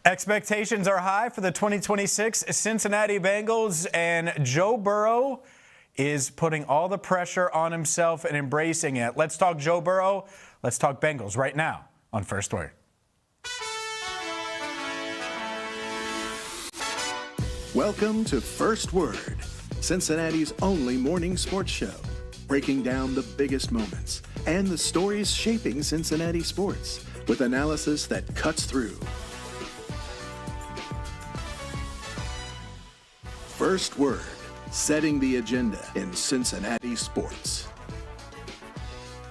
Expectations are high for the 2026 Cincinnati Bengals, and Joe Burrow is putting all the pressure on himself and embracing it. Let's talk Joe Burrow. Let's talk Bengals right now on First Word. Welcome to First Word, Cincinnati's only morning sports show, breaking down the biggest moments and the stories shaping Cincinnati sports with analysis that cuts through. First Word, setting the agenda in Cincinnati sports.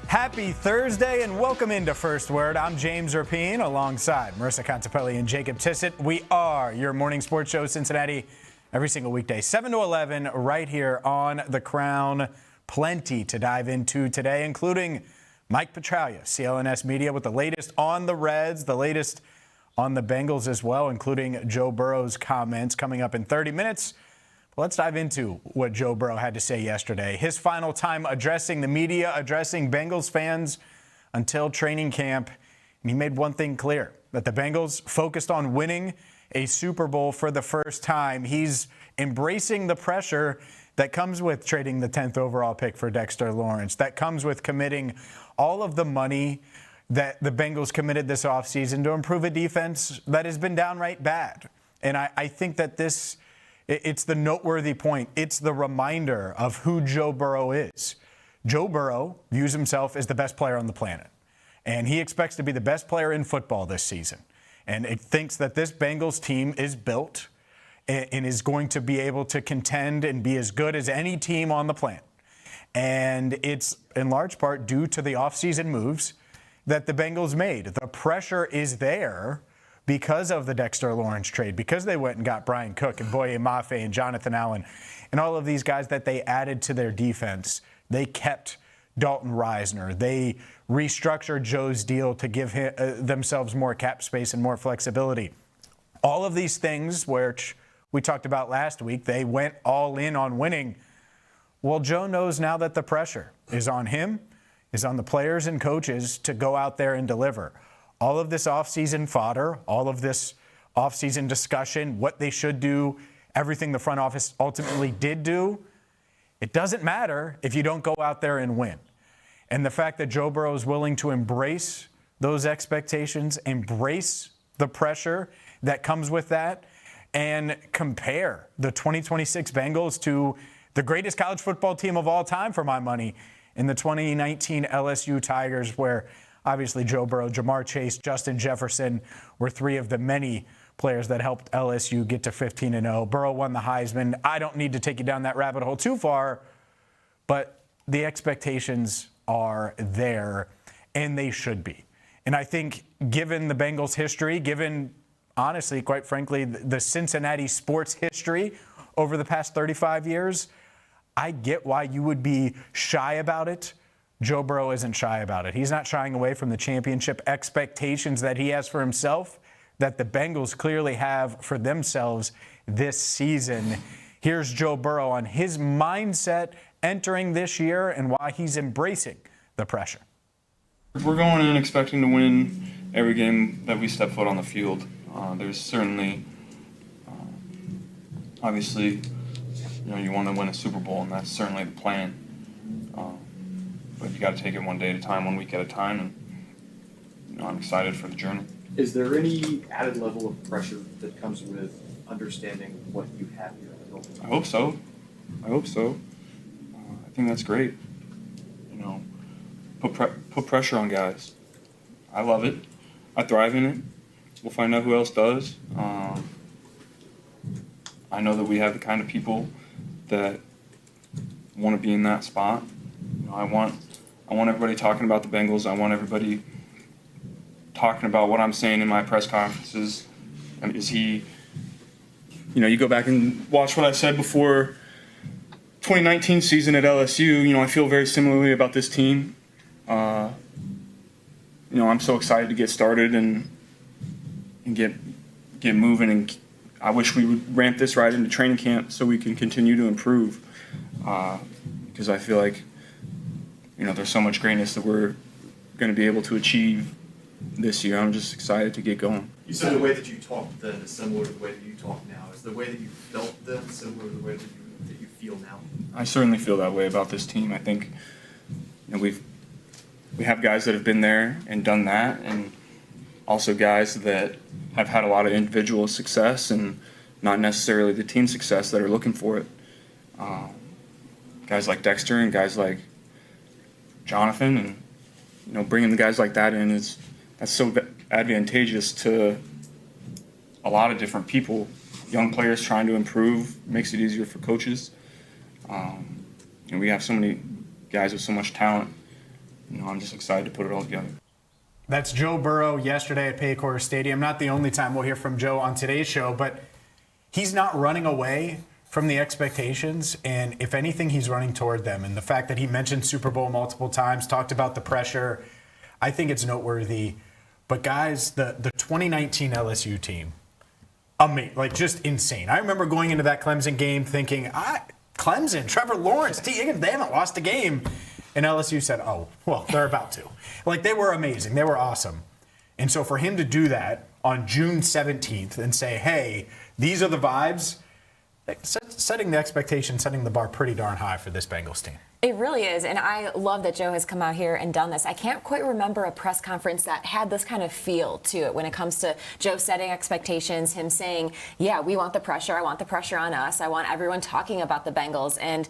Happy Thursday and welcome into First Word. I'm James Rapien alongside Marisa Contipelli and Jacob Tissot. We are your morning sports show, Cincinnati, every single weekday, 7 to 11, right here on The Crown. Plenty to dive into today, including Mike Petraglia, CLNS Media, with the latest on the Reds, the latest on the Bengals as well, including Joe Burrow's comments coming up in 30 minutes. Let's dive into what Joe Burrow had to say yesterday. His final time addressing the media, addressing Bengals fans until training camp. And he made one thing clear, that the Bengals focused on winning a Super Bowl for the first time. He's embracing the pressure that comes with trading the 10th overall pick for Dexter Lawrence, that comes with committing all of the money that the Bengals committed this offseason to improve a defense that has been downright bad. And I think that it's the noteworthy point. It's the reminder of who Joe Burrow is. Joe Burrow views himself as the best player on the planet, and he expects to be the best player in football this season. And it thinks that this Bengals team is built and is going to be able to contend and be as good as any team on the planet. And it's in large part due to the offseason moves that the Bengals made. The pressure is there because of the Dexter Lawrence trade, because they went and got Brian Cook and Boye Mafe and Jonathan Allen and all of these guys that they added to their defense. They kept Dalton Risner. They restructured Joe's deal to give themselves more cap space and more flexibility. All of these things, which we talked about last week, they went all in on winning. Well, Joe knows now that the pressure is on him, is on the players and coaches to go out there and deliver. All of this offseason fodder, all of this offseason discussion, what they should do, everything the front office ultimately did do, it doesn't matter if you don't go out there and win. And the fact that Joe Burrow is willing to embrace those expectations, embrace the pressure that comes with that, and compare the 2026 Bengals to the greatest college football team of all time, for my money, in the 2019 LSU Tigers, where obviously Joe Burrow, Jamar Chase, Justin Jefferson were three of the many players that helped LSU get to 15-0. Burrow won the Heisman. I don't need to take you down that rabbit hole too far, but the expectations are there, and they should be. And I think given the Bengals' history, given, honestly, quite frankly, the Cincinnati sports history over the past 35 years, I get why you would be shy about it. Joe Burrow isn't shy about it. He's not shying away from the championship expectations that he has for himself, that the Bengals clearly have for themselves this season. Here's Joe Burrow on his mindset entering this year and why he's embracing the pressure. We're going in expecting to win every game that we step foot on the field. There's certainly, obviously, you want to win a Super Bowl, and that's certainly the plan. But you got to take it one day at a time, 1 week at a time, and I'm excited for the journey. Is there any added level of pressure that comes with understanding what you have here in the building? I hope so. I think that's great. Put pressure on guys. I love it. I thrive in it. We'll find out who else does. I know that we have the kind of people that want to be in that spot. I want everybody talking about the Bengals. I want everybody talking about what I'm saying in my press conferences. And you go back and watch what I said before 2019 season at LSU. I feel very similarly about this team. I'm so excited to get started and get moving. And I wish we would ramp this right into training camp so we can continue to improve. Because I feel like there's so much greatness that we're going to be able to achieve this year. I'm just excited to get going. You said the way that you talked then is similar to the way that you talk now. Is the way that you felt then similar to the way that you feel now? I certainly feel that way about this team. I think we have guys that have been there and done that, and also guys that have had a lot of individual success and not necessarily the team success that are looking for it. Guys like Dexter and guys like Jonathan, and bringing the guys like that in that's so advantageous to a lot of different people. Young players trying to improve makes it easier for coaches. We have so many guys with so much talent. I'm just excited to put it all together. That's Joe Burrow yesterday at Paycor Stadium. Not the only time we'll hear from Joe on today's show, but he's not running away from the expectations, and if anything, he's running toward them. And the fact that he mentioned Super Bowl multiple times, talked about the pressure, I think it's noteworthy. But guys, the 2019 LSU team, just insane. I remember going into that Clemson game thinking, Clemson, Trevor Lawrence, they haven't lost a game. And LSU said, oh, well, they're about to. They were amazing. They were awesome. And so for him to do that on June 17th and say, hey, these are the vibes, setting the expectation, setting the bar pretty darn high for this Bengals team. It really is, and I love that Joe has come out here and done this. I can't quite remember a press conference that had this kind of feel to it when it comes to Joe setting expectations, him saying, yeah, we want the pressure. I want the pressure on us. I want everyone talking about the Bengals. And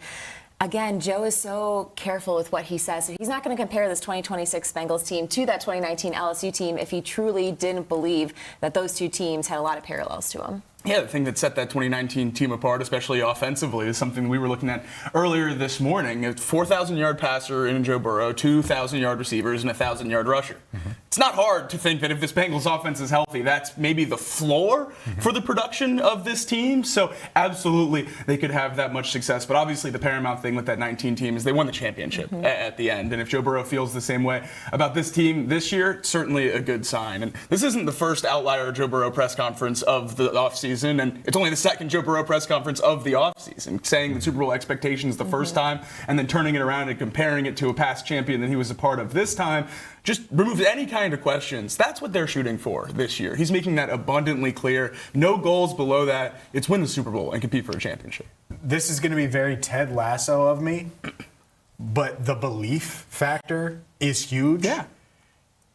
again, Joe is so careful with what he says. So he's not going to compare this 2026 Bengals team to that 2019 LSU team if he truly didn't believe that those two teams had a lot of parallels to them. Yeah, the thing that set that 2019 team apart, especially offensively, is something we were looking at earlier this morning. A 4,000-yard passer in Joe Burrow, 2,000-yard receivers, and a 1,000-yard rusher. Mm-hmm. It's not hard to think that if this Bengals offense is healthy, that's maybe the floor for the production of this team. So absolutely, they could have that much success. But obviously, the paramount thing with that 19 team is they won the championship at the end. And if Joe Burrow feels the same way about this team this year, certainly a good sign. And this isn't the first outlier Joe Burrow press conference of the offseason. And it's only the second Joe Burrow press conference of the offseason, saying the Super Bowl expectations the first time and then turning it around and comparing it to a past champion that he was a part of this time. Just removes any kind of questions. That's what they're shooting for this year. He's making that abundantly clear. No goals below that. It's win the Super Bowl and compete for a championship. This is going to be very Ted Lasso of me, but the belief factor is huge. Yeah.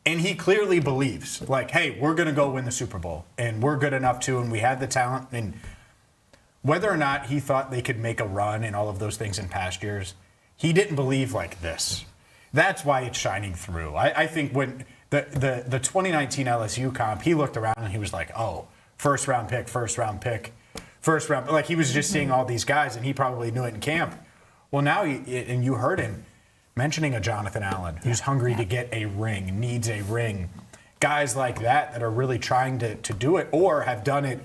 And he clearly believes, hey, we're going to go win the Super Bowl, and we're good enough to, and we have the talent. And whether or not he thought they could make a run and all of those things in past years, he didn't believe like this. That's why it's shining through. I think when the 2019 LSU comp, he looked around and he was like, oh, first round pick. He was just seeing all these guys, and he probably knew it in camp. Well, now, and you heard him mentioning a Jonathan Allen who's hungry to get a ring, needs a ring. Guys like that are really trying to do it or have done it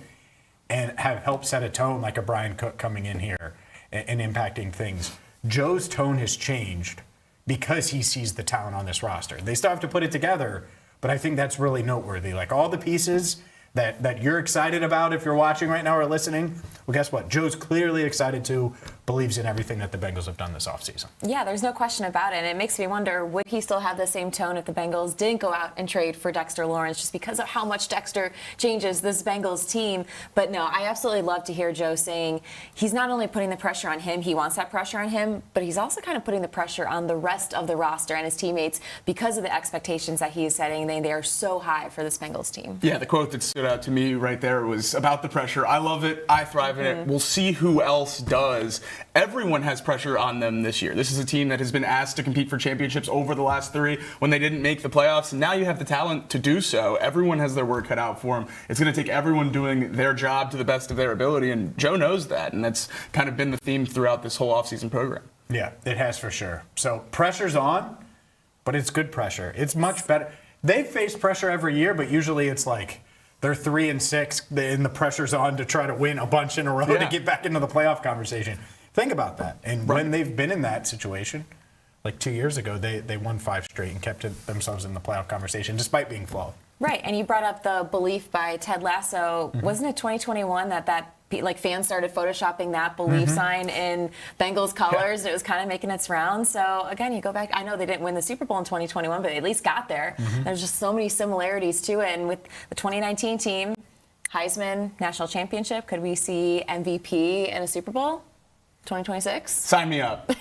and have helped set a tone, like a Brian Cook coming in here and impacting things. Joe's tone has changed because he sees the talent on this roster. They still have to put it together, but I think that's really noteworthy. All the pieces that you're excited about if you're watching right now or listening, well, guess what? Joe's clearly excited too, believes in everything that the Bengals have done this offseason. Yeah, there's no question about it. And it makes me wonder, would he still have the same tone if the Bengals didn't go out and trade for Dexter Lawrence, just because of how much Dexter changes this Bengals team? But no, I absolutely love to hear Joe saying he's not only putting the pressure on him, he wants that pressure on him, but he's also kind of putting the pressure on the rest of the roster and his teammates because of the expectations that he is setting. They are so high for this Bengals team. Yeah, the quote that stood out to me right there was about the pressure. I love it. I thrive in it. We'll see who else does. Everyone has pressure on them this year. This is a team that has been asked to compete for championships over the last 3 when they didn't make the playoffs, and now you have the talent to do so. Everyone has their work cut out for them. It's going to take everyone doing their job to the best of their ability, and Joe knows that, and that's kind of been the theme throughout this whole offseason program. Yeah, it has for sure. So pressure's on, but it's good pressure. It's much better. They face pressure every year, but usually it's they're 3-6, and the pressure's on to try to win a bunch in a row to get back into the playoff conversation. Think about that. And when they've been in that situation, 2 years ago, they won 5 straight and kept themselves in the playoff conversation despite being flawed. Right, and you brought up the belief by Ted Lasso. Wasn't it 2021 that fans started photoshopping that belief sign in Bengals colors? And it was kind of making its rounds. So again, you go back. I know they didn't win the Super Bowl in 2021, but they at least got there. There's just so many similarities to it. And with the 2019 team, Heisman National Championship, could we see MVP in a Super Bowl? 2026? Sign me up.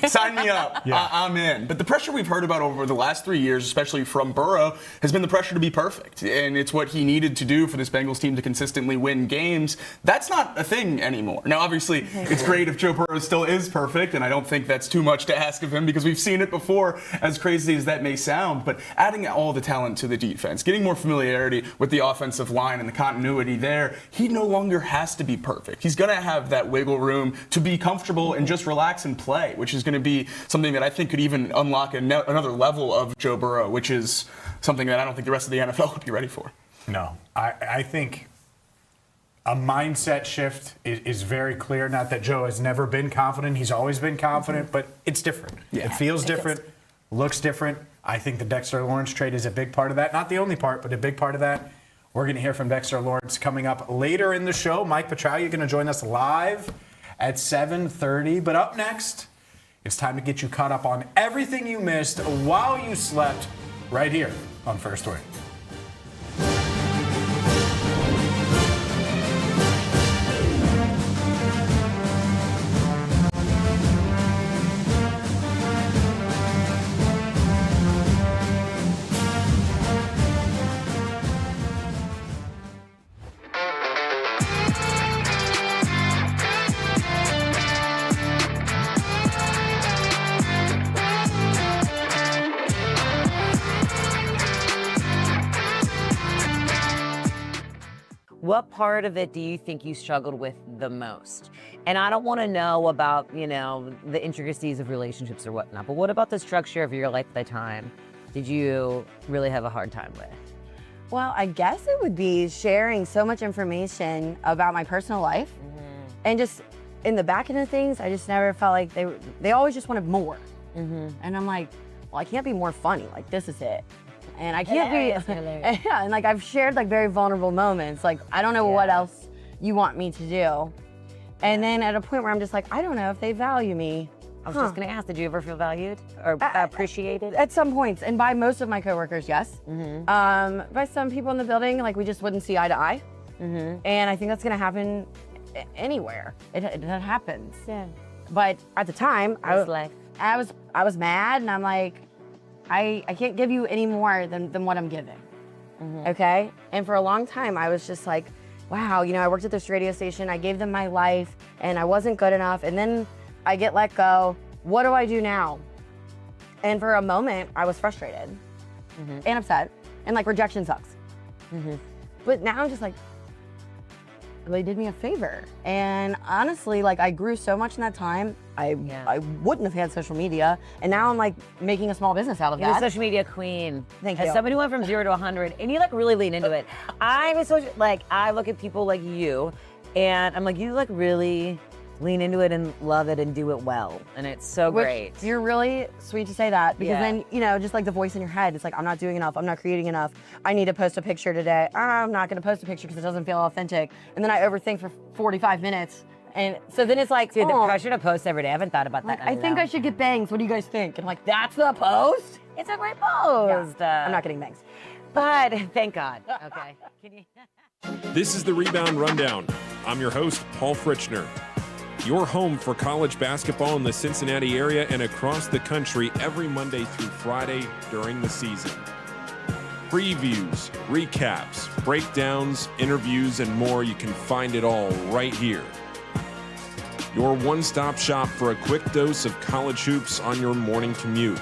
Sign me up. Yeah. I'm in. But the pressure we've heard about over the last 3 years, especially from Burrow, has been the pressure to be perfect. And it's what he needed to do for this Bengals team to consistently win games. That's not a thing anymore. Now, obviously, it's great if Joe Burrow still is perfect, and I don't think that's too much to ask of him because we've seen it before, as crazy as that may sound. But adding all the talent to the defense, getting more familiarity with the offensive line and the continuity there, he no longer has to be perfect. He's going to have that wiggle room to be comfortable and just relax and play, which is going to be something that I think could even unlock another level of Joe Burrow, which is something that I don't think the rest of the NFL would be ready for. No, I think a mindset shift is very clear. Not that Joe has never been confident. He's always been confident, but it's different. Yeah. It feels different, looks different. I think the Dexter Lawrence trade is a big part of that. Not the only part, but a big part of that. We're going to hear from Dexter Lawrence coming up later in the show. Mike Petraglia going to join us live at 7:30. But up next, it's time to get you caught up on everything you missed while you slept right here on First Word. What part of it do you think you struggled with the most? And I don't want to know about, the intricacies of relationships or whatnot, but what about the structure of your life at the time did you really have a hard time with? Well, I guess it would be sharing so much information about my personal life. And just in the back end of things, I just never felt like they always just wanted more. And I'm like, well, I can't be more funny. Like, this is it. And I can't be, yeah, and like I've shared like very vulnerable moments. Like, I don't know what else you want me to do. And then at a point where I'm just like, I don't know if they value me. I was just going to ask, did you ever feel valued or appreciated? At some points, and by most of my coworkers, yes. By some people in the building, like we just wouldn't see eye to eye. And I think that's going to happen anywhere. It happens. Yeah. But at the time, I was mad, and I'm like, I can't give you any more than what I'm giving. Okay? And for a long time, I was just like, wow, I worked at this radio station, I gave them my life, and I wasn't good enough, and then I get let go. What do I do now? And for a moment, I was frustrated and upset, and like rejection sucks. But now I'm just like, they did me a favor. And honestly, like I grew so much in that time, I wouldn't have had social media. And now I'm like making a small business out of You're a that. social media queen. Thank As you. somebody who went from 0 to 100, and you like really lean into it. I look at people like you, and I'm like, you like really lean into it and love it and do it well. And it's so great. You're really sweet to say that, because Yeah. then, just like the voice in your head, it's like, I'm not doing enough, I'm not creating enough, I need to post a picture today. I'm not gonna post a picture because it doesn't feel authentic. And then I overthink for 45 minutes. And so then it's like, Dude, the pressure to post every day. I haven't thought about that. I think I should get bangs. What do you guys think? And I'm like, that's the post? It's a great post. I'm not getting bangs. But thank God. Okay. Can you? This is the Rebound Rundown. I'm your host, Paul Fritchner. Your home for college basketball in the Cincinnati area and across the country every Monday through Friday during the season. Previews, recaps, breakdowns, interviews, and more. You can find it all right here. Your one-stop shop for a quick dose of college hoops on your morning commute.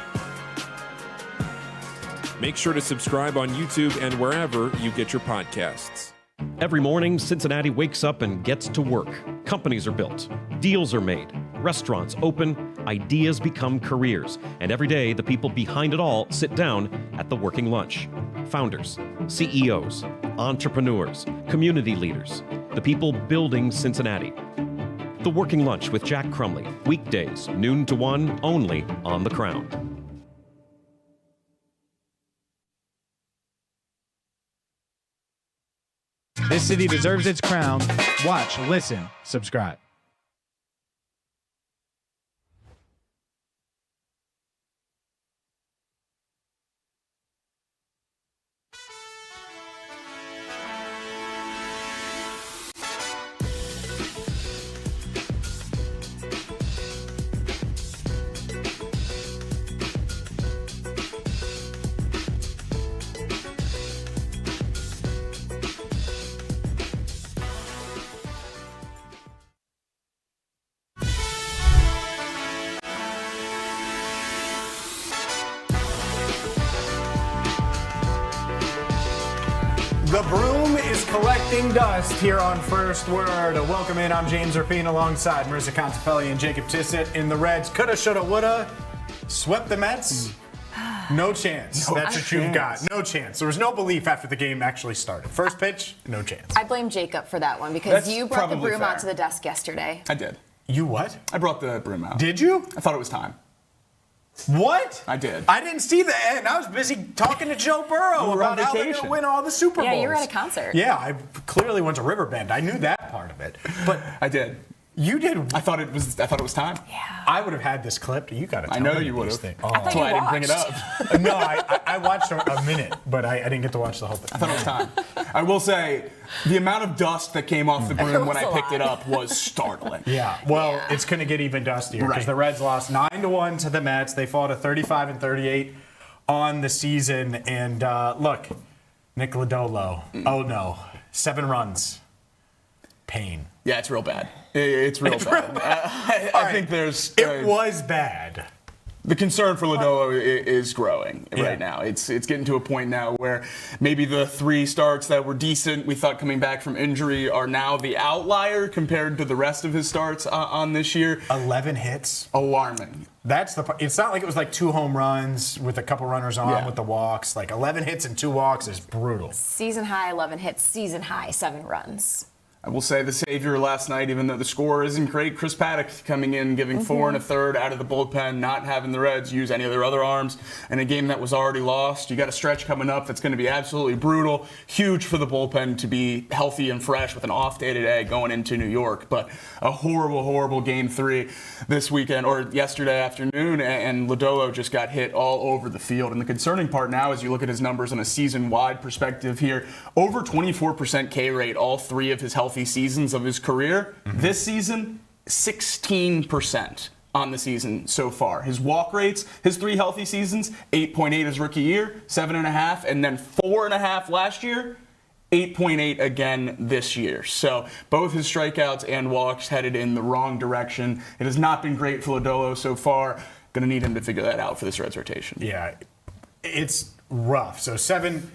Make sure to subscribe on YouTube and wherever you get your podcasts. Every morning, Cincinnati wakes up and gets to work. Companies are built, deals are made, restaurants open, ideas become careers, and every day the people behind it all sit down at the working lunch. Founders, CEOs, entrepreneurs, community leaders, the people building Cincinnati. The Working Lunch with Jack Crumley, weekdays, noon to 1, only on The Crown. This city deserves its crown. Watch, listen, subscribe. The broom is collecting dust here on First Word. Welcome in. I'm James Rapien alongside Marisa Contipelli and Jacob Tissot in the Reds. Coulda, shoulda, woulda. Swept the Mets. No chance. That's what you've got. No chance. There was no belief after the game actually started. First pitch, no chance. I blame Jacob for that one because That's you brought the probably broom fair. out to the desk yesterday. I did. You what? I brought the broom out. Did you? I thought it was time. What? I did. I didn't see the end. I was busy talking to Joe Burrow You were on about how they're going to vacation. win all the Super Bowls. Yeah, you were at a concert. Yeah, I clearly went to Riverbend. I knew that part of it. But I did. you did. I thought it was time. Yeah. I would have had this clipped. You got to tell me. I know you would these have. things. I thought That's you why I didn't bring it watched. up. No, I watched a minute, but I didn't get to watch the whole thing. I thought it was time. I will say, the amount of dust that came off the broom when I was a picked it lot. up was startling. Yeah, well, it's going to get even dustier because Right. the Reds lost 9-1 to the Mets. They fall to 35-38 on the season. And look, Nick Lodolo, oh no, 7 runs. Pain. Yeah, it's real bad. It's real bad. I think there's... It was bad. The concern for Lodolo is growing Yeah. right now. It's getting to a point now where maybe the 3 starts that were decent, we thought coming back from injury, are now the outlier compared to the rest of his starts on this year. 11 hits. Alarming. That's the part. It's not like it was like 2 home runs with a couple runners on Yeah. with the walks. Like 11 hits and 2 walks is brutal. Season high 11 hits, season high 7 runs. I will say the savior last night, even though the score isn't great, Chris Paddock coming in, giving 4 1/3 out of the bullpen, not having the Reds use any of their other arms in a game that was already lost. You got a stretch coming up that's going to be absolutely brutal. Huge for the bullpen to be healthy and fresh with an off day today going into New York. But a horrible, horrible game 3 this weekend or yesterday afternoon, and Lodolo just got hit all over the field. And the concerning part now, as you look at his numbers on a season-wide perspective here, over 24% K rate all 3 of his healthy seasons of his career. This season, 16% on the season so far. His walk rates, his 3 healthy seasons, 8.8 his rookie year, 7.5, and then 4.5 last year, 8.8 again this year. So both his strikeouts and walks headed in the wrong direction. It has not been great for Lodolo so far. Going to need him to figure that out for this Reds rotation. Yeah, it's rough. So 7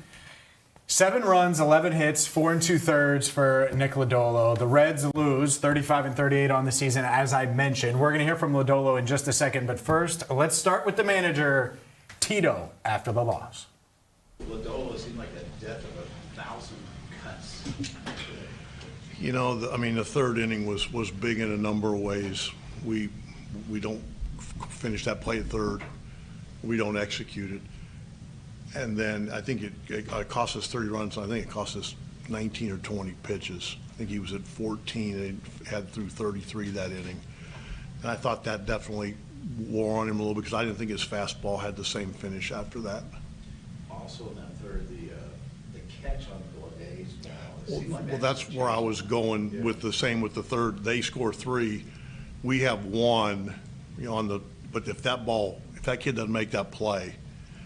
runs, 11 hits, 4 2/3 for Nick Lodolo. The Reds lose 35-38 on the season, as I mentioned. We're going to hear from Lodolo in just a second, but first, let's start with the manager, Tito, after the loss. Lodolo seemed like a death of 1,000 cuts. You know, the third inning was big in a number of ways. We don't finish that play at third. We don't execute it. And then I think it cost us 30 runs. I think it cost us 19 or 20 pitches. I think he was at 14 and had through 33 that inning. And I thought that definitely wore on him a little because I didn't think his fastball had the same finish after that. Also in that third, the catch on Gorday's ball. It seemed like Well, that that's where I was going with the same with the third. They score 3. We have 1, but if that kid doesn't make that play,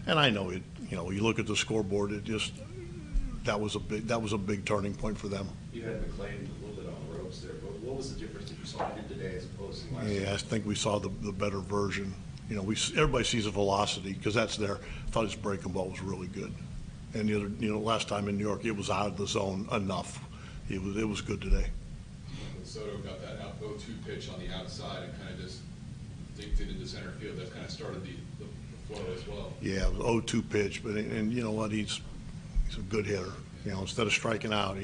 and I know it, you look at the scoreboard, that was a big turning point for them. You had McClain a little bit on the ropes there, but what was the difference that you saw him today as opposed to last Yeah, I think we saw the better version. Everybody sees the velocity because that's there. I thought his breaking ball was really good. And the other, last time in New York, it was out of the zone enough. It was good today. When Soto got that 0-2 pitch on the outside and kind of just dinked it into center field, that kind of started the flow as well. Yeah, it was 0-2 pitch, and you know what? He's a good hitter. Instead of striking out,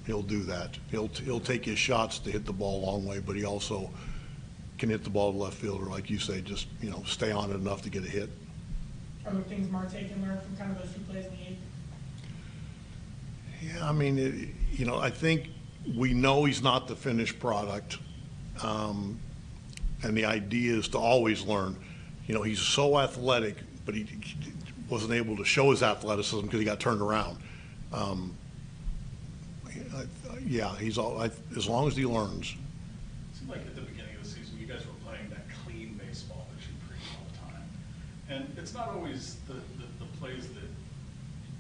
he'll do that. He'll take his shots to hit the ball a long way, but he also can hit the ball to left fielder, like you say, just stay on it enough to get a hit. Are there things Marte can learn from kind of those 2 plays in the 8th? Yeah, I mean, I think we know he's not the finished product. And the idea is to always learn. He's so athletic, but he wasn't able to show his athleticism because he got turned around. As long as he learns. It seemed like at the beginning of the season, you guys were playing that clean baseball that you preach all the time. And it's not always the plays that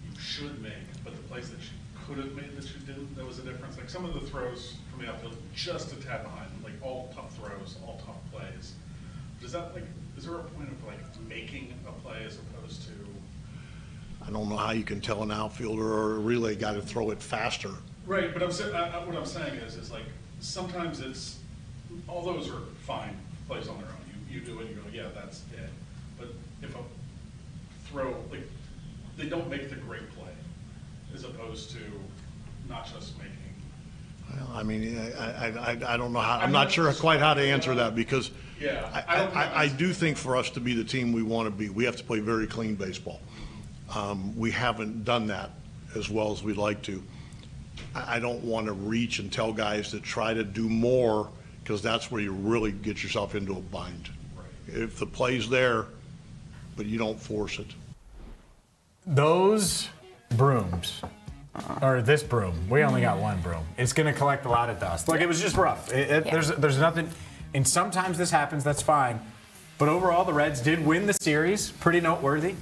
you should make, but the plays that you could have made that you didn't. There was a difference. Like some of the throws from the outfield, just a tad behind, like all tough throws, all tough plays. Is there a point of making a play as opposed to? I don't know how you can tell an outfielder or a relay guy to throw it faster. Right, but what I'm saying is like sometimes it's all those are fine plays on their own. You do it, you go, yeah, that's it. But if a throw they don't make the great play, as opposed to not just making. Well, I don't know how. I'm not sure quite how to answer that because I do think for us to be the team we want to be, we have to play very clean baseball. We haven't done that as well as we'd like to. I don't want to reach and tell guys to try to do more because that's where you really get yourself into a bind. Right. If the play's there, but you don't force it. Those brooms, or this broom, we only got one broom. It's going to collect a lot of dust. It was just rough. There's nothing, and sometimes this happens, that's fine. But overall, the Reds did win the series, pretty noteworthy.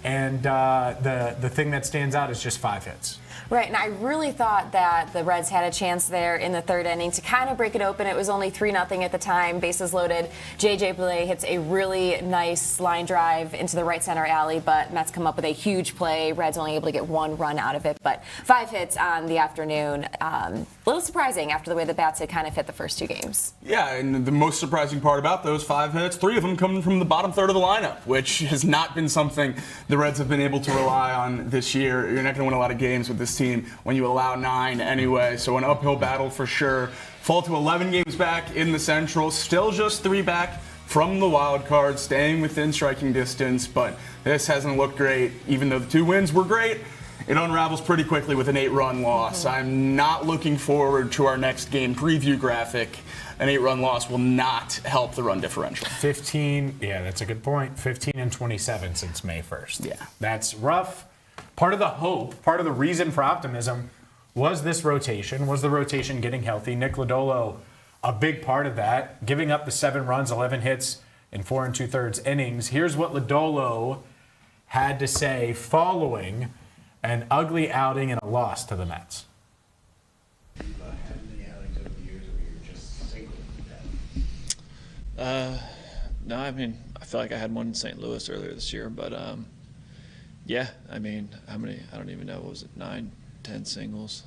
And the thing that stands out is just 5 hits. Right, and I really thought that the Reds had a chance there in the third inning to kind of break it open. It was only 3-0 at the time, bases loaded. J.J. Bleday hits a really nice line drive into the right center alley, but Mets come up with a huge play. Reds only able to get 1 run out of it, but 5 hits on the afternoon. A little surprising after the way the bats had kind of hit the first 2 games. Yeah, and the most surprising part about those 5 hits, 3 of them coming from the bottom third of the lineup, which has not been something the Reds have been able to rely on this year. You're not going to win a lot of games with this team when you allow 9 anyway, so an uphill battle for sure. Fall to 11 games back in the Central, still just 3 back from the wild card, staying within striking distance, but this hasn't looked great. Even though the 2 wins were great, it unravels pretty quickly with an 8-run loss. I'm not looking forward to our next game preview graphic. An 8-run loss will not help the run differential. 15, yeah, that's a good point. 15 and 27 since May 1st. Yeah. That's rough. Part of the hope, part of the reason for optimism was this rotation, was the rotation getting healthy. Nick Lodolo, a big part of that, giving up the 7 runs, 11 hits in 4 2/3 innings. Here's what Lodolo had to say following an ugly outing and a loss to the Mets. Have you had any outings over the years where you're just single with that? No, I feel like I had one in St. Louis earlier this year, but yeah, how many, I don't even know, what was it, 9, 10 singles?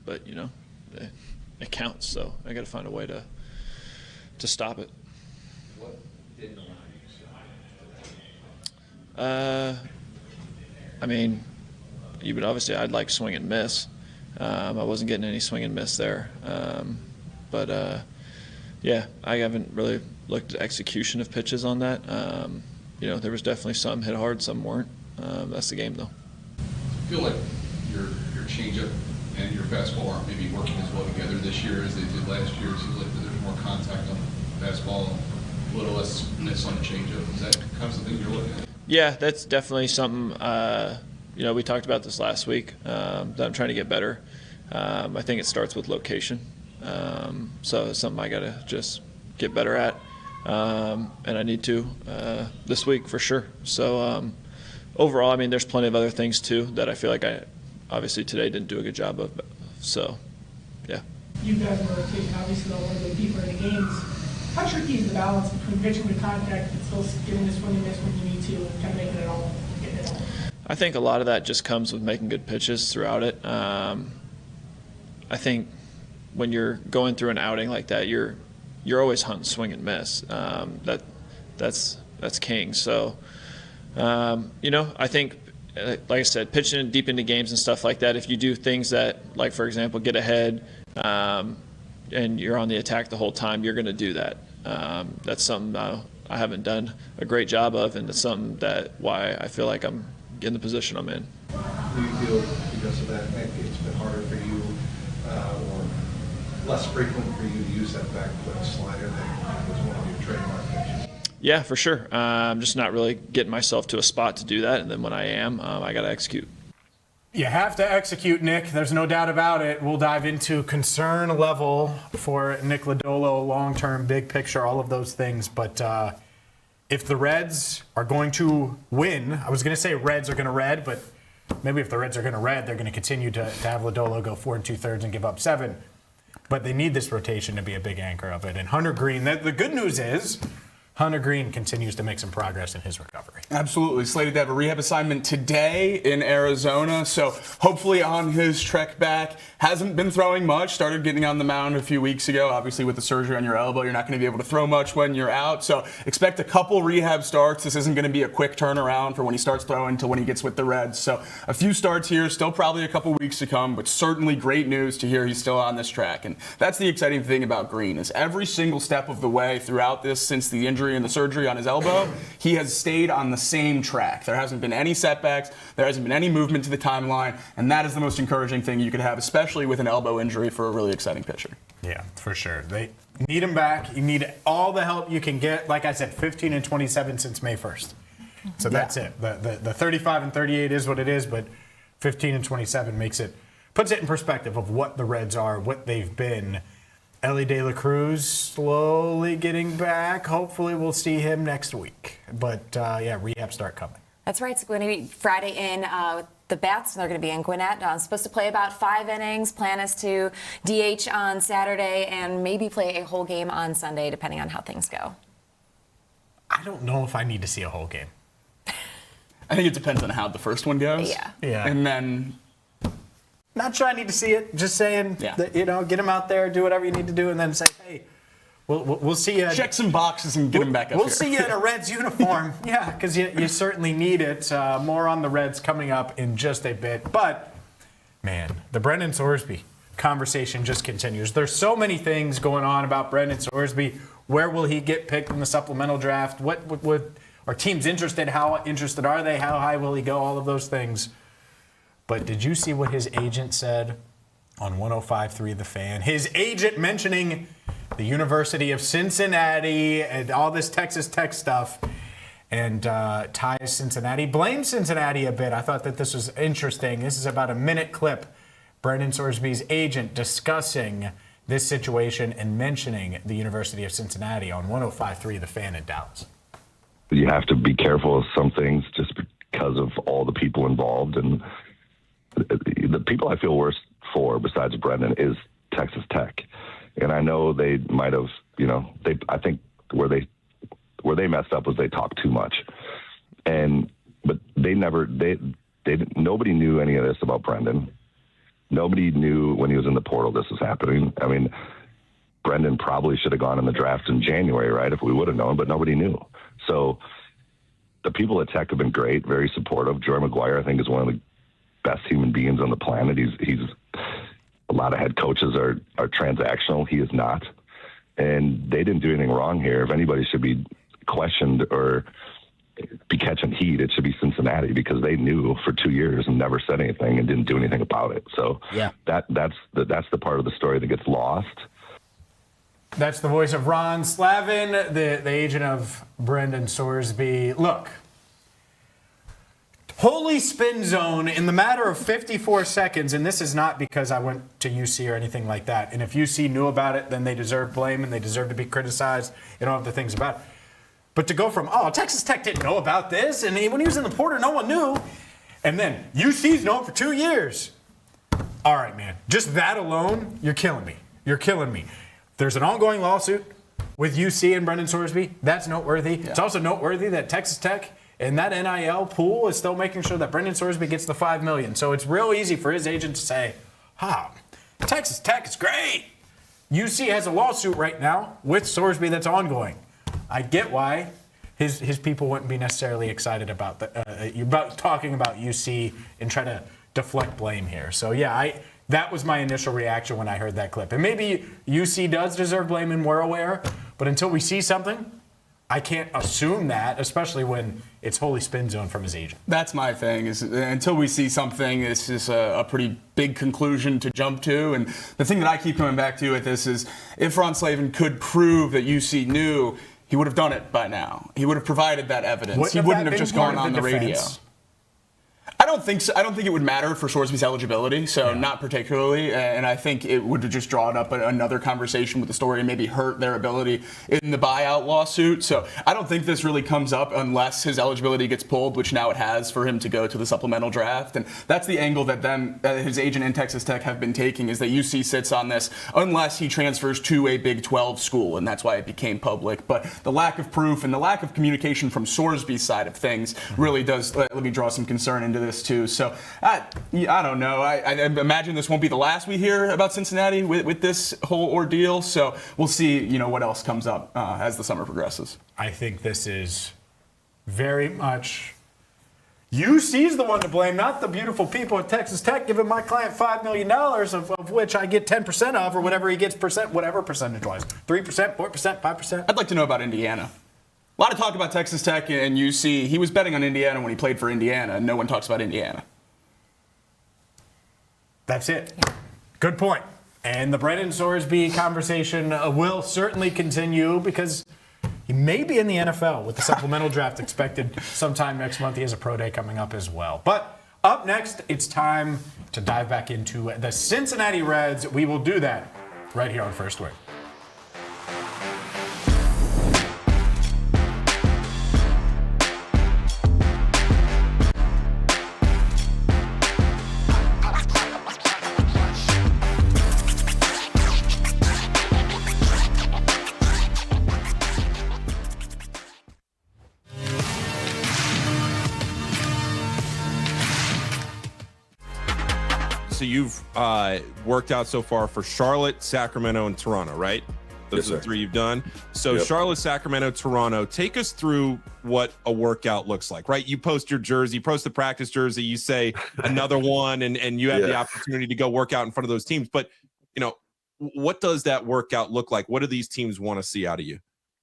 But, it counts, so I got to find a way to stop it. What didn't allow you to Obviously I'd like swing and miss. I wasn't getting any swing and miss there. But yeah, I haven't really looked at execution of pitches on that. There was definitely some hit hard, some weren't. That's the game, though. I feel like your changeup and your fastball aren't maybe working as well together this year as they did last year. It seems like there's more contact on the fastball, a little less miss on the changeup. Is that kind of something you're looking at? Yeah, that's definitely something. We talked about this last week. That I'm trying to get better. I think it starts with location. So it's something I got to just get better at. And I need to this week for sure. So overall, there's plenty of other things too that I feel like I obviously today didn't do a good job of. So, yeah. You guys in the rotation obviously don't want to go deeper in the games. How tricky is the balance between pitching with contact and still getting this swing and miss when you need to and kind of making it all, getting it all? I think a lot of that just comes with making good pitches throughout it. I think when you're going through an outing like that, you're always hunting swing and miss. That's king. So, I think, like I said, pitching deep into games and stuff like that, if you do things that, like, for example, get ahead and you're on the attack the whole time, you're going to do that. That's something I haven't done a great job of, and it's something why I feel like I'm in the position I'm in. Do you feel because of that, it's been hard less frequent for you to use that back foot slider that was one of your trademark pitches? Yeah, for sure. I'm just not really getting myself to a spot to do that, and then when I am, I got to execute. You have to execute, Nick. There's no doubt about it. We'll dive into concern level for Nick Lodolo, long-term, big picture, all of those things. But if the Reds are going to win, I was going to say Reds are going to red, but maybe if the Reds are going to red, they're going to continue to have Lodolo go 4 2/3 and give up 7. But they need this rotation to be a big anchor of it. And Hunter Green, the good news is Hunter Green continues to make some progress in his recovery. Absolutely. Slated to have a rehab assignment today in Arizona. So hopefully on his trek back. Hasn't been throwing much. Started getting on the mound a few weeks ago. Obviously with the surgery on your elbow, you're not going to be able to throw much when you're out. So expect a couple rehab starts. This isn't going to be a quick turnaround for when he starts throwing to when he gets with the Reds. So a few starts here. Still probably a couple weeks to come, but certainly great news to hear he's still on this track. And that's the exciting thing about Green is every single step of the way throughout this since the injury and the surgery on his elbow, he has stayed on the same track. There hasn't been any setbacks. There hasn't been any movement to the timeline. And that is the most encouraging thing you could have, especially with an elbow injury for a really exciting pitcher. Yeah, for sure. They need him back. You need all the help you can get. Like I said, 15 and 27 since May 1st. So that's it. The 35 and 38 is what it is, but 15 and 27 puts it in perspective of what the Reds are, what they've been. Ellie De La Cruz slowly getting back. Hopefully we'll see him next week. But, rehab start coming. That's right. It's going to be Friday in the Bats. They're going to be in Gwinnett. Supposed to play about 5 innings. Plan is to DH on Saturday and maybe play a whole game on Sunday, depending on how things go. I don't know if I need to see a whole game. I think it depends on how the first one goes. Yeah. And then... Not sure I need to see it. Just saying, that, get him out there, do whatever you need to do, and then say, hey, we'll see you. Check some boxes and get him back up We'll here. see you in a Reds uniform. Yeah, because you certainly need it. More on the Reds coming up in just a bit. But, man, the Brendan Sorsby conversation just continues. There's so many things going on about Brendan Sorsby. Where will he get picked in the supplemental draft? What are teams interested? How interested are they? How high will he go? All of those things. But did you see what his agent said on 105.3 The Fan? His agent mentioning the University of Cincinnati and all this Texas Tech stuff and ties Cincinnati. Blames Cincinnati a bit. I thought that this was interesting. This is about a minute clip. Brendan Sorsby's agent discussing this situation and mentioning the University of Cincinnati on 105.3 The Fan in Dallas. You have to be careful of some things just because of all the people involved. And the people I feel worst for, besides Brendan, is Texas Tech. And I know they might have, I think where they messed up was they talked too much. But nobody knew any of this about Brendan. Nobody knew when he was in the portal this was happening. I mean, Brendan probably should have gone in the draft in January, right, if we would have known, but nobody knew. So the people at Tech have been great, very supportive. Joey McGuire, I think, is one of the best human beings on the planet. He's a lot of head coaches are transactional. He is not. And they didn't do anything wrong here. If anybody should be questioned or be catching heat, it should be Cincinnati, because they knew for 2 years and never said anything and didn't do anything about it. So that's the part of the story that gets lost. That's the voice of Ron Slavin, the agent of Brendan Sorsby. Look, holy spin zone in the matter of 54 seconds, and this is not because I went to UC or anything like that. And if UC knew about it, then they deserve blame and they deserve to be criticized and all of the things about it. But to go from, Texas Tech didn't know about this, and when he was in the portal, no one knew, and then UC's known for 2 years. All right, man, just that alone, you're killing me. You're killing me. There's an ongoing lawsuit with UC and Brendan Sorsby. That's noteworthy. Yeah. It's also noteworthy that Texas Tech and that NIL pool is still making sure that Brendan Sorsby gets the $5 million. So it's real easy for his agent to say, Texas Tech is great. UC has a lawsuit right now with Sorsby that's ongoing. I get why his people wouldn't be necessarily excited about about talking about UC and try to deflect blame here. So that was my initial reaction when I heard that clip. And maybe UC does deserve blame and we're aware, but until we see something, I can't assume that, especially when it's wholly spin zone from his agent. That's my thing. Is until we see something, this is a pretty big conclusion to jump to. And the thing that I keep coming back to with this is, if Ron Slavin could prove that UC knew, he would have done it by now. He would have provided that evidence. He wouldn't have just gone on the radio. I don't think so. I don't think it would matter for Sorsby's eligibility, so not particularly. And I think it would have just drawn up another conversation with the story and maybe hurt their ability in the buyout lawsuit. So I don't think this really comes up unless his eligibility gets pulled, which now it has for him to go to the supplemental draft. And that's the angle that his agent in Texas Tech have been taking, is that UC sits on this unless he transfers to a Big 12 school, and that's why it became public. But the lack of proof and the lack of communication from Sorsby's side of things really does let me draw some concern into this too. So I don't know. I imagine this won't be the last we hear about Cincinnati with this whole ordeal. So we'll see, what else comes up as the summer progresses. I think this is very much UC's the one to blame, not the beautiful people at Texas Tech giving my client $5 million, of which I get 10% of, or whatever he gets whatever percentage-wise, 3%, 4%, 5%. I'd like to know about Indiana. A lot of talk about Texas Tech and UC. He was betting on Indiana when he played for Indiana, and no one talks about Indiana. That's it. Yeah. Good point. And the Brendan Sorsby conversation will certainly continue, because he may be in the NFL with the supplemental draft expected sometime next month. He has a pro day coming up as well. But up next, it's time to dive back into the Cincinnati Reds. We will do that right here on First Word. So you've worked out so far for Charlotte, Sacramento, and Toronto, right? Those are the 3 you've done. So Charlotte, Sacramento, Toronto, take us through what a workout looks like, right? You post your jersey, post the practice jersey, you say another one, and you have the opportunity to go work out in front of those teams. But, what does that workout look like? What do these teams want to see out of you?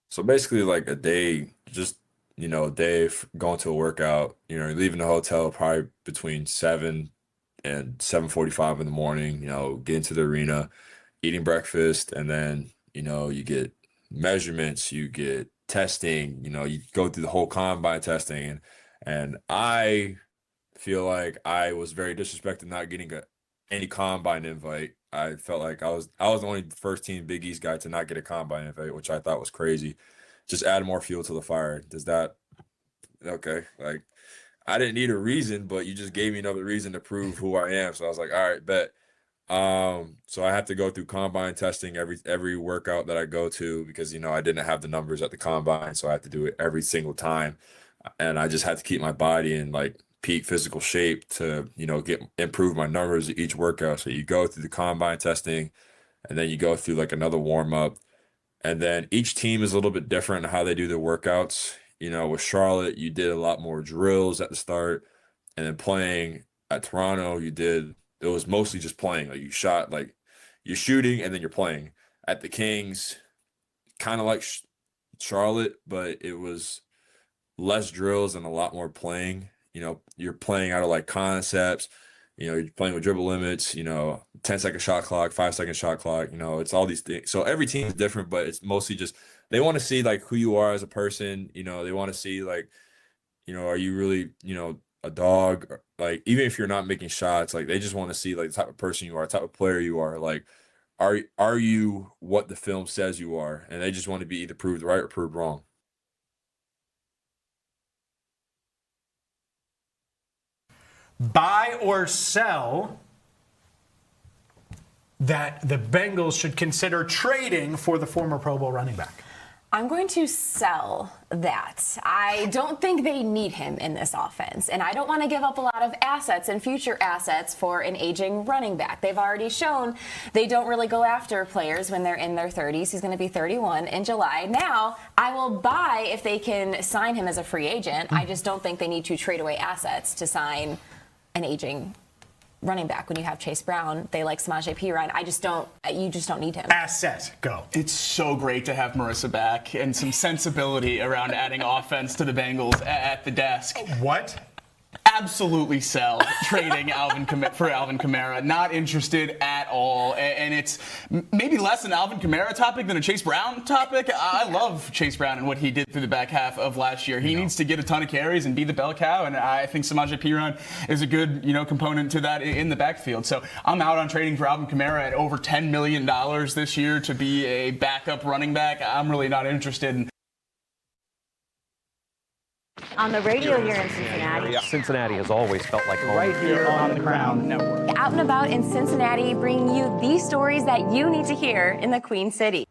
So basically like a day, just, a day going to a workout, leaving the hotel probably between 7 and 7:45 in the morning, get into the arena, eating breakfast, and then, you get measurements, you get testing, you go through the whole combine testing. And I feel like I was very disrespected not getting any combine invite. I felt like I was the only first team Big East guy to not get a combine invite, which I thought was crazy. Just add more fuel to the fire. Okay. Like, I didn't need a reason, but you just gave me another reason to prove who I am. So I was like, all right, bet. So I have to go through combine testing every workout that I go to, because, I didn't have the numbers at the combine. So I had to do it every single time. And I just had to keep my body in like peak physical shape to, improve my numbers each workout. So you go through the combine testing, and then you go through like another warm up. And then each team is a little bit different in how they do their workouts. With Charlotte, you did a lot more drills at the start, and then playing at Toronto, it was mostly just playing. Like, you shot, like, you're shooting and then you're playing. At the Kings, kind of like Charlotte, but it was less drills and a lot more playing. You're playing out of like concepts, you're playing with dribble limits, 10-second shot clock, 5-second shot clock, it's all these things. So every team is different, but it's mostly just, they want to see like who you are as a person. They want to see like, are you really, a dog? Or, like, even if you're not making shots, like, they just want to see like the type of person you are, the type of player you are. Like, are you what the film says you are? And they just want to be either proved right or proved wrong. Buy or sell that the Bengals should consider trading for the former Pro Bowl running back? I'm going to sell that. I don't think they need him in this offense, and I don't want to give up a lot of assets and future assets for an aging running back. They've already shown they don't really go after players when they're in their 30s. He's going to be 31 in July. Now, I will buy if they can sign him as a free agent. I just don't think they need to trade away assets to sign an aging running back when you have Chase Brown. They like Samaje Perine. You just don't need him. Asset, go. It's so great to have Marisa back and some sensibility around adding offense to the Bengals at the desk. What? Absolutely sell trading for Alvin Kamara. Not interested at all. And it's maybe less an Alvin Kamara topic than a Chase Brown topic. I love Chase Brown and what he did through the back half of last year. He needs to get a ton of carries and be the bell cow. And I think Samaje Perine is a good, component to that in the backfield. So I'm out on trading for Alvin Kamara at over $10 million this year to be a backup running back. I'm really not interested in. On the radio here in Cincinnati. Cincinnati has always felt like home. Right here on the Crown Network. Out and about in Cincinnati, bringing you these stories that you need to hear in the Queen City.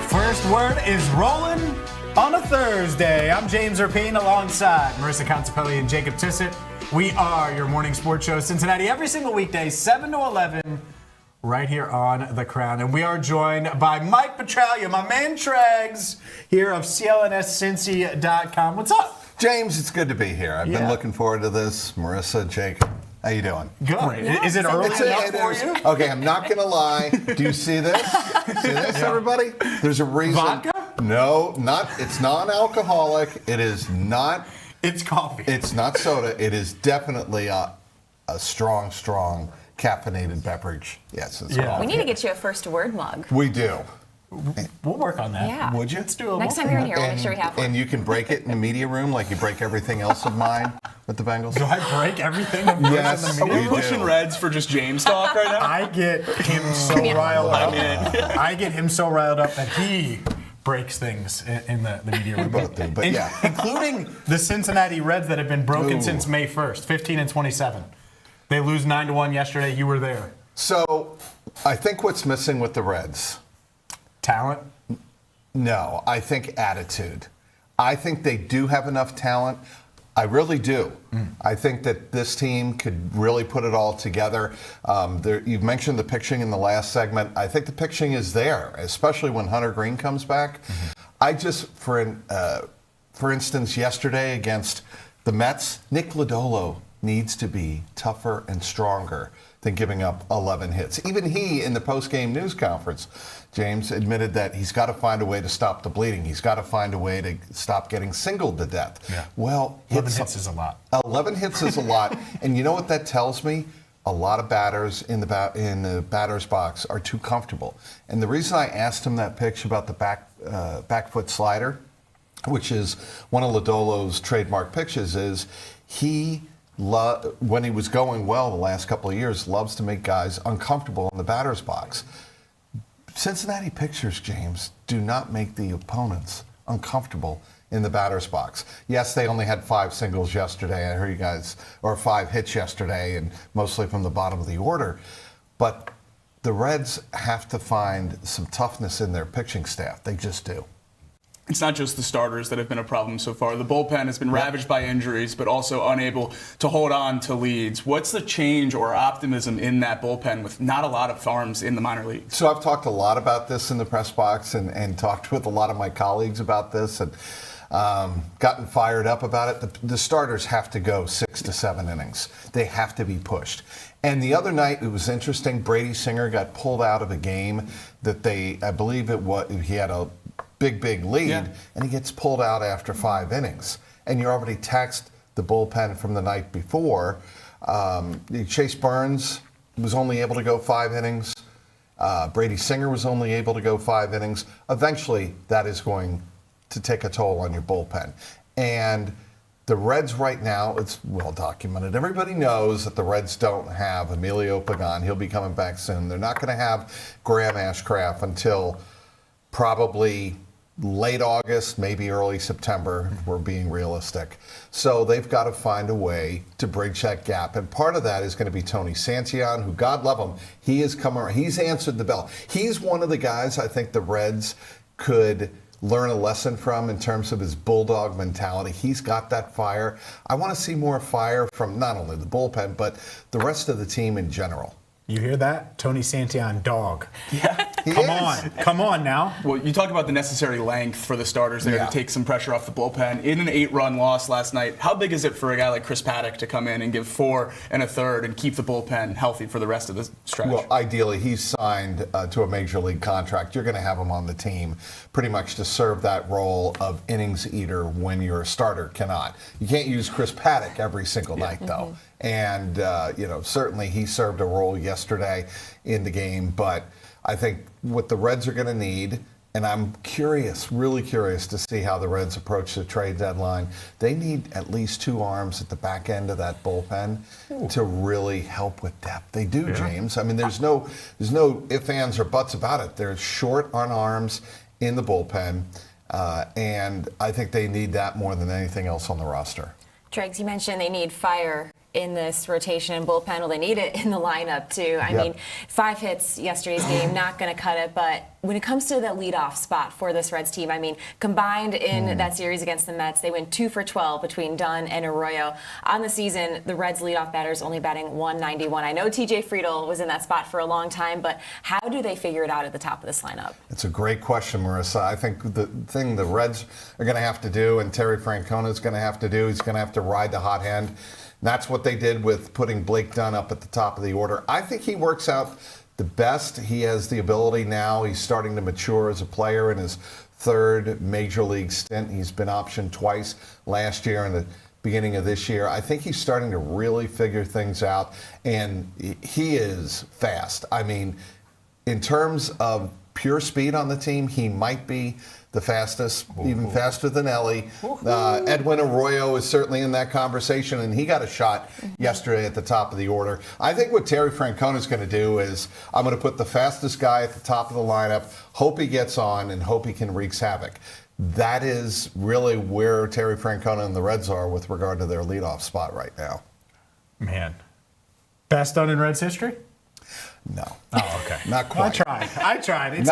First Word is rolling on a Thursday. I'm James Rapien alongside Marisa Contipelli and Jacob Tissot. We are your morning sports show, Cincinnati, every single weekday, 7 to 11, right here on The Crown. And we are joined by Mike Petralia, my man Tregs, here of CLNSCincy.com. What's up? James, it's good to be here. I've been looking forward to this. Marisa, Jacob, how you doing? Good. Is it early enough for you? Okay, I'm not going to lie. Do you see this? See this, everybody? There's a reason. Vodka? No, it's non-alcoholic. It is not. It's coffee. It's not soda. It is definitely a strong caffeinated beverage. Yes, it's coffee. We need to get you a First Word mug. We do. We'll work on that. Yeah. Would you? Let's do it. Next time you're in here, we'll make sure we have one. And you can break it in the media room like you break everything else of mine with the Bengals? Do I break everything of yours Yes, in the Are media? we pushing Reds for just James talk right now? I get him so riled up. I get him so riled up that he breaks things in the media room. Both do, but yeah. Including the Cincinnati Reds that have been broken since May 1st, 15-27. They lose 9-1 yesterday. You were there. So I think what's missing with the Reds. Talent? No, I think attitude. I think they do have enough talent. I really do. I think that this team could really put it all together. You've mentioned the pitching in the last segment. I think the pitching is there, especially when Hunter Green comes back. I just, for instance, yesterday against the Mets, Nick Lodolo needs to be tougher and stronger than giving up 11 hits. Even he, in the post-game news conference, James, admitted that he's got to find a way to stop the bleeding. He's got to find a way to stop getting singled to death. Yeah. Well, 11 hits is a lot. 11 hits is a lot. And you know what that tells me? A lot of batters in the batter's box are too comfortable. And the reason I asked him that pitch about the back foot slider, which is one of Lodolo's trademark pitches, is when he was going well the last couple of years, loves to make guys uncomfortable in the batter's box. Cincinnati pitchers, James, do not make the opponents uncomfortable in the batter's box. Yes, they only had 5 singles yesterday. I heard you guys, or 5 hits yesterday, and mostly from the bottom of the order. But the Reds have to find some toughness in their pitching staff. They just do. It's not just the starters that have been a problem so far. The bullpen has been ravaged by injuries, but also unable to hold on to leads. What's the change or optimism in that bullpen with not a lot of arms in the minor leagues? So I've talked a lot about this in the press box and talked with a lot of my colleagues about this and gotten fired up about it. The starters have to go 6 to 7 innings. They have to be pushed. And the other night, it was interesting. Brady Singer got pulled out of a game that I believe he had a big lead, and he gets pulled out after 5 innings. And you're already taxed the bullpen from the night before. Chase Burns was only able to go 5 innings. Brady Singer was only able to go 5 innings. Eventually, that is going to take a toll on your bullpen. And the Reds right now, it's well documented. Everybody knows that the Reds don't have Emilio Pagan. He'll be coming back soon. They're not going to have Graham Ashcraft until probably late August, maybe early September, if we're being realistic. So they've got to find a way to bridge that gap. And part of that is going to be Tony Santillan, who, God love him, he has come around. He's answered the bell. He's one of the guys I think the Reds could learn a lesson from in terms of his bulldog mentality. He's got that fire. I want to see more fire from not only the bullpen, but the rest of the team in general. You hear that? Tony Santillan, dog. Yeah. Come on now. Well, you talk about the necessary length for the starters there to take some pressure off the bullpen. In an 8-run loss last night, how big is it for a guy like Chris Paddock to come in and give 4 1/3 and keep the bullpen healthy for the rest of the stretch? Well, ideally, he's signed to a major league contract. You're going to have him on the team pretty much to serve that role of innings eater when your starter cannot. You can't use Chris Paddock every single night, though. And, certainly he served a role yesterday in the game. But I think what the Reds are going to need, and I'm really curious to see how the Reds approach the trade deadline. They need at least 2 arms at the back end of that bullpen to really help with depth. They do, James. I mean, there's no ifs, ands, or buts about it. They're short on arms in the bullpen, and I think they need that more than anything else on the roster. Dregs, you mentioned they need fire in this rotation and bullpen. Well, they need it in the lineup, too. I mean, 5 hits yesterday's game, not going to cut it. But when it comes to that leadoff spot for this Reds team, I mean, combined in that series against the Mets, they went 2 for 12 between Dunn and Arroyo. On the season, the Reds leadoff batters only batting 191. I know TJ Friedl was in that spot for a long time, but how do they figure it out at the top of this lineup? It's a great question, Marisa. I think the thing the Reds are going to have to do, and Terry Francona is going to have to do, he's going to have to ride the hot hand. That's what they did with putting Blake Dunn up at the top of the order. I think he works out the best. He has the ability now. He's starting to mature as a player in his 3rd major league stint. He's been optioned twice last year and the beginning of this year. I think he's starting to really figure things out, and he is fast. I mean, in terms of pure speed on the team, he might be the fastest, even faster than Ellie. Edwin Arroyo is certainly in that conversation, and he got a shot yesterday at the top of the order. I think what Terry Francona is going to do is I'm going to put the fastest guy at the top of the lineup, hope he gets on, and hope he can wreak havoc. That is really where Terry Francona and the Reds are with regard to their leadoff spot right now. Man. Best done in Reds history? No. Oh, okay. Not quite. I tried. It's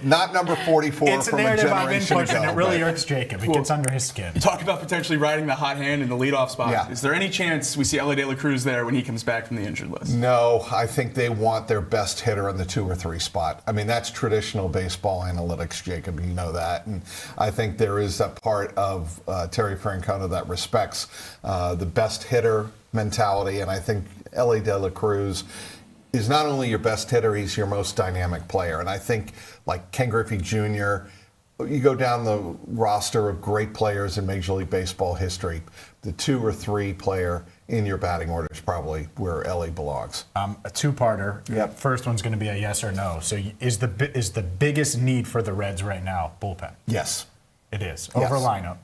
not number 44 it's from a a narrative I've been generation pushing. ago. It really hurts Jacob. It gets under his skin. Talk about potentially riding the hot hand in the leadoff spot. Yeah. Is there any chance we see Ellie De La Cruz there when he comes back from the injured list? No, I think they want their best hitter in the 2 or 3 spot. I mean, that's traditional baseball analytics, Jacob. You know that. And I think there is a part of Terry Francona that respects the best hitter mentality. And I think Ellie De La Cruz is not only your best hitter, he's your most dynamic player. And I think, like Ken Griffey Jr., you go down the roster of great players in Major League Baseball history, the 2 or 3 player in your batting order is probably where Ellie belongs. A 2-parter. Yep. First one's going to be a yes or no. So is the biggest need for the Reds right now bullpen? Yes. It is. Over lineup.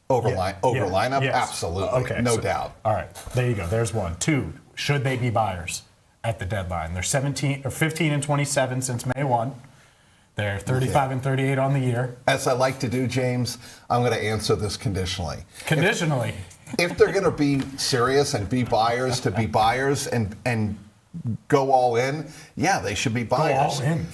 Over lineup? Yes. Absolutely. Okay. No doubt. All right. There you go. There's one. 2, should they be buyers at the deadline? They're 15 and 27 since May 1. They're 35 and 38 on the year. As I like to do, James, I'm going to answer this conditionally. Conditionally? If they're going to be serious and be buyers to be buyers and go all in, yeah, they should be buyers. Go all in.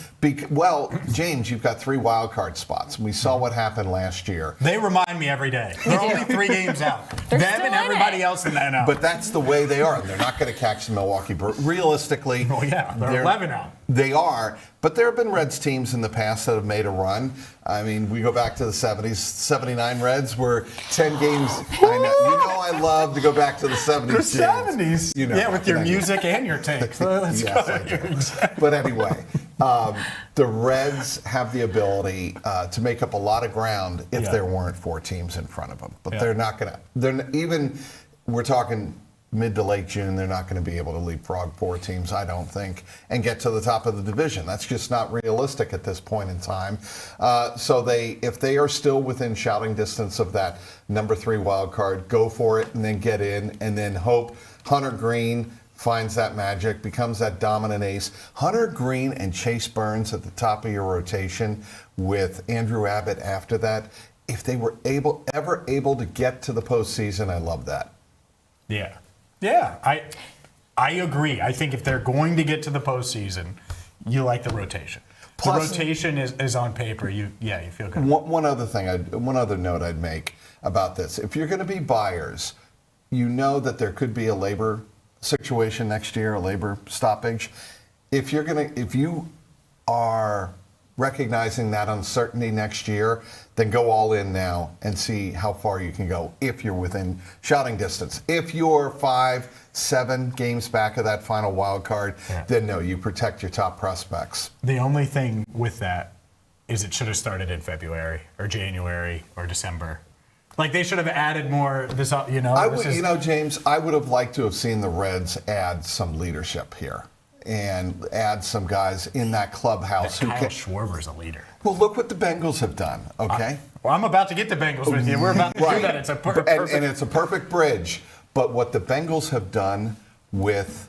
Well, James, you've got 3 wild card spots. We saw what happened last year. They remind me every day. They're only 3 games out. Them and everybody else in that out. But that's the way they are. They're not going to catch the Milwaukee Brewers. Realistically, they're 11 out. They are. But there have been Reds teams in the past that have made a run. I mean, we go back to the 70s. 79 Reds were 10 games. I know I love to go back to the 70s. The 70s? You know, yeah, with your music and your takes. Let's yes, go. I do. But anyway, the Reds have the ability to make up a lot of ground if there weren't 4 teams in front of them. But they're not going to. We're talking mid to late June, they're not going to be able to leapfrog 4 teams, I don't think, and get to the top of the division. That's just not realistic at this point in time. So if they are still within shouting distance of that number 3 wild card, go for it and then get in and then hope Hunter Green finds that magic, becomes that dominant ace. Hunter Green and Chase Burns at the top of your rotation with Andrew Abbott after that. If they were ever able to get to the postseason, I love that. Yeah. Yeah, I agree. I think if they're going to get to the postseason, you like the rotation. The rotation is on paper. You feel good. One other note I'd make about this: if you're going to be buyers, you know that there could be a labor situation next year, a labor stoppage. If you are recognizing that uncertainty next year, then go all in now and see how far you can go if you're within shouting distance. If you're 5-7 games back of that final wild card, then no, you protect your top prospects. The only thing with that is it should have started in February or January or December. Like they should have added more. James, I would have liked to have seen the Reds add some leadership here and add some guys in that clubhouse Kyle Schwarber's a leader. Well, look what the Bengals have done. Okay. I'm about to get the Bengals with you. We're about to do that. It's a perfect. And it's a perfect bridge. But what the Bengals have done with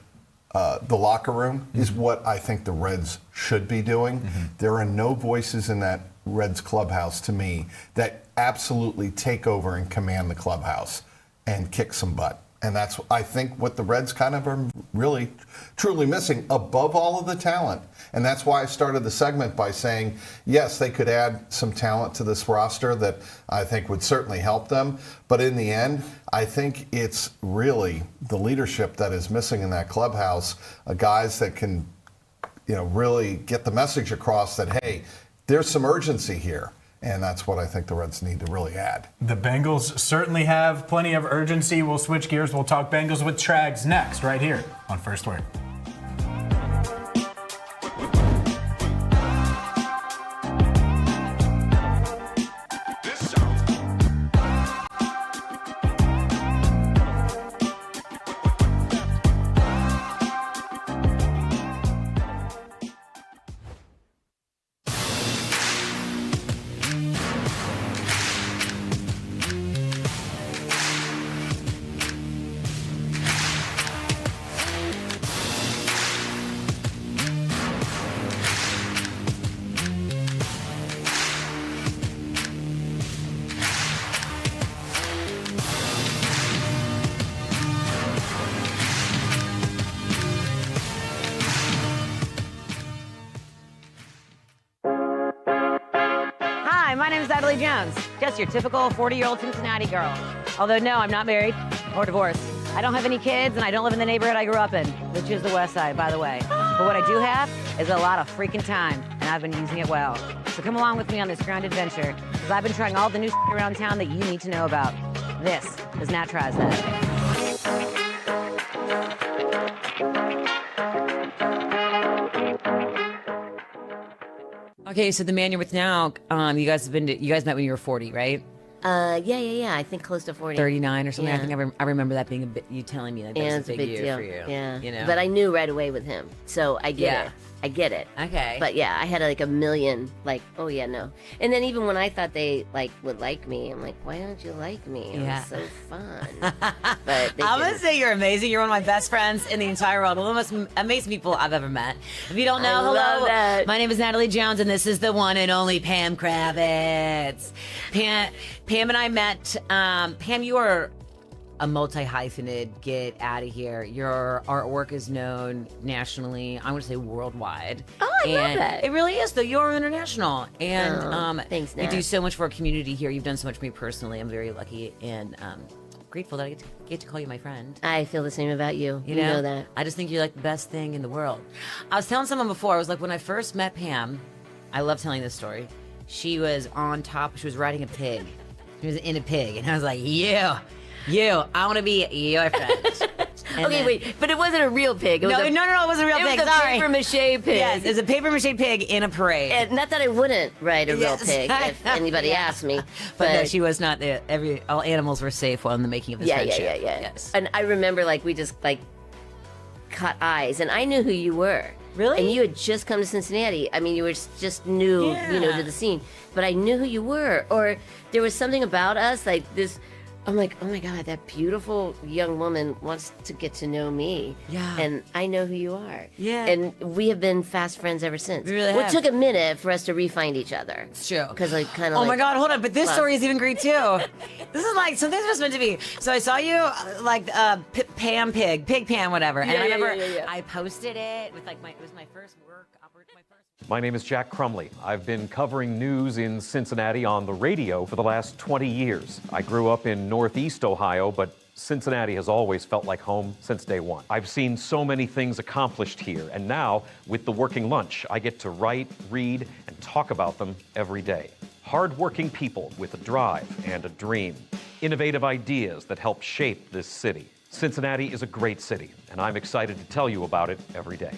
the locker room is what I think the Reds should be doing. There are no voices in that Reds clubhouse to me that absolutely take over and command the clubhouse and kick some butt. And that's, I think, what the Reds kind of are really, truly missing above all of the talent. And that's why I started the segment by saying, yes, they could add some talent to this roster that I think would certainly help them. But in the end, I think it's really the leadership that is missing in that clubhouse, guys that can, really get the message across that, hey, there's some urgency here. And that's what I think the Reds need to really add. The Bengals certainly have plenty of urgency. We'll switch gears. We'll talk Bengals with Trags next, right here on First Word. My name is Natalie Jones, just your typical 40-year-old Cincinnati girl. Although, no, I'm not married or divorced. I don't have any kids, and I don't live in the neighborhood I grew up in, which is the West Side, by the way. But what I do have is a lot of freaking time, and I've been using it well. So come along with me on this grand adventure, because I've been trying all the new shit around town that you need to know about. This is Nat Tries That. Okay, so the man you're with now, you guys met when you were 40, right? Yeah. I think close to 40. 39 or something. Yeah. I think I remember that being you telling me that was a big year deal for you. Yeah. But I knew right away with him, so I get it. I get it. Okay. But yeah, I had like a million, oh yeah, no. And then even when I thought they would like me, I'm like, why don't you like me? It was so fun. But I'm going to say you're amazing. You're one of my best friends in the entire world. One of the most amazing people I've ever met. If you don't know, hello. My name is Natalie Jones, and this is the one and only Pam Kravitz. Pam and I met. Pam, you are a multi-hyphenate, get out of here. Your artwork is known nationally, I would say worldwide. Oh, I love that. It really is, though. You're international. And thanks, you Nat. do so much for our community here. You've done so much for me personally. I'm very lucky and grateful that I get to call you my friend. I feel the same about you. You know that. I just think you're like the best thing in the world. I was telling someone before, I was like, when I first met Pam, I love telling this story. She was on top, she was riding a pig. She was in a pig. And I was like, I want to be your friend. Okay, wait, but it wasn't a real pig. No, it wasn't a real pig. It was a papier-mâché pig. Yes, it's a papier-mâché pig in a parade. And not that I wouldn't ride a real pig if anybody asked me. But no, she was not there. All animals were safe while in the making of this friendship. Yeah. Yes. And I remember, we just, caught eyes, and I knew who you were. Really? And you had just come to Cincinnati. I mean, you were just new, to the scene. But I knew who you were. Or there was something about us, this I'm like, oh my God, that beautiful young woman wants to get to know me. Yeah. And I know who you are. Yeah. And we have been fast friends ever since. We really Well, have. it took a minute for us to re-find each other. It's true. Because I kind of Oh my God, hold on. But this lost- story is even great too. This is like something's just meant to be. So I saw you Pig Pam, whatever. And I remember I posted it with it was my first work. My name is Jack Crumley. I've been covering news in Cincinnati on the radio for the last 20 years. I grew up in Northeast Ohio, but Cincinnati has always felt like home since day one. I've seen so many things accomplished here, and now, with the Working Lunch, I get to write, read, and talk about them every day. Hard-working people with a drive and a dream. Innovative ideas that help shape this city. Cincinnati is a great city, and I'm excited to tell you about it every day.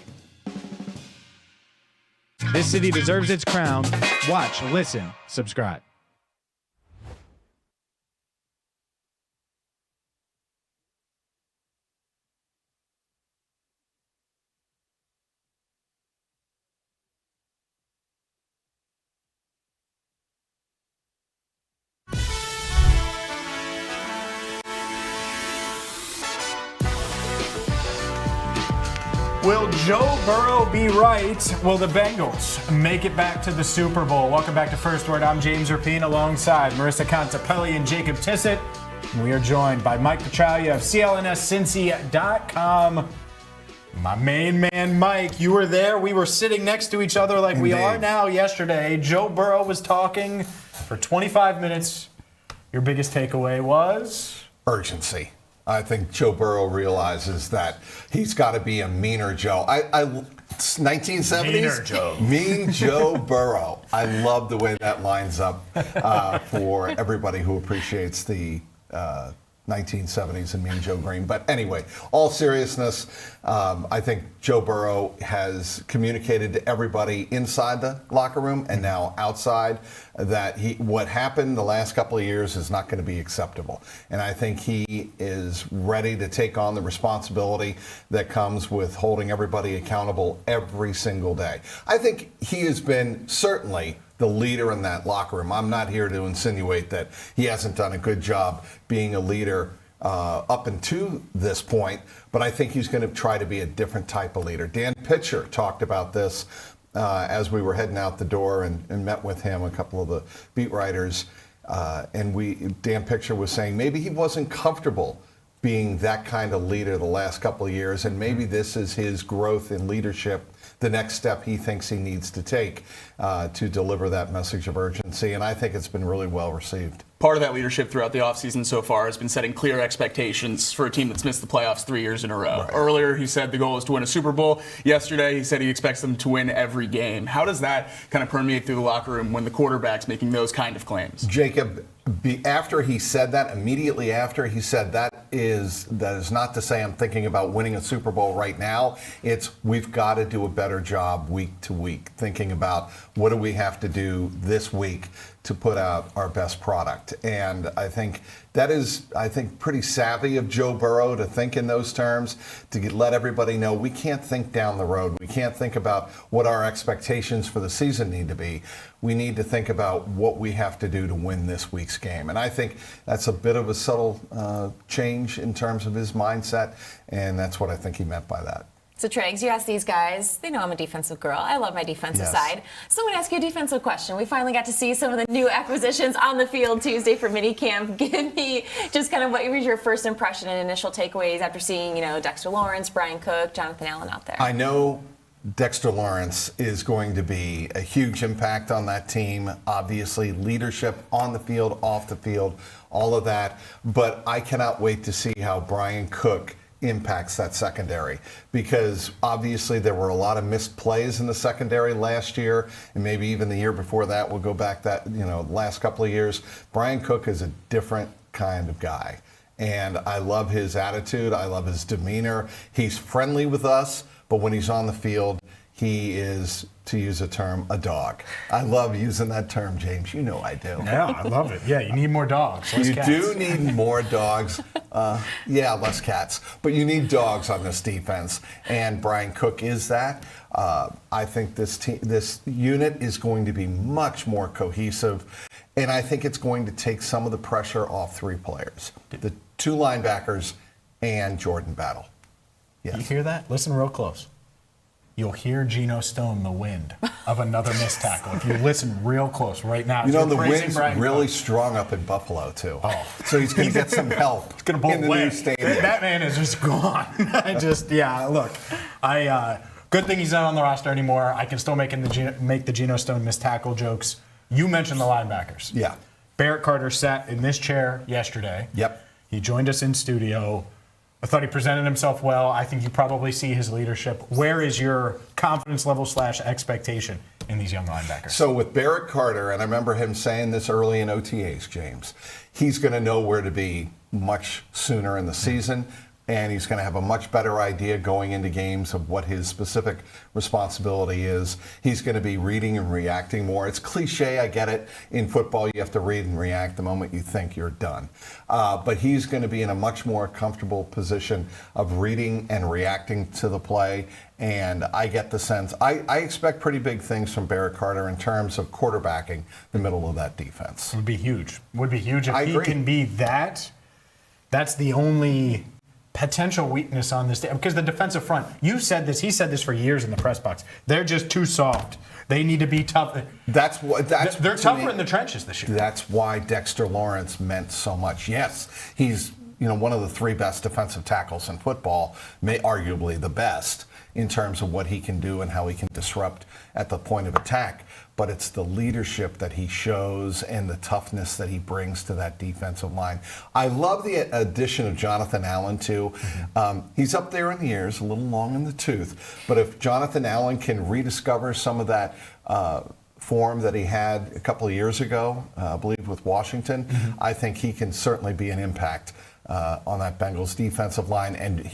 This city deserves its crown. Watch, listen, subscribe. Will Joe Burrow be right? Will the Bengals make it back to the Super Bowl? Welcome back to First Word. I'm James Rapien alongside Marisa Contipelli and Jacob Tissot. We are joined by Mike Petraglia of CLNScincy.com. My main man, Mike, you were there. We were sitting next to each other like we are now yesterday. Joe Burrow was talking for 25 minutes. Your biggest takeaway was? Urgency. I think Joe Burrow realizes that he's got to be a meaner Joe. 1970s? Meaner Joe. Mean Joe Burrow. I love the way that lines up for everybody who appreciates the 1970s and Mean Joe Green. But anyway, all seriousness, I think Joe Burrow has communicated to everybody inside the locker room and now outside that what happened the last couple of years is not going to be acceptable. And I think he is ready to take on the responsibility that comes with holding everybody accountable every single day. I think he has been certainly the leader in that locker room. I'm not here to insinuate that he hasn't done a good job being a leader up until this point, but I think he's going to try to be a different type of leader. Dan Pitcher talked about this as we were heading out the door and met with him, a couple of the beat writers, and Dan Pitcher was saying maybe he wasn't comfortable being that kind of leader the last couple of years, and maybe this is his growth in leadership, the next step he thinks he needs to take to deliver that message of urgency, and I think it's been really well received. Part of that leadership throughout the offseason so far has been setting clear expectations for a team that's missed the playoffs 3 years in a row. Right. Earlier, he said the goal is to win a Super Bowl. Yesterday, he said he expects them to win every game. How does that kind of permeate through the locker room when the quarterback's making those kind of claims? Jacob, after he said that, immediately after he said that is not to say I'm thinking about winning a Super Bowl right now. It's we've got to do a better job week to week, thinking about what do we have to do this week to put out our best product. And I think that is, pretty savvy of Joe Burrow to think in those terms, to let everybody know we can't think down the road. We can't think about what our expectations for the season need to be. We need to think about what we have to do to win this week's game. And I think that's a bit of a subtle change in terms of his mindset, and that's what I think he meant by that. So, Triggs, you ask these guys, they know I'm a defensive girl. I love my defensive side. So I'm going to ask you a defensive question. We finally got to see some of the new acquisitions on the field Tuesday for minicamp. Give me just kind of what was your first impression and initial takeaways after seeing, Dexter Lawrence, Brian Cook, Jonathan Allen out there. I know Dexter Lawrence is going to be a huge impact on that team. Obviously, leadership on the field, off the field, all of that. But I cannot wait to see how Brian Cook impacts that secondary, because obviously there were a lot of missed plays in the secondary last year, and maybe even the year before that. We'll go back that last couple of years. Brian Cook is a different kind of guy, and I love his attitude. I love his demeanor. He's friendly with us, but when he's on the field, he is, to use a term, a dog. I love using that term, James. You know I do. Yeah, I love it. Yeah, you need more dogs. You do need more dogs. Less cats. But you need dogs on this defense, and Brian Cook is that. I think this unit is going to be much more cohesive, And I think it's going to take some of the pressure off 3 players, the 2 linebackers and Jordan Battle. Yes. You hear that? Listen real close. You'll hear Geno Stone the wind of another missed tackle. If you listen real close right now. You know, the wind's really strong up in Buffalo, too. Oh. So he's going to get some help. It's going to blow in the away. new stadium. That man is just gone. Good thing he's not on the roster anymore. I can still make the Geno Stone missed tackle jokes. You mentioned the linebackers. Yeah. Barrett Carter sat in this chair yesterday. Yep. He joined us in studio. I thought he presented himself well. I think you probably see his leadership. Where is your confidence level / expectation in these young linebackers? So with Barrett Carter, and I remember him saying this early in OTAs, James, he's going to know where to be much sooner in the season, and he's going to have a much better idea going into games of what his specific responsibility is. He's going to be reading and reacting more. It's cliche, I get it. In football, you have to read and react the moment you think you're done. But he's going to be in a much more comfortable position of reading and reacting to the play. And I get the sense, I expect pretty big things from Barrett Carter in terms of quarterbacking the middle of that defense. Would be huge. Would be huge if he can be that. That's the only potential weakness on this team, because the defensive front, you said this, he said this for years in the press box. They're just too soft. They need to be tough. They're tougher in the trenches this year. That's why Dexter Lawrence meant so much. Yes, he's one of the 3 best defensive tackles in football, arguably the best in terms of what he can do and how he can disrupt at the point of attack. But it's the leadership that he shows and the toughness that he brings to that defensive line. I love the addition of Jonathan Allen, too. He's up there in the years, a little long in the tooth. But if Jonathan Allen can rediscover some of that form that he had a couple of years ago, I believe with Washington, I think he can certainly be an impact on that Bengals defensive line, and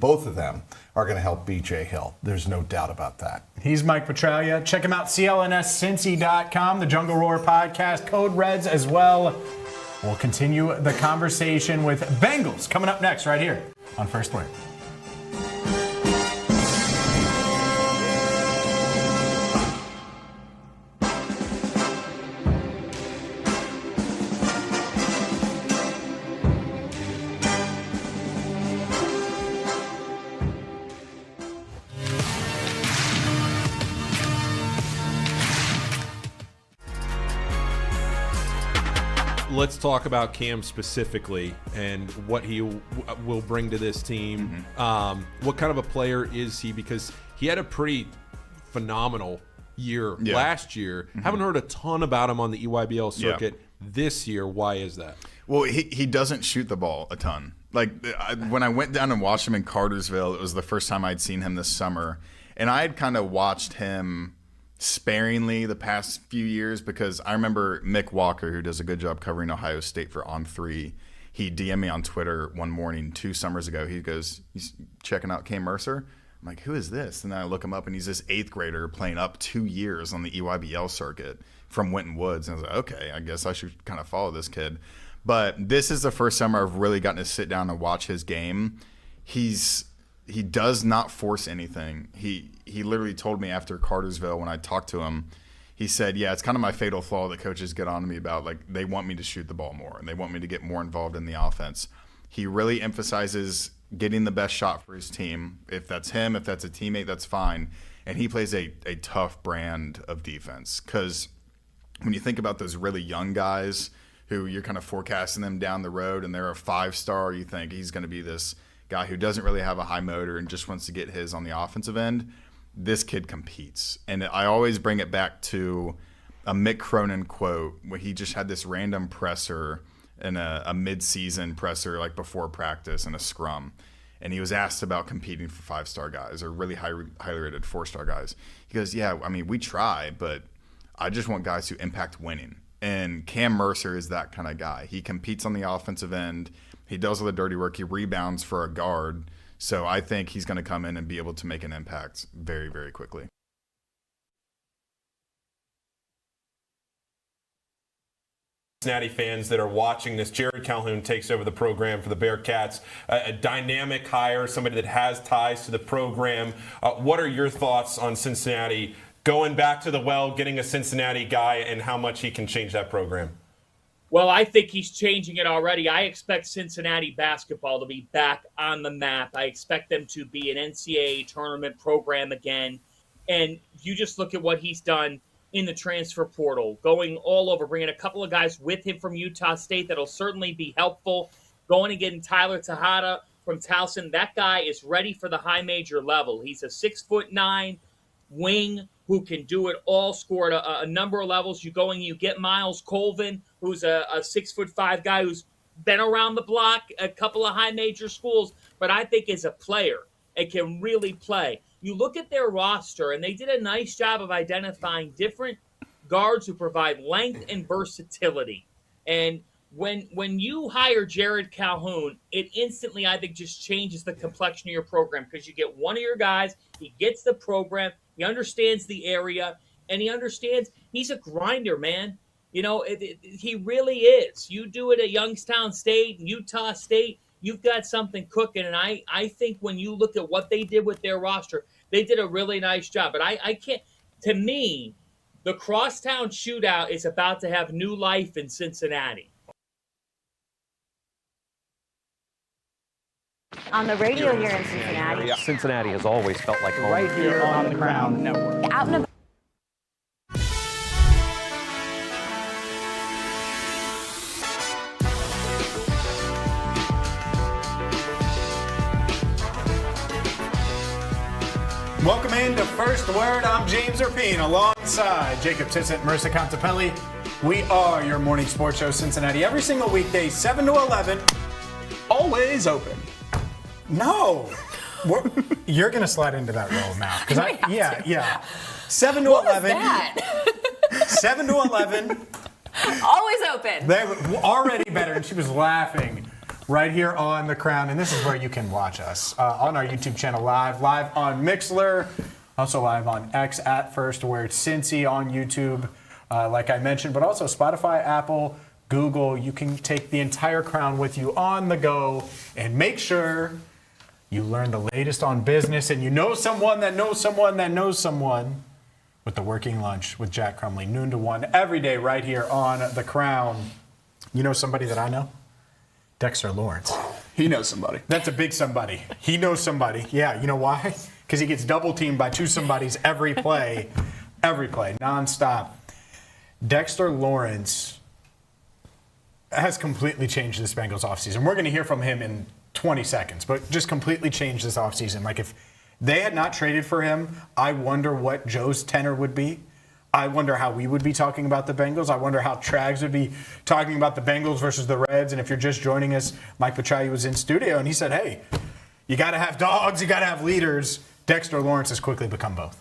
both of them are going to help B.J. Hill. There's no doubt about that. He's Mike Petraglia. Check him out, clnscincy.com, the Jungle Roar podcast, Code Reds as well. We'll continue the conversation with Bengals coming up next right here on First Word. Let's talk about Cam specifically and what he will bring to this team. What kind of a player is he? Because he had a pretty phenomenal year last year. Haven't heard a ton about him on the EYBL circuit this year. Why is that? Well, he doesn't shoot the ball a ton. Like when I went down and watched him in Cartersville, it was the first time I'd seen him this summer. And I had kind of watched him sparingly the past few years because I remember Mick Walker, who does a good job covering Ohio State for On3, he DM'd me on Twitter one morning 2 summers ago. He goes, he's checking out Cam Mercer. I'm like, who is this? And then I look him up, and he's this 8th grader playing up 2 years on the EYBL circuit from Winton Woods. And I was like, okay, I guess I should kind of follow this kid. But this is the first summer I've really gotten to sit down and watch his game. He does not force anything. He literally told me after Cartersville when I talked to him, he said, yeah, it's kind of my fatal flaw that coaches get on to me about. Like, they want me to shoot the ball more, and they want me to get more involved in the offense. He really emphasizes getting the best shot for his team. If that's him, if that's a teammate, that's fine. And he plays a tough brand of defense because when you think about those really young guys who you're kind of forecasting them down the road and they're a 5-star, you think he's going to be this guy who doesn't really have a high motor and just wants to get his on the offensive end. This kid competes. And I always bring it back to a Mick Cronin quote where he just had this random presser in a mid-season presser like before practice in a scrum. And he was asked about competing for 5-star guys or really highly rated 4-star guys. He goes, yeah, I mean, we try, but I just want guys who impact winning. And Cam Mercer is that kind of guy. He competes on the offensive end. He does all the dirty work. He rebounds for a guard. So I think he's going to come in and be able to make an impact very, very quickly. Cincinnati fans that are watching this, Jared Calhoun takes over the program for the Bearcats. A dynamic hire, somebody that has ties to the program. What are your thoughts on Cincinnati going back to the well, getting a Cincinnati guy, and how much he can change that program? Well, I think he's changing it already. I expect Cincinnati basketball to be back on the map. I expect them to be an NCAA tournament program again. And you just look at what he's done in the transfer portal, going all over, bringing a couple of guys with him from Utah State that'll certainly be helpful. Going and getting Tyler Tejada from Towson. That guy is ready for the high major level. He's a 6'9" wing who can do it all, score at a number of levels. You go and you get Miles Colvin, who's a 6'5" guy who's been around the block, a couple of high major schools, but I think is a player and can really play. You look at their roster, and they did a nice job of identifying different guards who provide length and versatility. And when you hire Jared Calhoun, it instantly, I think, just changes the complexion of your program because you get one of your guys, he gets the program, he understands the area, and he understands he's a grinder, man. You know, he really is. You do it at Youngstown State, Utah State, you've got something cooking. And I think when you look at what they did with their roster, they did a really nice job. But I can't, to me, the Crosstown Shootout is about to have new life in Cincinnati. On the radio here in Cincinnati. Cincinnati has always felt like home. Right here on the Crown Network. Out and about. Welcome into First Word. I'm James Rapien alongside Jacob Tissot, Marisa Contipelli. We are your morning sports show, Cincinnati, every single weekday, 7 to 11. Always open. No. You're going to slide into that role now. Yeah. 7 to What 11. was that? 7 to 11. Always open. They were already better, and she was laughing right here on The Crown. And this is where you can watch us on our YouTube channel live on Mixlr, also live on X at First Word Cincy on YouTube, like I mentioned, but also Spotify, Apple, Google. You can take the entire Crown with you on the go and make sure you learn the latest on business and you know someone that knows someone that knows someone with the Working Lunch with Jack Crumley, noon to 1 every day right here on The Crown. You know somebody that I know? Dexter Lawrence. He knows somebody. That's a big somebody. He knows somebody. Yeah, you know why? Because he gets double teamed by two somebodies every play, nonstop. Dexter Lawrence has completely changed this Bengals offseason. We're going to hear from him in 20 seconds, but just completely changed this offseason. Like, if they had not traded for him, I wonder what Joe's tenor would be. I wonder how we would be talking about the Bengals. I wonder how Trags would be talking about the Bengals versus the Reds. And if you're just joining us, Mike Pachayi was in studio, and he said, hey, you got to have dogs, you got to have leaders. Dexter Lawrence has quickly become both.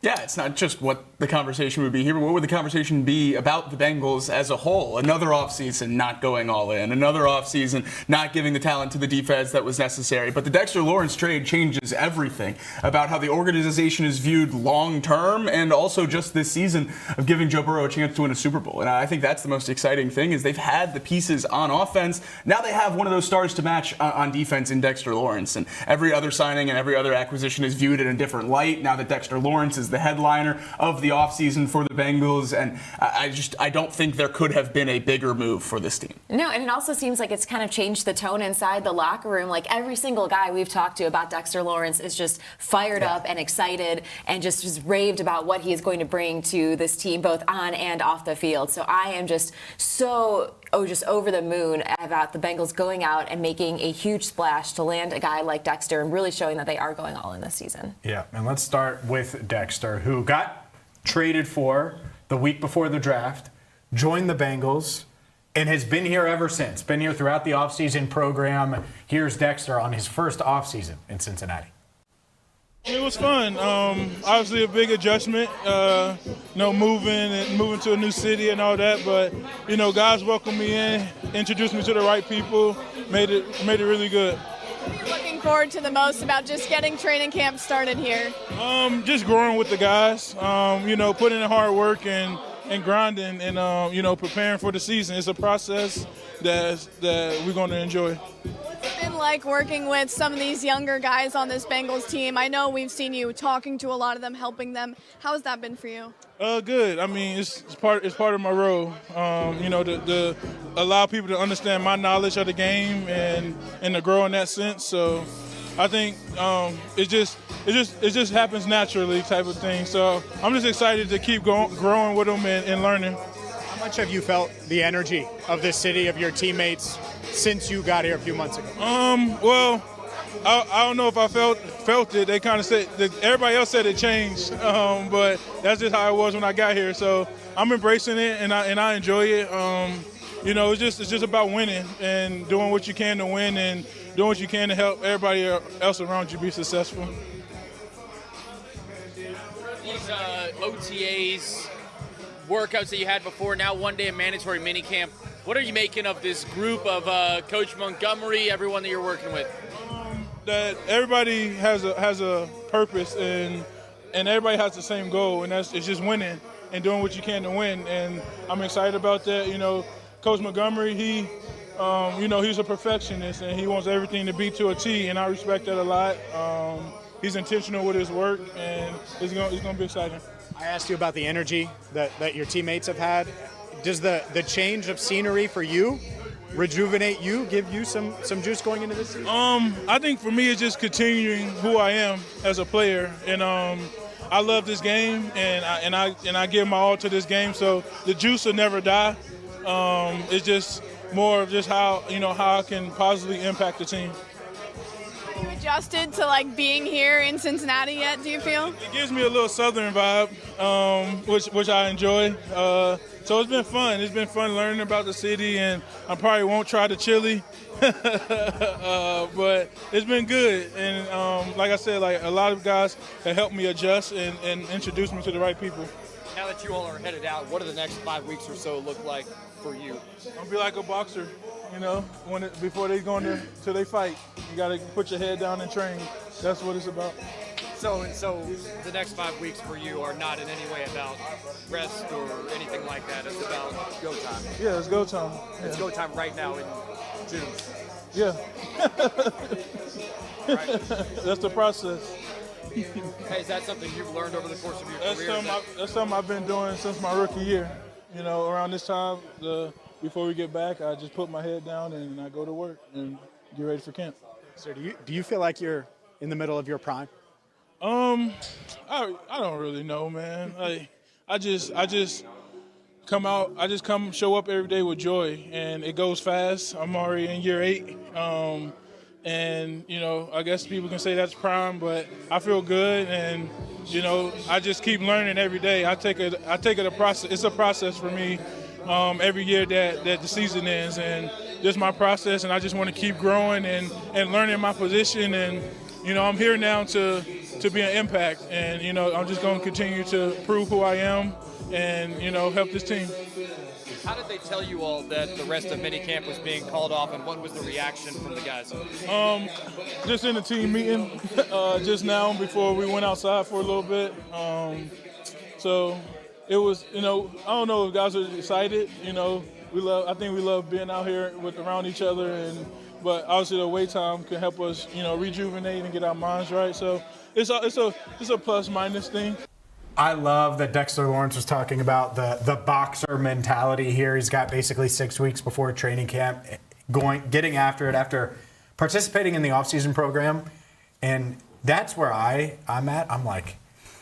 Yeah, it's not just what the conversation would be here, but what would the conversation be about the Bengals as a whole? Another offseason not going all in, another offseason not giving the talent to the defense that was necessary. But the Dexter Lawrence trade changes everything about how the organization is viewed long term and also just this season of giving Joe Burrow a chance to win a Super Bowl. And I think that's the most exciting thing is they've had the pieces on offense. Now they have one of those stars to match on defense in Dexter Lawrence. And every other signing and every other acquisition is viewed in a different light now that Dexter Lawrence is the headliner of the offseason for the Bengals, and I don't think there could have been a bigger move for this team. No, and it also seems like it's kind of changed the tone inside the locker room. Like, every single guy we've talked to about Dexter Lawrence is just fired up and excited and just raved about what he is going to bring to this team, both on and off the field. So I am just so just over the moon about the Bengals going out and making a huge splash to land a guy like Dexter and really showing that they are going all in this season. Yeah, and let's start with Dexter, who got traded for the week before the draft, joined the Bengals, and has been here ever since. Been here throughout the offseason program. Here's Dexter on his first offseason in Cincinnati. It was fun. Obviously a big adjustment, moving to a new city and all that. But guys welcomed me in, introduced me to the right people, made it really good. Looking forward to the most about just getting training camp started here. Just growing with the guys. Putting in hard work and grinding and preparing for the season. It's a process that we're going to enjoy. What's it been like working with some of these younger guys on this Bengals team? I know we've seen you talking to a lot of them, helping them. How has that been for you? Good. I mean, it's part of my role. To allow people to understand my knowledge of the game and to grow in that sense. So I think it just happens naturally, type of thing. So I'm just excited to keep growing with them and learning. How much have you felt the energy of this city, of your teammates, since you got here a few months ago? Well, I don't know if I felt it. They kind of said that everybody else said it changed, but that's just how it was when I got here. So I'm embracing it and I enjoy it. It's just about winning and doing what you can to win and doing what you can to help everybody else around you be successful. These OTAs, workouts that you had before, now one day of mandatory minicamp. What are you making of this group of Coach Montgomery, everyone that you're working with? That everybody has a purpose and everybody has the same goal, and it's just winning and doing what you can to win. And I'm excited about that. Coach Montgomery, he's a perfectionist and he wants everything to be to a T, and I respect that a lot. He's intentional with his work, and it's going to be exciting. I asked you about the energy that your teammates have had. Does the change of scenery for you rejuvenate you, give you some juice going into this season? I think for me it's just continuing who I am as a player, and I love this game, and I give my all to this game. So the juice will never die. It's just more of just how I can positively impact the team. Have you adjusted to being here in Cincinnati yet? Do you feel? It gives me a little Southern vibe, which I enjoy. So it's been fun. It's been fun learning about the city, and I probably won't try the chili, but it's been good. And like I said, a lot of guys have helped me adjust and introduce me to the right people. Now that you all are headed out, what do the next 5 weeks or so look like for you? I'll be like a boxer, before they go till they fight. You got to put your head down and train. That's what it's about. So the next 5 weeks for you are not in any way about rest or anything like that. It's about go time. Yeah, it's go time. It's go time right now in June. Yeah. Right. That's the process. Hey, is that something you've learned over the course of your career? That's something I've been doing since my rookie year. Around this time, before we get back, I just put my head down and I go to work and get ready for camp. So do you feel like you're in the middle of your prime? I don't really know, man. I just come out. I just show up every day with joy, and it goes fast. I'm already in year 8, and I guess people can say that's prime, but I feel good, and I just keep learning every day. I take it a process. It's a process for me every year that the season ends, and this is my process, and I just want to keep growing and learning my position, and I'm here now to be an impact, and I'm just going to continue to prove who I am and help this team. How did they tell you all that the rest of minicamp was being called off, and what was the reaction from the guys? Just in the team meeting just now before we went outside for a little bit. So it was, I don't know if guys are excited. I think we love being out here around each other, but obviously the away time can help us, rejuvenate and get our minds right. So it's a plus minus thing. I love that Dexter Lawrence was talking about the boxer mentality here. He's got basically 6 weeks before training camp, getting after it after participating in the offseason program, and that's where I'm at. I'm like,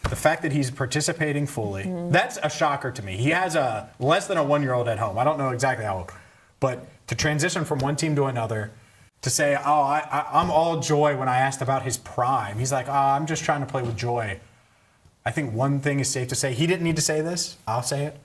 the fact that he's participating fully, that's a shocker to me. He has a less than a 1-year-old at home. I don't know exactly how old, but to transition from one team to another, to say, I'm all joy when I asked about his prime. He's like, I'm just trying to play with joy. I think one thing is safe to say. He didn't need to say this. I'll say it.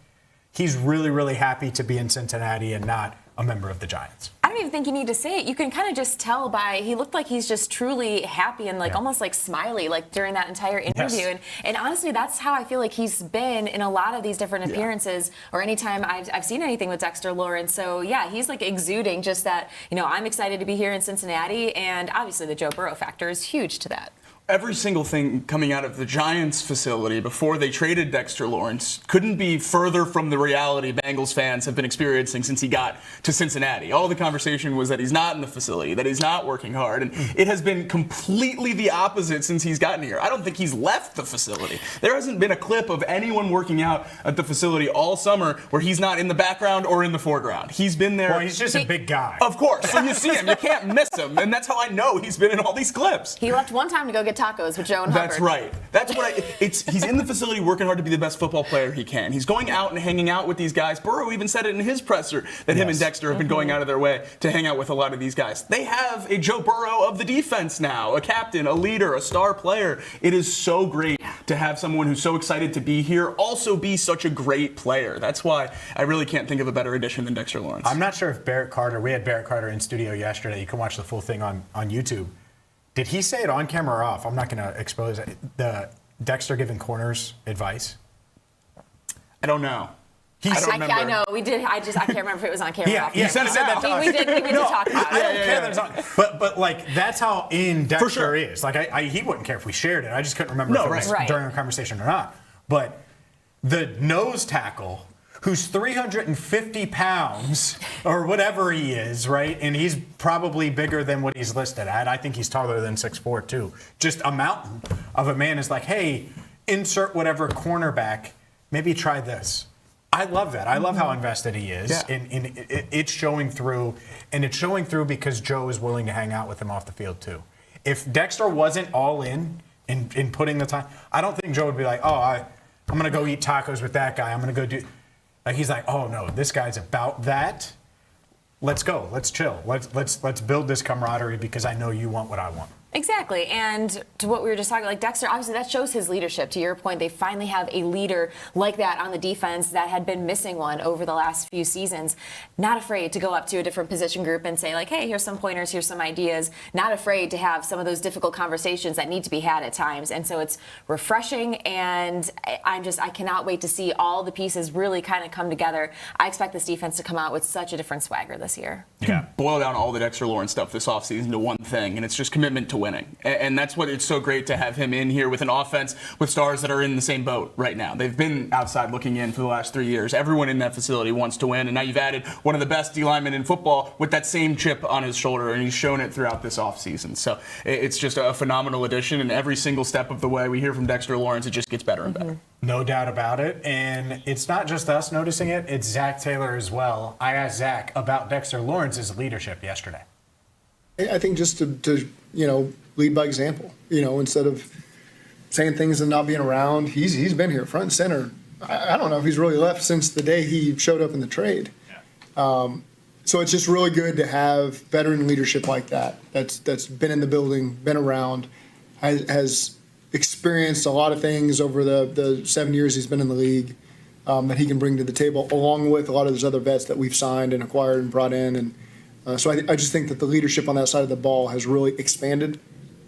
He's really, really happy to be in Cincinnati and not a member of the Giants. I don't even think you need to say it. You can kind of just tell he looked like he's just truly happy and almost smiley during that entire interview. Yes. And honestly, that's how I feel like he's been in a lot of these different appearances or anytime I've seen anything with Dexter Lawrence. So yeah, he's exuding just that, I'm excited to be here in Cincinnati, and obviously the Joe Burrow factor is huge to that. every single thing coming out of the Giants facility before they traded Dexter Lawrence couldn't be further from the reality Bengals fans have been experiencing since he got to Cincinnati. All the conversation was that he's not in the facility, that he's not working hard, and it has been completely the opposite since he's gotten here. I don't think he's left the facility. There hasn't been a clip of anyone working out at the facility all summer where he's not in the background or in the foreground. He's been there. Well, he's just a big guy. Of course. So you see him, you can't miss him, and that's how I know he's been in all these clips. He left one time to go get tacos with Joe and That's Hubbard. right. That's what he's in the facility working hard to be the best football player he can. He's going out and hanging out with these guys. Burrow even said it in his presser that him and Dexter have been going out of their way to hang out with a lot of these guys. They have a Joe Burrow of the defense now, a captain, a leader, a star player. It is so great to have someone who's so excited to be here also be such a great player. That's why I really can't think of a better addition than Dexter Lawrence. I'm not sure if Barrett Carter, we had Barrett Carter in studio yesterday. You can watch the full thing on YouTube. Did he say it on camera or off? I'm not going to expose it. The Dexter giving corners advice? I don't know. I know we did. I can't remember if it was on camera. Yeah, off he camera. said that. We did talk about it. I don't care that it's on. But like that's how in Dexter is. Like he wouldn't care if we shared it. I just couldn't remember if it was during our conversation or not. But the nose tackle, who's 350 pounds or whatever he is, right? And he's probably bigger than what he's listed at. I think he's taller than 6'4", too. Just a mountain of a man is like, hey, insert whatever cornerback. Maybe try this. I love that. I love how invested he is. Yeah. It's showing through, and it's showing through because Joe is willing to hang out with him off the field, too. If Dexter wasn't all in putting the time, I don't think Joe would be like, oh, I'm going to go eat tacos with that guy. I'm going to go do... Like he's like, oh no, this guy's about that. Let's go. Let's chill. Let's build this camaraderie because I know you want what I want. Exactly. And to what we were just talking, like Dexter, obviously that shows his leadership. To your point, they finally have a leader like that on the defense that had been missing one over the last few seasons. Not afraid to go up to a different position group and say like, hey, here's some pointers, here's some ideas. Not afraid to have some of those difficult conversations that need to be had at times. And so it's refreshing, and I cannot wait to see all the pieces really kind of come together. I expect this defense to come out with such a different swagger this year. You can boil down all the Dexter Lawrence stuff this offseason to one thing, and it's just commitment to winning. And that's what it's so great to have him in here with an offense with stars that are in the same boat right now. They've been outside looking in for the last 3 years. Everyone in that facility wants to win, and now you've added one of the best D linemen in football with that same chip on his shoulder, and he's shown it throughout this offseason. So it's just a phenomenal addition, and every single step of the way we hear from Dexter Lawrence, it just gets better and better. No doubt about it. And it's not just us noticing it, it's Zach Taylor as well. I asked Zach about Dexter Lawrence's leadership yesterday. I think just to lead by example, instead of saying things and not being around. He's been here front and center. I don't know if he's really left since the day he showed up in the trade. So it's just really good to have veteran leadership like that. That's been in the building, been around, has experienced a lot of things over the 7 years he's been in the league that he can bring to the table, along with a lot of those other vets that we've signed and acquired and brought in. And so I just think that the leadership on that side of the ball has really expanded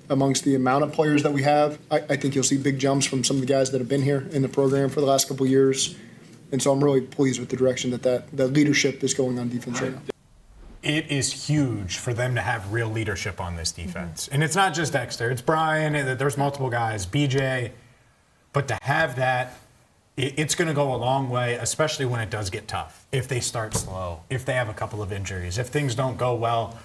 amongst the amount of players that we have. I think you'll see big jumps from some of the guys that have been here in the program for the last couple of years. And so I'm really pleased with the direction that leadership is going on defense right now. It is huge for them to have real leadership on this defense. And it's not just Dexter. It's Brian. There's multiple guys, BJ. But to have that, it's going to go a long way, especially when it does get tough. If they start slow, if they have a couple of injuries, if things don't go well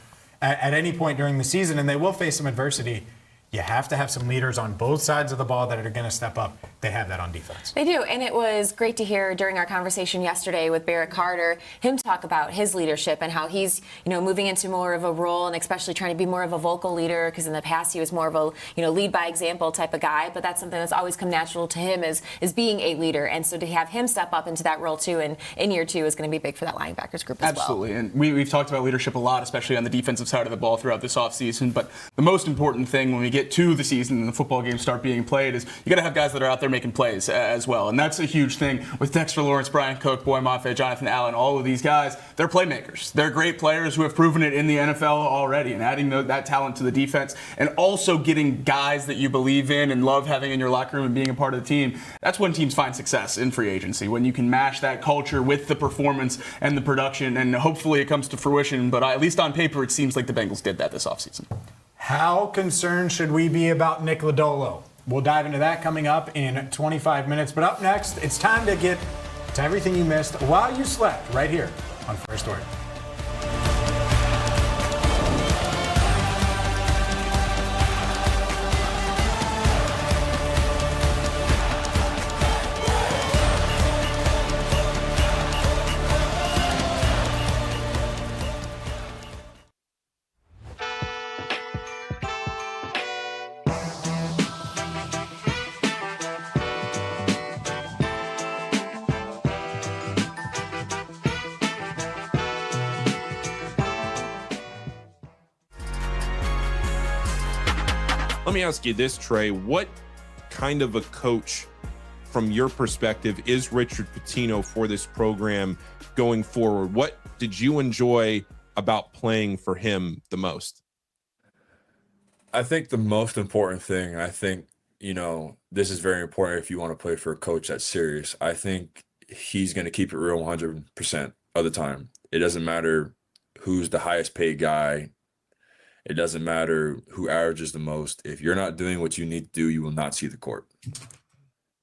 at any point during the season, and they will face some adversity, you have to have some leaders on both sides of the ball that are going to step up. They have that on defense. They do, and it was great to hear during our conversation yesterday with Barrett Carter, him talk about his leadership and how he's, moving into more of a role and especially trying to be more of a vocal leader, because in the past he was more of a, lead by example type of guy, but that's something that's always come natural to him is being a leader. And so to have him step up into that role too, and in year two is going to be big for that linebackers group as well. Absolutely, and we've talked about leadership a lot, especially on the defensive side of the ball throughout this offseason, but the most important thing when we get to the season and the football games start being played is you got to have guys that are out there making plays as well. And that's a huge thing with Dexter Lawrence, Brian Cook, Boy Mafe, Jonathan Allen, all of these guys. They're playmakers. They're great players who have proven it in the NFL already, and adding that talent to the defense and also getting guys that you believe in and love having in your locker room and being a part of the team. That's when teams find success in free agency, when you can mash that culture with the performance and the production, and hopefully it comes to fruition. But at least on paper, it seems like the Bengals did that this offseason. How concerned should we be about Nick Lodolo? We'll dive into that coming up in 25 minutes. But up next, it's time to get to everything you missed while you slept right here on First Word. Let me ask you this, Trey. What kind of a coach, from your perspective, is Richard Pitino for this program going forward? What did you enjoy about playing for him the most? I think the most important thing, this is very important if you want to play for a coach that's serious. I think he's going to keep it real 100% of the time. It doesn't matter who's the highest paid guy. It doesn't matter who averages the most. If you're not doing what you need to do, you will not see the court.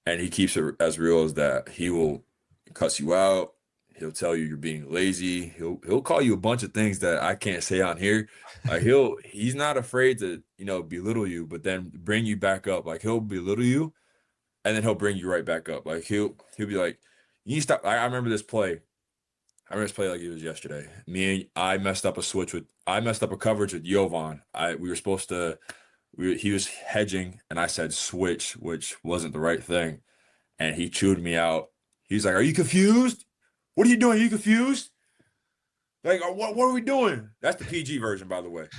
And he keeps it as real as that. He will cuss you out. He'll tell you you're being lazy. He'll call you a bunch of things that I can't say on here. Like he's not afraid to, belittle you, but then bring you back up. Like he'll belittle you and then he'll bring you right back up. Like he'll be like, you need to stop. I remember this play. I remember this play like it was yesterday. I messed up a coverage with Jovan. He was hedging and I said switch, which wasn't the right thing. And he chewed me out. He's like, are you confused? What are you doing? Are you confused? Like, what are we doing? That's the PG version, by the way.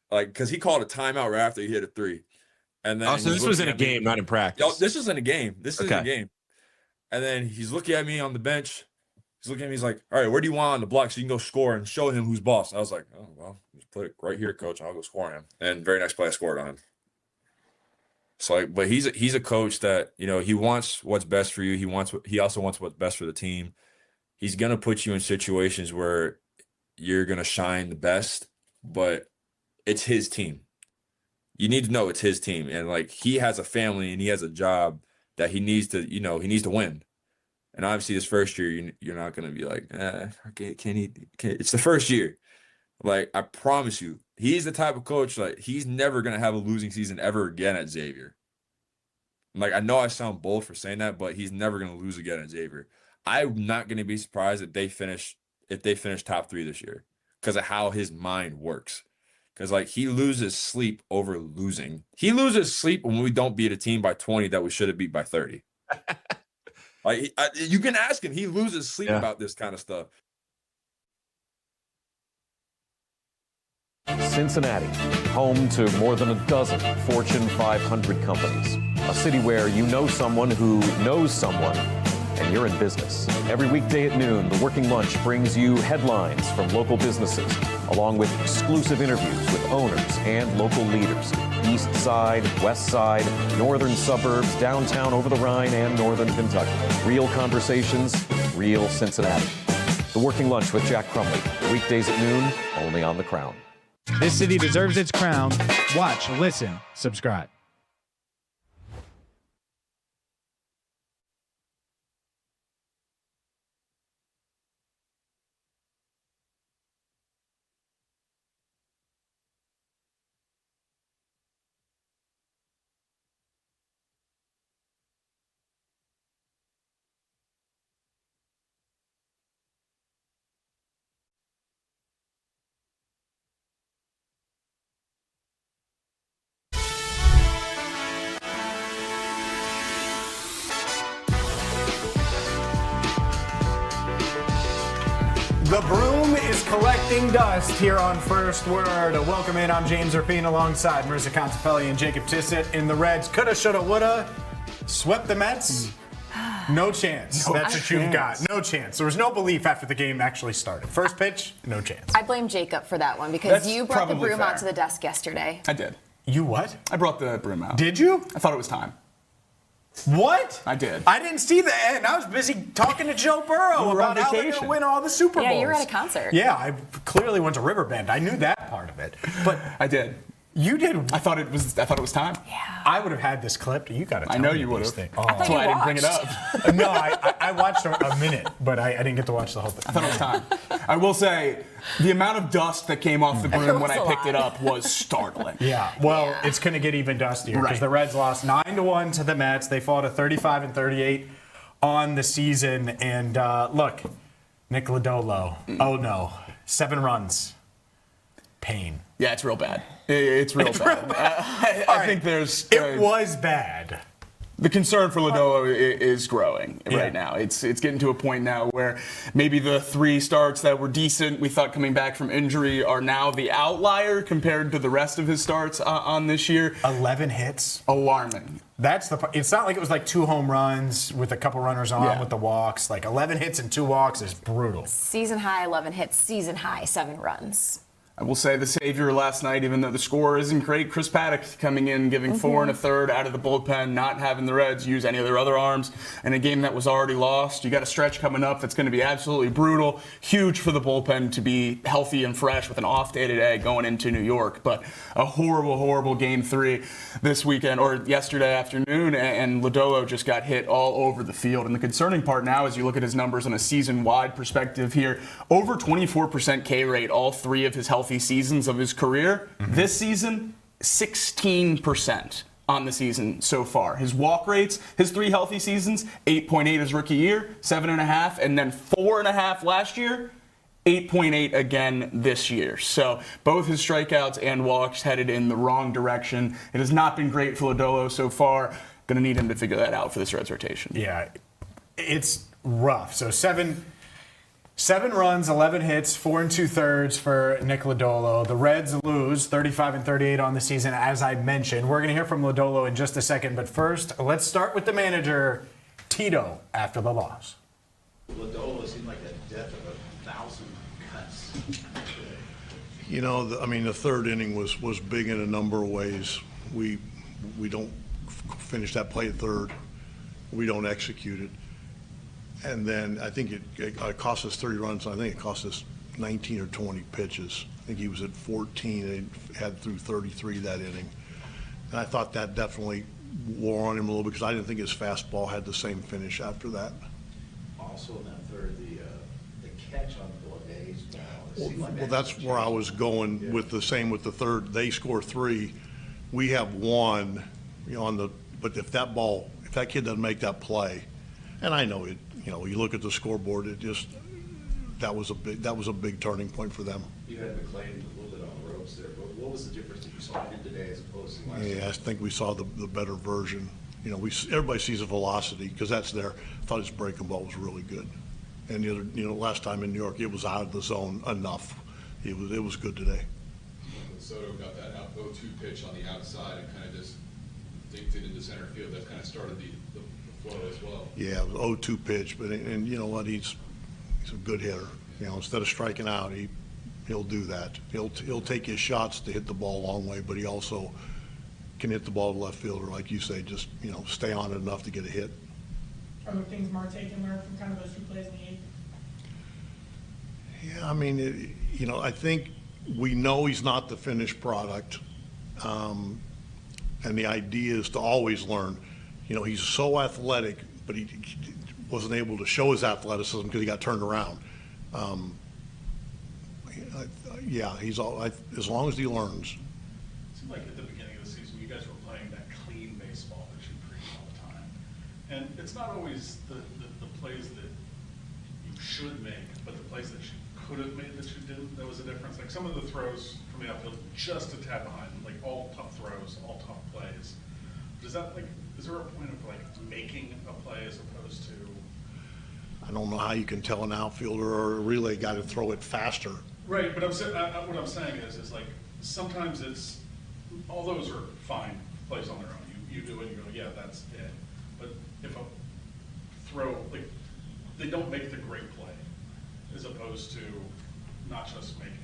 Like, because he called a timeout right after he hit a three. And then so this was in a game, not in practice. Oh, this was in a game. This is in a game. And then he's looking at me on the bench. He's looking at me. He's like, all right, where do you want on the block so you can go score and show him who's boss? I was like, oh, well, just put it right here, coach. I'll go score on him. And very next play, I scored on him. So, but he's a coach that, he wants what's best for you. He also wants what's best for the team. He's going to put you in situations where you're going to shine the best, but it's his team. You need to know it's his team. And like, he has a family and he has a job that he needs to, he needs to win. And obviously this first year, you're not going to be like, it's the first year. Like, I promise you, he's the type of coach, like, he's never going to have a losing season ever again at Xavier. Like, I know I sound bold for saying that, but he's never going to lose again at Xavier. I'm not going to be surprised if they finish top 3 this year because of how his mind works. Because, like, he loses sleep over losing. He loses sleep when we don't beat a team by 20 that we should have beat by 30. Like, you can ask him. He loses sleep about this kind of stuff. Cincinnati, home to more than a dozen Fortune 500 companies. A city where you know someone who knows someone, and you're in business. Every weekday at noon, The Working Lunch brings you headlines from local businesses, along with exclusive interviews with owners and local leaders. East Side, West Side, northern suburbs, downtown over the Rhine, and northern Kentucky. Real conversations, real Cincinnati. The Working Lunch with Jack Crumley. Weekdays at noon, only on The Crown. This city deserves its crown. Watch, listen, subscribe. The broom is collecting dust here on First Word. Welcome in. I'm James Rapien alongside Marisa Contipelli and Jacob Tissot in the Reds. Coulda, shoulda, woulda. Swept the Mets. No chance. That's what you've got. No chance. There was no belief after the game actually started. First pitch, no chance. I blame Jacob for that one because you brought the broom out to the desk yesterday. I did. You what? I brought the broom out. Did you? I thought it was time. What? I did. I didn't see the end. I was busy talking to Joe Burrow about how they're going to win all the Super Bowls. Yeah, you were at a concert. Yeah, I clearly went to Riverbend. I knew that part of it. But I did. You did. I thought it was time. Yeah. I would have had this clipped. You got to. I know you would have. That's why I didn't bring it up. No, I watched a minute, but I didn't get to watch the whole thing. I thought it was time. I will say, the amount of dust that came off the broom when I picked it up was startling. Yeah. Well, it's going to get even dustier because the Reds lost 9-1 to the Mets. They fall to 35-38 on the season. And look, Nick Lodolo. Oh no, 7 runs. Pain. Yeah, it's real bad. It's real bad. I think there's. It was bad. The concern for Lodolo is growing right now. It's getting to a point now where maybe the 3 starts that were decent, we thought coming back from injury, are now the outlier compared to the rest of his starts on this year. 11 hits. Alarming. That's the part. It's not like it was like 2 home runs with a couple runners on with the walks. Like 11 hits and 2 walks is brutal. Season high 11 hits, season high 7 runs. I will say the savior last night, even though the score isn't great, Chris Paddock coming in, giving 4 1/3 out of the bullpen, not having the Reds use any of their other arms in a game that was already lost. You got a stretch coming up that's going to be absolutely brutal. Huge for the bullpen to be healthy and fresh with an off day today going into New York. But a horrible, horrible Game 3 this weekend, or yesterday afternoon, and Lodolo just got hit all over the field. And the concerning part now, as you look at his numbers on a season-wide perspective here, over 24% K rate, all 3 of his healthy seasons of his career. This season, 16% on the season so far. His walk rates, his 3 healthy seasons, 8.8 his rookie year, 7.5, and then 4.5 last year, 8.8 again this year. So both his strikeouts and walks headed in the wrong direction. It has not been great for Lodolo so far. Going to need him to figure that out for this Reds rotation. Yeah, it's rough. So 7 runs, 11 hits, 4 2/3 for Nick Lodolo. The Reds lose 35-38 on the season, as I mentioned. We're going to hear from Lodolo in just a second, but first, let's start with the manager, Tito, after the loss. Lodolo seemed like a death of 1,000 cuts. You know, the 3rd inning was big in a number of ways. We don't finish that play at 3rd. We don't execute it. And then I think it cost us 30 runs. I think it cost us 19 or 20 pitches. I think he was at 14 and had through 33 that inning. And I thought that definitely wore on him a little bit because I didn't think his fastball had the same finish after that. Also in that 3rd, the catch on Bladay's ball. Well, that's where I was going with the same with the 3rd. They score 3. We have 1, but if that kid doesn't make that play, and I know it, you look at the scoreboard, that was a big turning point for them. You had McClain a little bit on the ropes there, but what was the difference that you saw in today as opposed to last year? Yeah, I think we saw the better version. Everybody sees the velocity because that's there. I thought his breaking ball was really good. And the other, last time in New York, it was out of the zone enough. It was good today. When Soto got that 0-2 pitch on the outside and kind of just dinked it into center field, that kind of started the flow as well. Yeah, it was 0-2 pitch, but you know what? He's a good hitter. Instead of striking out, he'll do that. He'll take his shots to hit the ball a long way, but he also can hit the ball to left fielder, like you say, just stay on it enough to get a hit. Are there things Marte can learn from kind of those 2 plays in the 8th? Yeah, I think we know he's not the finished product, and the idea is to always learn. He's so athletic, but he wasn't able to show his athleticism because he got turned around. As long as he learns. It seemed like at the beginning of the season, you guys were playing that clean baseball that you preach all the time. And it's not always the plays that you should make, but the plays that you could have made that you didn't. That was a difference. Like some of the throws from the outfield, just a tad behind, like all tough throws, all tough plays. Is there a point of making a play as opposed to? I don't know how you can tell an outfielder or a relay guy to throw it faster. Right, but what I'm saying is like sometimes it's all those are fine plays on their own. You do it, and you go, yeah, that's it. But if a throw, like they don't make the great play, as opposed to not just making.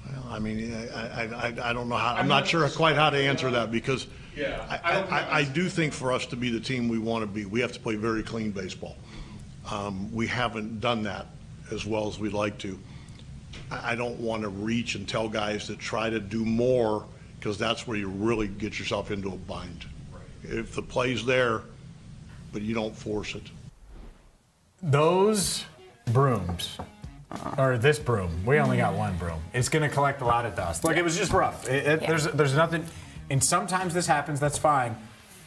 Well, I mean, I don't know how. I'm not sure quite how to answer that because I do think for us to be the team we want to be, we have to play very clean baseball. We haven't done that as well as we'd like to. I don't want to reach and tell guys to try to do more because that's where you really get yourself into a bind. If the play's there, but you don't force it. Those brooms, or this broom, we only got one broom. It's going to collect a lot of dust. Like, it was just rough. There's nothing, and sometimes this happens, that's fine.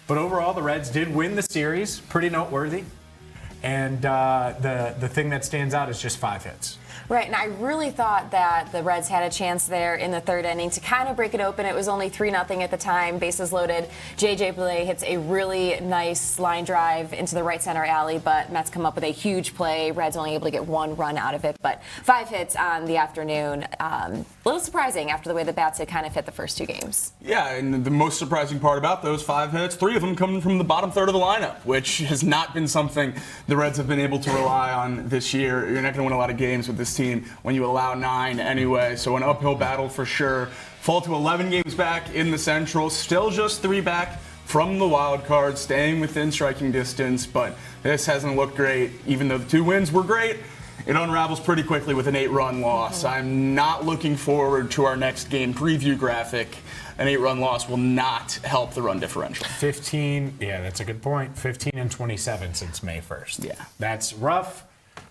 But overall, the Reds did win the series, pretty noteworthy. And the thing that stands out is just 5 hits. Right, and I really thought that the Reds had a chance there in the third inning to kind of break it open. It was only 3-0 at the time, bases loaded. J.J. Bleday hits a really nice line drive into the right center alley, but Mets come up with a huge play. Reds only able to get 1 run out of it, but 5 hits on the afternoon. A little surprising after the way the bats had kind of hit the first 2 games. Yeah, and the most surprising part about those 5 hits, 3 of them coming from the bottom third of the lineup, which has not been something the Reds have been able to rely on this year. You're not going to win a lot of games with this team when you allow 9 anyway, so an uphill battle for sure. Fall to 11 games back in the Central, still just 3 back from the wild card, staying within striking distance, but this hasn't looked great. Even though the 2 wins were great, it unravels pretty quickly with an 8-run loss. I'm not looking forward to our next game preview graphic. An 8-run loss will not help the run differential. 15, yeah, that's a good point. 15 and 27 since May 1st. Yeah. That's rough.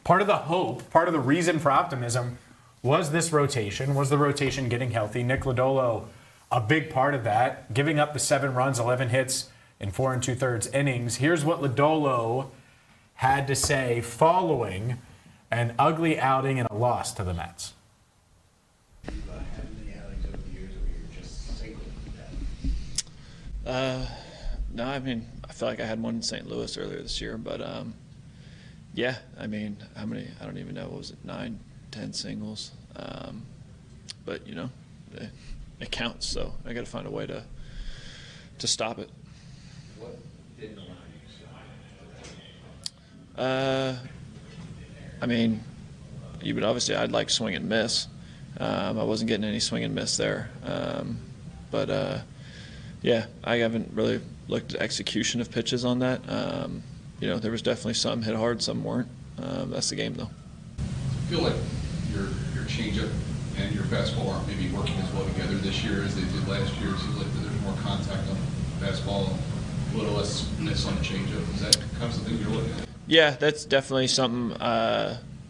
Part of the hope, part of the reason for optimism was this rotation, was the rotation getting healthy. Nick Lodolo, a big part of that, giving up the 7 runs, 11 hits in 4 2/3 innings. Here's what Lodolo had to say following an ugly outing and a loss to the Mets. No, I mean, I feel like I had one in St. Louis earlier this year, but yeah, I mean, how many? I don't even know. What was it? 9, 10 singles. But you know, it counts. So I got to find a way to stop it. What didn't allow you to stop? I mean, I'd like swing and miss. I wasn't getting any swing and miss there, but. Yeah, I haven't really looked at execution of pitches on that. You know, there was definitely some hit hard, some weren't. That's the game, though. I feel like your changeup and your fastball aren't maybe working as well together this year as they did last year. It seems like there's more contact on the fastball and a little less miss on the changeup. Is that kind of something you're looking at? Yeah, that's definitely something.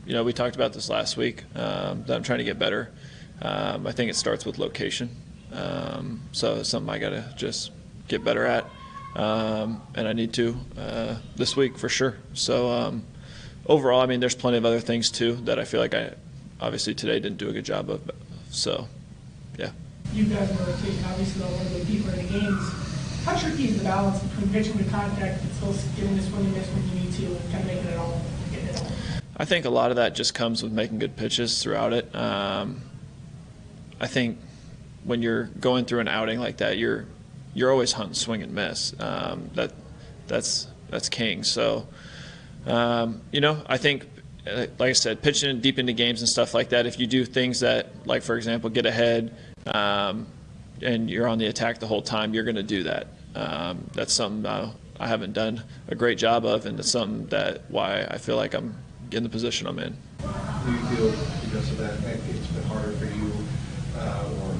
You know, we talked about this last week that I'm trying to get better. I think it starts with location. So it's something I got to just get better at, and I need to this week for sure. So overall, I mean, there's plenty of other things too that I feel like I obviously today didn't do a good job of. So, yeah. You guys in the rotation obviously don't want to go deeper in the games. How tricky is the balance between pitching with contact and still getting the swing and miss when you need to and kind of making it all, getting it all? I think a lot of that just comes with making good pitches throughout it. I think when you're going through an outing like that, you're always hunting swing and miss. That's king. So, you know, I think, like I said, pitching deep into games and stuff like that, if you do things that, like, for example, get ahead and you're on the attack the whole time, you're going to do that. That's something I haven't done a great job of, and it's something why I feel like I'm in the position I'm in. Do you feel because of that, maybe it's been harder for you or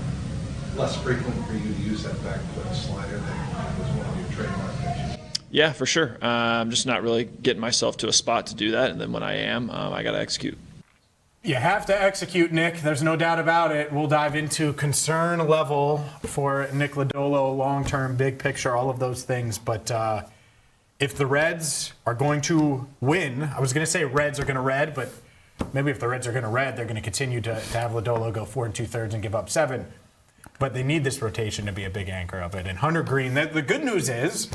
less frequent for you to use that back foot slider that was one of your trademark pitches? Yeah, for sure. I'm just not really getting myself to a spot to do that, and then when I am, I got to execute. You have to execute, Nick. There's no doubt about it. We'll dive into concern level for Nick Lodolo, long-term, big picture, all of those things. But if the Reds are going to win, I was going to say Reds are going to red, but maybe if the Reds are going to red, they're going to continue to have Lodolo go 4 2/3 and give up 7. But they need this rotation to be a big anchor of it. And Hunter Green, the good news is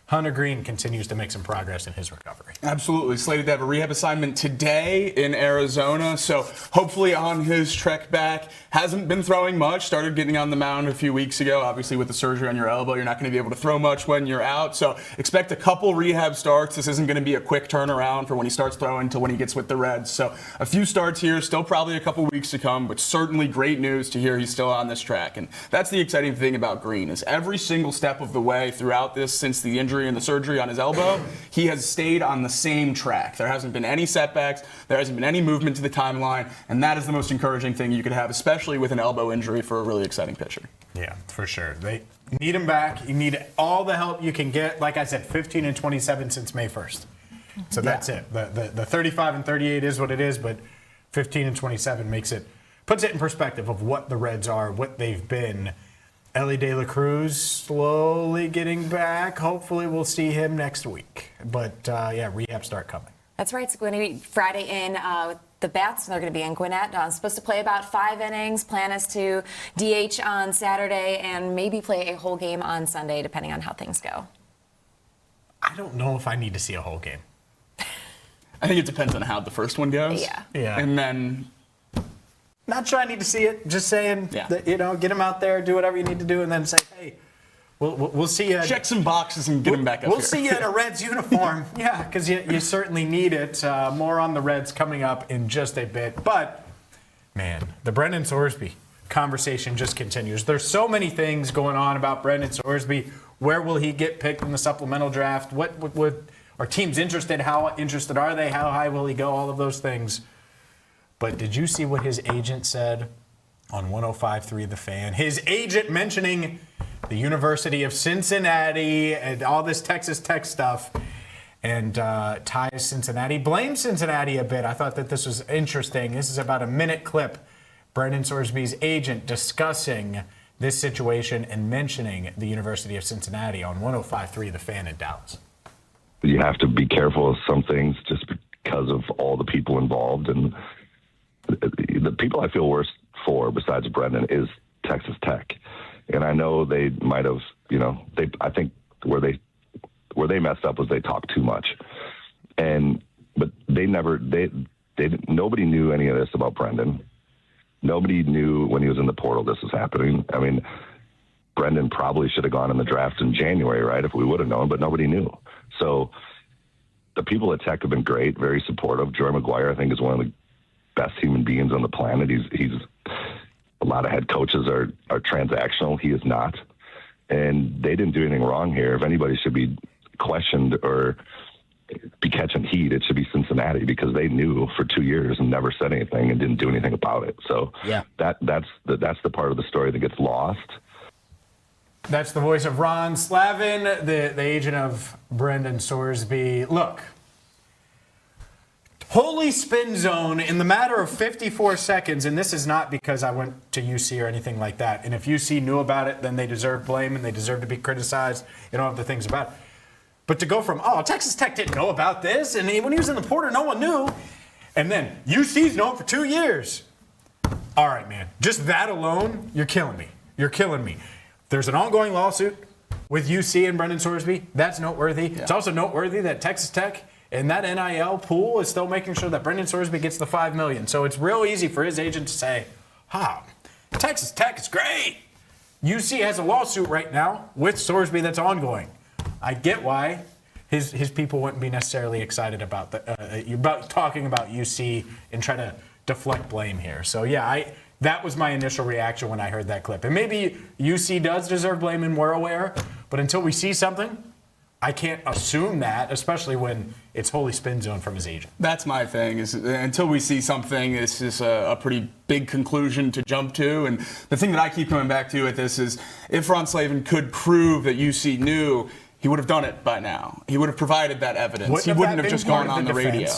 Hunter Green continues to make some progress in his recovery. Absolutely. Slated to have a rehab assignment today in Arizona. So hopefully on his trek back. Hasn't been throwing much. Started getting on the mound a few weeks ago. Obviously with the surgery on your elbow, you're not going to be able to throw much when you're out. So expect a couple rehab starts. This isn't going to be a quick turnaround for when he starts throwing to when he gets with the Reds. So a few starts here. Still probably a couple weeks to come, but certainly great news to hear he's still on this track. And that's the exciting thing about Green is every single step of the way throughout this, since the injury and the surgery on his elbow, he has stayed on the same track. There hasn't been any setbacks. There hasn't been any movement to the timeline. And that is the most encouraging thing you could have, especially with an elbow injury for a really exciting pitcher. Yeah, for sure. They need him back. You need all the help you can get. Like I said, 15 and 27 since May 1st. So that's it. The 35 and 38 is what it is, but 15 and 27 puts it in perspective of what the Reds are, what they've been. Ellie De La Cruz slowly getting back. Hopefully we'll see him next week. But, rehab start coming. That's right. It's going to be Friday in with the Bats. They're going to be in Gwinnett. Supposed to play about 5 innings. Plan is to DH on Saturday and maybe play a whole game on Sunday, depending on how things go. I don't know if I need to see a whole game. I think it depends on how the first one goes. Yeah. And then... Not sure I need to see it. Just saying, that, get him out there, do whatever you need to do, and then say, hey, we'll see you. Check some boxes and get him back up We'll here. see you in a Reds uniform. Yeah, because you certainly need it. More on the Reds coming up in just a bit. But, man, the Brendan Sorsby conversation just continues. There's so many things going on about Brendan Sorsby. Where will he get picked in the supplemental draft? What are teams interested? How interested are they? How high will he go? All of those things. But did you see what his agent said on 105.3 The Fan? His agent mentioning the University of Cincinnati and all this Texas Tech stuff and ties Cincinnati. Blames Cincinnati a bit. I thought that this was interesting. This is about a minute clip. Brendan Sorsby's agent discussing this situation and mentioning the University of Cincinnati on 105.3 The Fan in Dallas. You have to be careful of some things just because of all the people involved, and the people I feel worst for, besides Brendan, is Texas Tech. And I know they might have, I think where they messed up was they talked too much. But nobody knew any of this about Brendan. Nobody knew when he was in the portal this was happening. I mean, Brendan probably should have gone in the draft in January, right, if we would have known, but nobody knew. So the people at Tech have been great, very supportive. Joey McGuire, I think, is one of the best human beings on the planet. He's a lot of head coaches are transactional. He is not. And they didn't do anything wrong here. If anybody should be questioned or be catching heat, it should be Cincinnati, because they knew for 2 years and never said anything and didn't do anything about it. So that's the part of the story that gets lost. That's the voice of Ron Slavin, the agent of Brendan Sorsby. Look, holy spin zone in the matter of 54 seconds, and this is not because I went to UC or anything like that. And if UC knew about it, then they deserve blame and they deserve to be criticized and all of the things about it. But to go from, Texas Tech didn't know about this, and when he was in the portal, no one knew. And then UC's known for 2 years. All right, man. Just that alone, you're killing me. You're killing me. There's an ongoing lawsuit with UC and Brendan Sorsby. That's noteworthy. Yeah. It's also noteworthy that Texas Tech and that NIL pool is still making sure that Brendan Sorsby gets the $5 million. So it's real easy for his agent to say, Texas Tech is great. UC has a lawsuit right now with Sorsby that's ongoing. I get why his people wouldn't be necessarily excited about about talking about UC and try to deflect blame here. So that was my initial reaction when I heard that clip. And maybe UC does deserve blame and we're aware, but until we see something, I can't assume that, especially when it's holy spin zone from his agent. That's my thing, is until we see something, it's just a pretty big conclusion to jump to. And the thing that I keep coming back to with this is, if Ron Slavin could prove that UC knew, he would have done it by now. He would have provided that evidence. He wouldn't have just gone on the radio.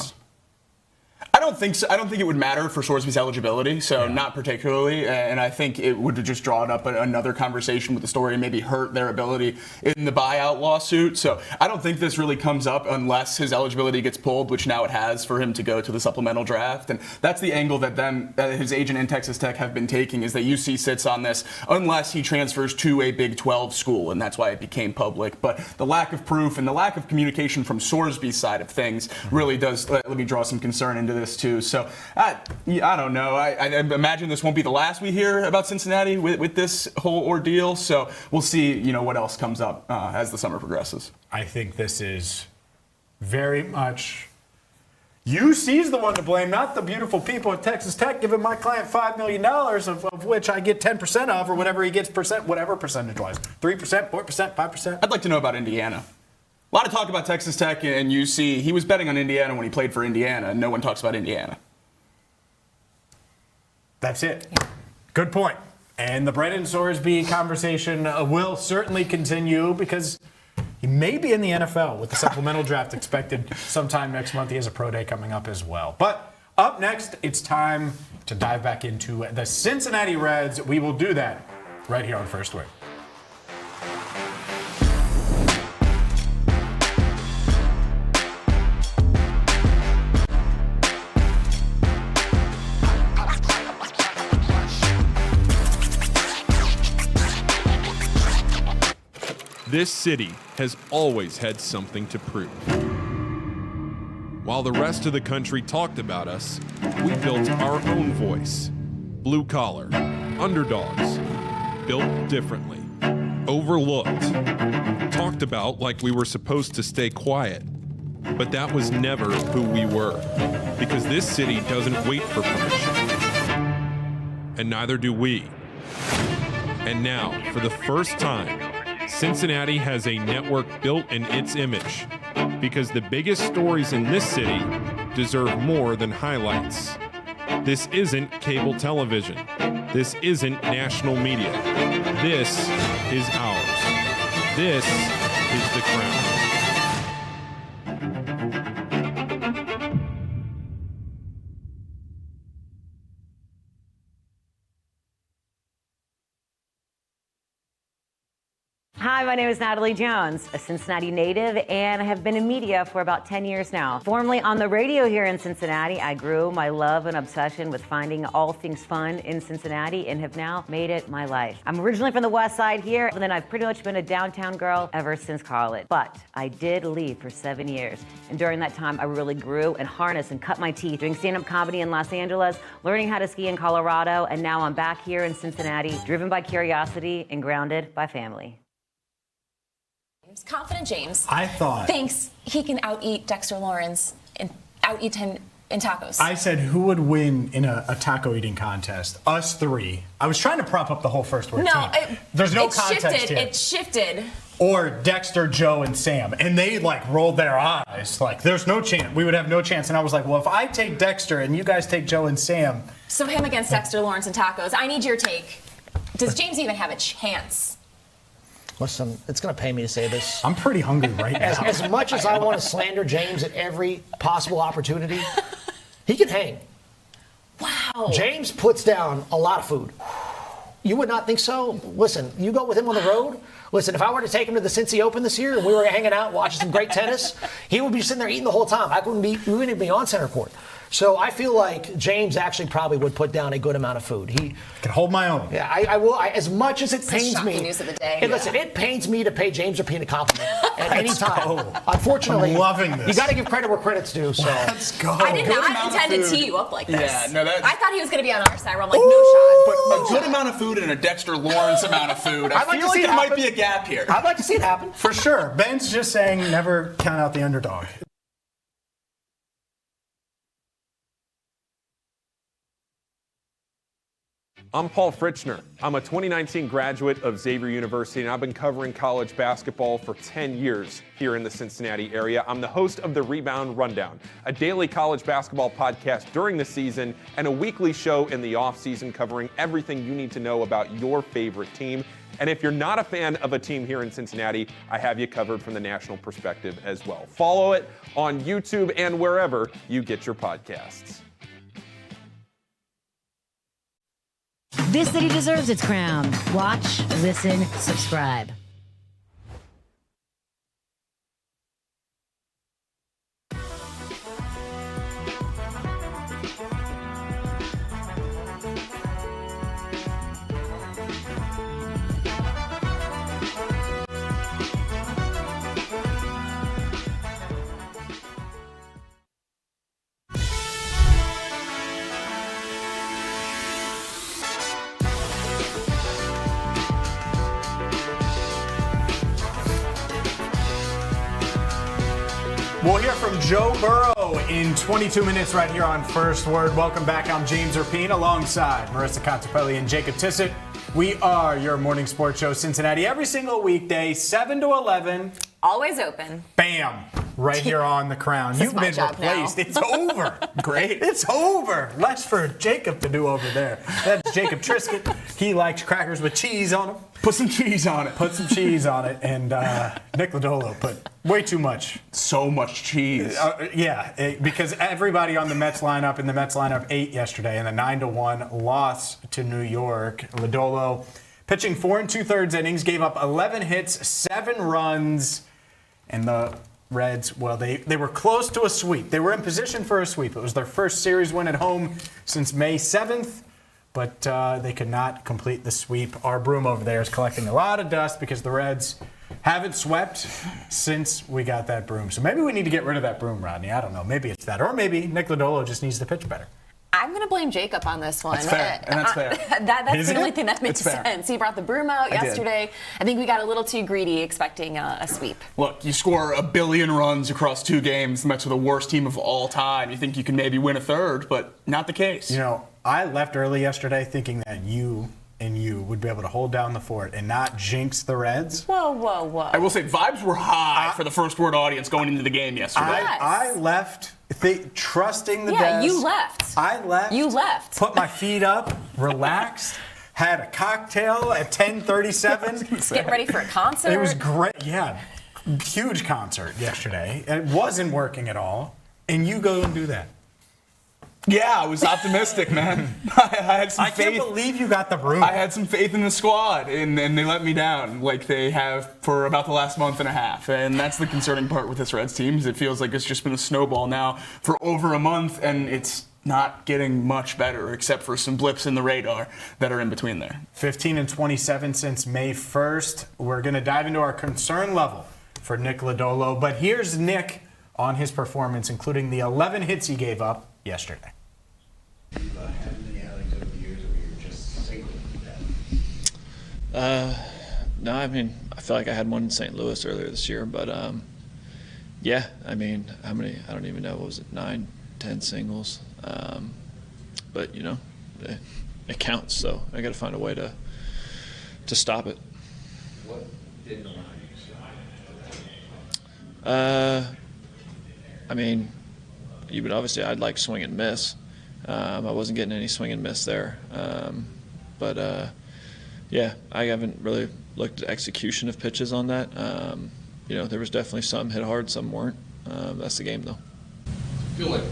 don't think so. I don't think it would matter for Sorsby's eligibility, so not particularly. And I think it would just draw up another conversation with the story and maybe hurt their ability in the buyout lawsuit. So I don't think this really comes up unless his eligibility gets pulled, which now it has for him to go to the supplemental draft. And that's the angle that his agent in Texas Tech have been taking, is that UC sits on this unless he transfers to a Big 12 school, and that's why it became public. But the lack of proof and the lack of communication from Sorsby's side of things really does let me draw some concern into this too. So I don't know. I imagine this won't be the last we hear about Cincinnati with this whole ordeal. So we'll see, what else comes up as the summer progresses. I think this is very much UC's the one to blame, not the beautiful people at Texas Tech giving my client $5 million, of which I get 10% of, or whatever he gets whatever percentage-wise. 3%, 4%, 5%. I'd like to know about Indiana. A lot of talk about Texas Tech and UC. He was betting on Indiana when he played for Indiana, and no one talks about Indiana. That's it. Good point. And the Brendan Sorsby conversation will certainly continue because he may be in the NFL with the supplemental draft expected sometime next month. He has a pro day coming up as well. But up next, it's time to dive back into the Cincinnati Reds. We will do that right here on First Word. This city has always had something to prove. While the rest of the country talked about us, we built our own voice. Blue collar, underdogs, built differently, overlooked, talked about like we were supposed to stay quiet. But that was never who we were, because this city doesn't wait for permission. And neither do we. And now, for the first time, Cincinnati has a network built in its image, because the biggest stories in this city deserve more than highlights. This isn't cable television. This isn't national media. This is ours. This is the Crown. Hi, my name is Natalie Jones, a Cincinnati native, and I have been in media for about 10 years now. Formerly on the radio here in Cincinnati, I grew my love and obsession with finding all things fun in Cincinnati and have now made it my life. I'm originally from the West Side here, and then I've pretty much been a downtown girl ever since college. But I did leave for 7 years, and during that time, I really grew and harnessed and cut my teeth doing stand-up comedy in Los Angeles, learning how to ski in Colorado, and now I'm back here in Cincinnati, driven by curiosity and grounded by family. Confident James thinks he can out-eat Dexter Lawrence and out-eat him in tacos. I said, who would win in a taco eating contest? Us three. I was trying to prop up the whole First Word team. There's no context here. It shifted. Or Dexter, Joe, and Sam. And they rolled their eyes. There's no chance. We would have no chance. And I was like, well, if I take Dexter and you guys take Joe and Sam. So him against Dexter Lawrence and tacos. I need your take. Does James even have a chance? Listen, it's going to pay me to say this. I'm pretty hungry right now. As much as I want to slander James at every possible opportunity, he can hang. Wow. James puts down a lot of food. You would not think so? Listen, you go with him on the road. Listen, if I were to take him to the Cincy Open this year and we were hanging out watching some great tennis, he would be sitting there eating the whole time. We wouldn't even be on center court. So I feel like James actually probably would put down a good amount of food. He can hold my own. Yeah, I will. As much as it pains me. News of the day. And listen, it pains me to pay James Rapien a compliment at any time. Unfortunately, I'm loving this. You got to give credit where credit's due. So let's go. I did not intend to tee you up like this. Yeah, no, I thought he was going to be on our side. Where I'm like, no shot. But a good amount of food and a Dexter Lawrence amount of food. I feel like there might be a gap here. I'd like to see it happen. For sure. Ben's just saying never count out the underdog. I'm Paul Fritchner. I'm a 2019 graduate of Xavier University, and I've been covering college basketball for 10 years here in the Cincinnati area. I'm the host of the Rebound Rundown, a daily college basketball podcast during the season and a weekly show in the off-season covering everything you need to know about your favorite team. And if you're not a fan of a team here in Cincinnati, I have you covered from the national perspective as well. Follow it on YouTube and wherever you get your podcasts. This city deserves its crown. Watch, listen, subscribe. We'll hear from Joe Burrow in 22 minutes right here on First Word. Welcome back. I'm James Rapien alongside Marisa Contipelli and Jacob Tissot. We are your morning sports show, Cincinnati, every single weekday, 7 to 11. Always open. Bam. Right here on the crown. You've been replaced. It's over. Great. It's over. Less for Jacob to do over there. That's Jacob Triscuit. He likes crackers with cheese on them. Put some cheese on it. Put some cheese on it. And Nick Lodolo put way too much. So much cheese. Because everybody on the Mets lineup ate yesterday in the 9-1 loss to New York. Lodolo pitching 4 2/3 innings, gave up 11 hits, 7 runs, and the Reds, well, they were close to a sweep. They were in position for a sweep. It was their first series win at home since May 7th, but they could not complete the sweep. Our broom over there is collecting a lot of dust because the Reds haven't swept since we got that broom. So maybe we need to get rid of that broom, Rodney. I don't know. Maybe it's that. Or maybe Nick Lodolo just needs to pitch better. I'm going to blame Jacob on this one. That's fair, and that's fair. That's the only thing that makes sense. He brought the broom out yesterday. I think we got a little too greedy expecting a sweep. Look, you score 1 billion runs across 2 games. The Mets are the worst team of all time. You think you can maybe win a third, but not the case. You know, I left early yesterday thinking that you would be able to hold down the fort and not jinx the Reds. Whoa, whoa, whoa. I will say vibes were high for the First Word audience going into the game yesterday. I left trusting the Yeah, best. you left. I left. You left. Put my feet up, relaxed, had a cocktail at 10:37. Getting ready for a concert. It was great. Yeah, huge concert yesterday. It wasn't working at all, and you go and do that. Yeah, I was optimistic, man. I had some faith. I can't believe you got the broom. I had some faith in the squad, and they let me down like they have for about the last month and a half. And that's the concerning part with this Reds team is it feels like it's just been a snowball now for over a month, and it's not getting much better except for some blips in the radar that are in between there. 15 and 27 since May 1st. We're going to dive into our concern level for Nick Lodolo. But here's Nick on his performance, including the 11 hits he gave up yesterday. Have you had any outings over the years where you're just single that? No, I mean, I feel like I had one in St. Louis earlier this year, but yeah, I mean, how many? I don't even know. What was it? 9, 10 singles. But you know, it counts. So I got to find a way to stop it. What didn't allow you? I mean, obviously I'd like swing and miss. I wasn't getting any swing and miss there. But yeah, I haven't really looked at execution of pitches on that. You know, there was definitely some hit hard, some weren't. That's the game, though. I feel like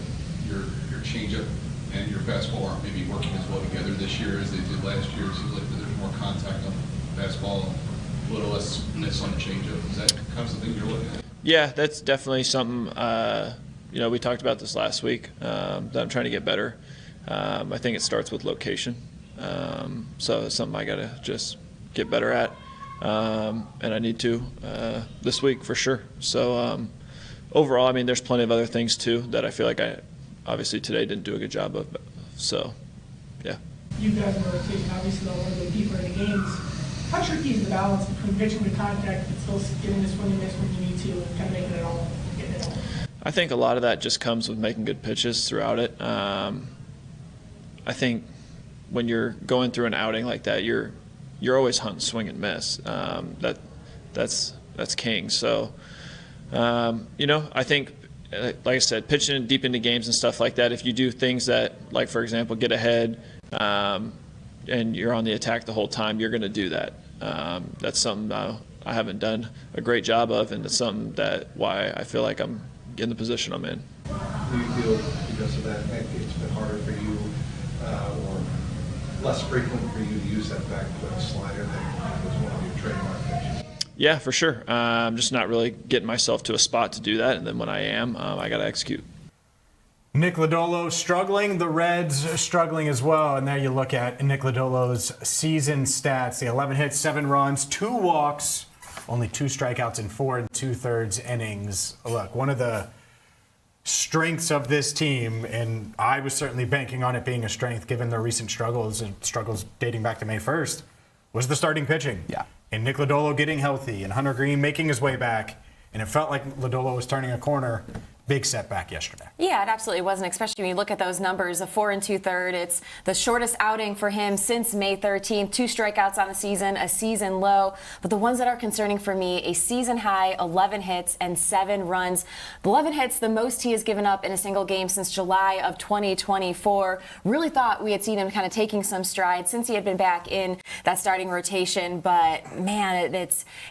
your changeup and your fastball aren't maybe working as well together this year as they did last year. It seems like there's more contact on the fastball, a little less miss on the changeup. Is that kind of something you're looking at? Yeah, that's definitely something. You know, we talked about this last week, that I'm trying to get better. I think it starts with location. So it's something I got to just get better at. And I need to this week for sure. So overall, I mean, there's plenty of other things too that I feel like I obviously today didn't do a good job of. So, yeah. You guys in the rotation obviously don't want to go deeper in the games. How tricky is the balance between pitching to contact but still getting this swing and miss when you need to and kind of making it all, getting it all? I think a lot of that just comes with making good pitches throughout it. I think when you're going through an outing like that, you're always hunting swing and miss. That's king. So, you know, I think, like I said, pitching deep into games and stuff like that, if you do things that, like, for example, get ahead and you're on the attack the whole time, you're going to do that. That's something I haven't done a great job of, and it's something that why I feel like I'm in the position I'm in. Do you feel because of that, maybe it's been harder for you or less frequent for you to use that back foot slider that was one of your trademark pitches? Yeah, for sure. I'm just not really getting myself to a spot to do that, and then when I am, I got to execute. Nick Lodolo struggling, the Reds struggling as well. And there you look at Nick Lodolo's season stats. The 11 hits, 7 runs, 2 walks, only 2 strikeouts in 4 2/3 innings. Look, one of the strengths of this team, and I was certainly banking on it being a strength given their recent struggles and struggles dating back to May 1st, was the starting pitching. Yeah. And Nick Lodolo getting healthy and Hunter Green making his way back. And it felt like Lodolo was turning a corner. Big setback yesterday. Yeah, it absolutely wasn't, especially when you look at those numbers, a 4 2/3. It's the shortest outing for him since May 13th. 2 strikeouts on the season, a season low. But the ones that are concerning for me, a season high, 11 hits and 7 runs. The 11 hits, the most he has given up in a single game since July of 2024. Really thought we had seen him kind of taking some strides since he had been back in that starting rotation. But man,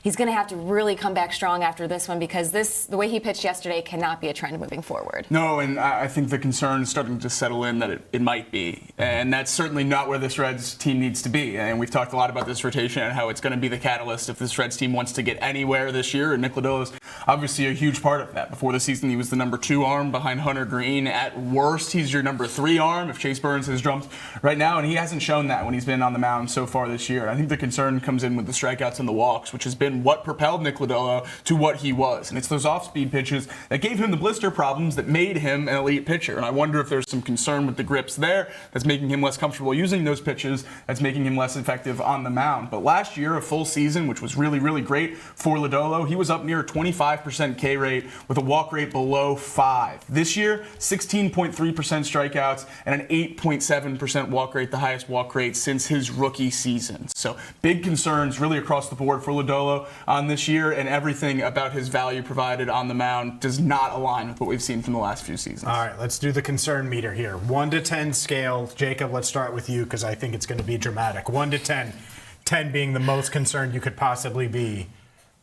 he's going to have to really come back strong after this one, because the way he pitched yesterday cannot be a trend moving forward. No, and I think the concern is starting to settle in that it might be. And that's certainly not where this Reds team needs to be. And we've talked a lot about this rotation and how it's going to be the catalyst if this Reds team wants to get anywhere this year. And Nick Lodolo is obviously a huge part of that. Before the season, he was the number 2 arm behind Hunter Green. At worst, he's your number 3 arm if Chase Burns has jumped right now. And he hasn't shown that when he's been on the mound so far this year. I think the concern comes in with the strikeouts and the walks, which has been what propelled Nick Lodolo to what he was. And it's those off-speed pitches that gave him the blister problems that made him an elite pitcher. And I wonder if there's some concern with the grips there that's making him less comfortable using those pitches, that's making him less effective on the mound. But last year, a full season, which was really, really great for Lodolo, he was up near a 25% K rate with a walk rate below 5. This year, 16.3% strikeouts and an 8.7% walk rate, the highest walk rate since his rookie season. So big concerns really across the board for Lodolo on this year, and everything about his value provided on the mound does not align with what we've seen from the last few seasons. All right, let's do the concern meter here. 1 to 10 scale. Jacob, let's start with you because I think it's going to be dramatic. 1 to 10. 10 being the most concerned you could possibly be.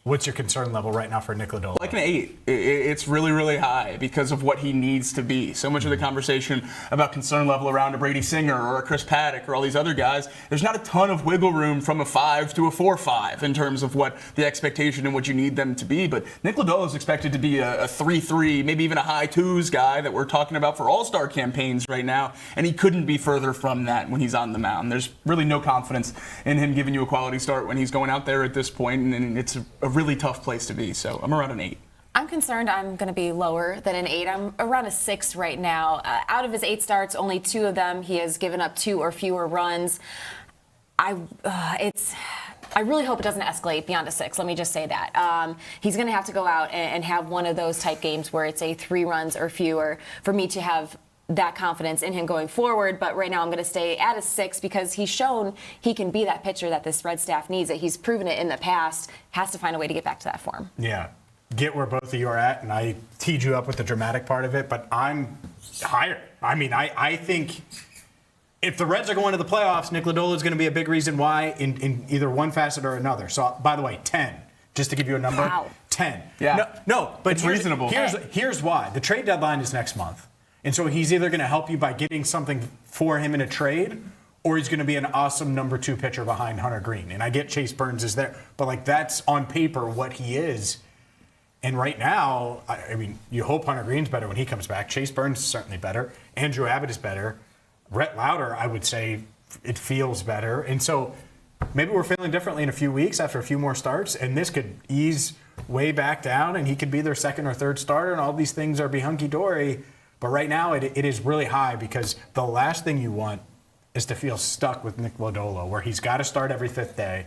What's your concern level right now for Nick Lodolo? Like an 8. It's really, really high because of what he needs to be. So much of the conversation about concern level around a Brady Singer or a Chris Paddock or all these other guys, there's not a ton of wiggle room from a 5 to a 4-5 in terms of what the expectation and what you need them to be. But Nick Lodolo is expected to be a 3-3, maybe even a high 2s guy that we're talking about for all-star campaigns right now, and he couldn't be further from that when he's on the mound. There's really no confidence in him giving you a quality start when he's going out there at this point, and it's a really tough place to be. So I'm around an 8. I'm concerned I'm going to be lower than an 8. I'm around a 6 right now. Out of his 8 starts, only 2 of them he has given up 2 or fewer runs. I really hope it doesn't escalate beyond a 6. Let me just say that. He's going to have to go out and have one of those type games where it's a 3 runs or fewer for me to have that confidence in him going forward. But right now I'm going to stay at a 6 because he's shown he can be that pitcher that this Red staff needs. That he's proven it in the past. Has to find a way to get back to that form. Yeah. Get where both of you are at, and I teed you up with the dramatic part of it, but I'm higher. I mean, I think if the Reds are going to the playoffs, Nick Lodolo is going to be a big reason why in either one facet or another. So, by the way, 10. Just to give you a number. Wow. 10. Yeah. No, but it's reasonable. Here's why. The trade deadline is next month. And so he's either going to help you by getting something for him in a trade, or he's going to be an awesome number 2 pitcher behind Hunter Green. And I get Chase Burns is there, but like that's on paper what he is. And right now, I mean, you hope Hunter Green's better when he comes back. Chase Burns is certainly better. Andrew Abbott is better. Rhett Lauder, I would say, it feels better. And so maybe we're feeling differently in a few weeks after a few more starts, and this could ease way back down, and he could be their 2nd or 3rd starter, and all these things are be hunky-dory. But right now, it is really high because the last thing you want is to feel stuck with Nick Lodolo, where he's got to start every 5th day,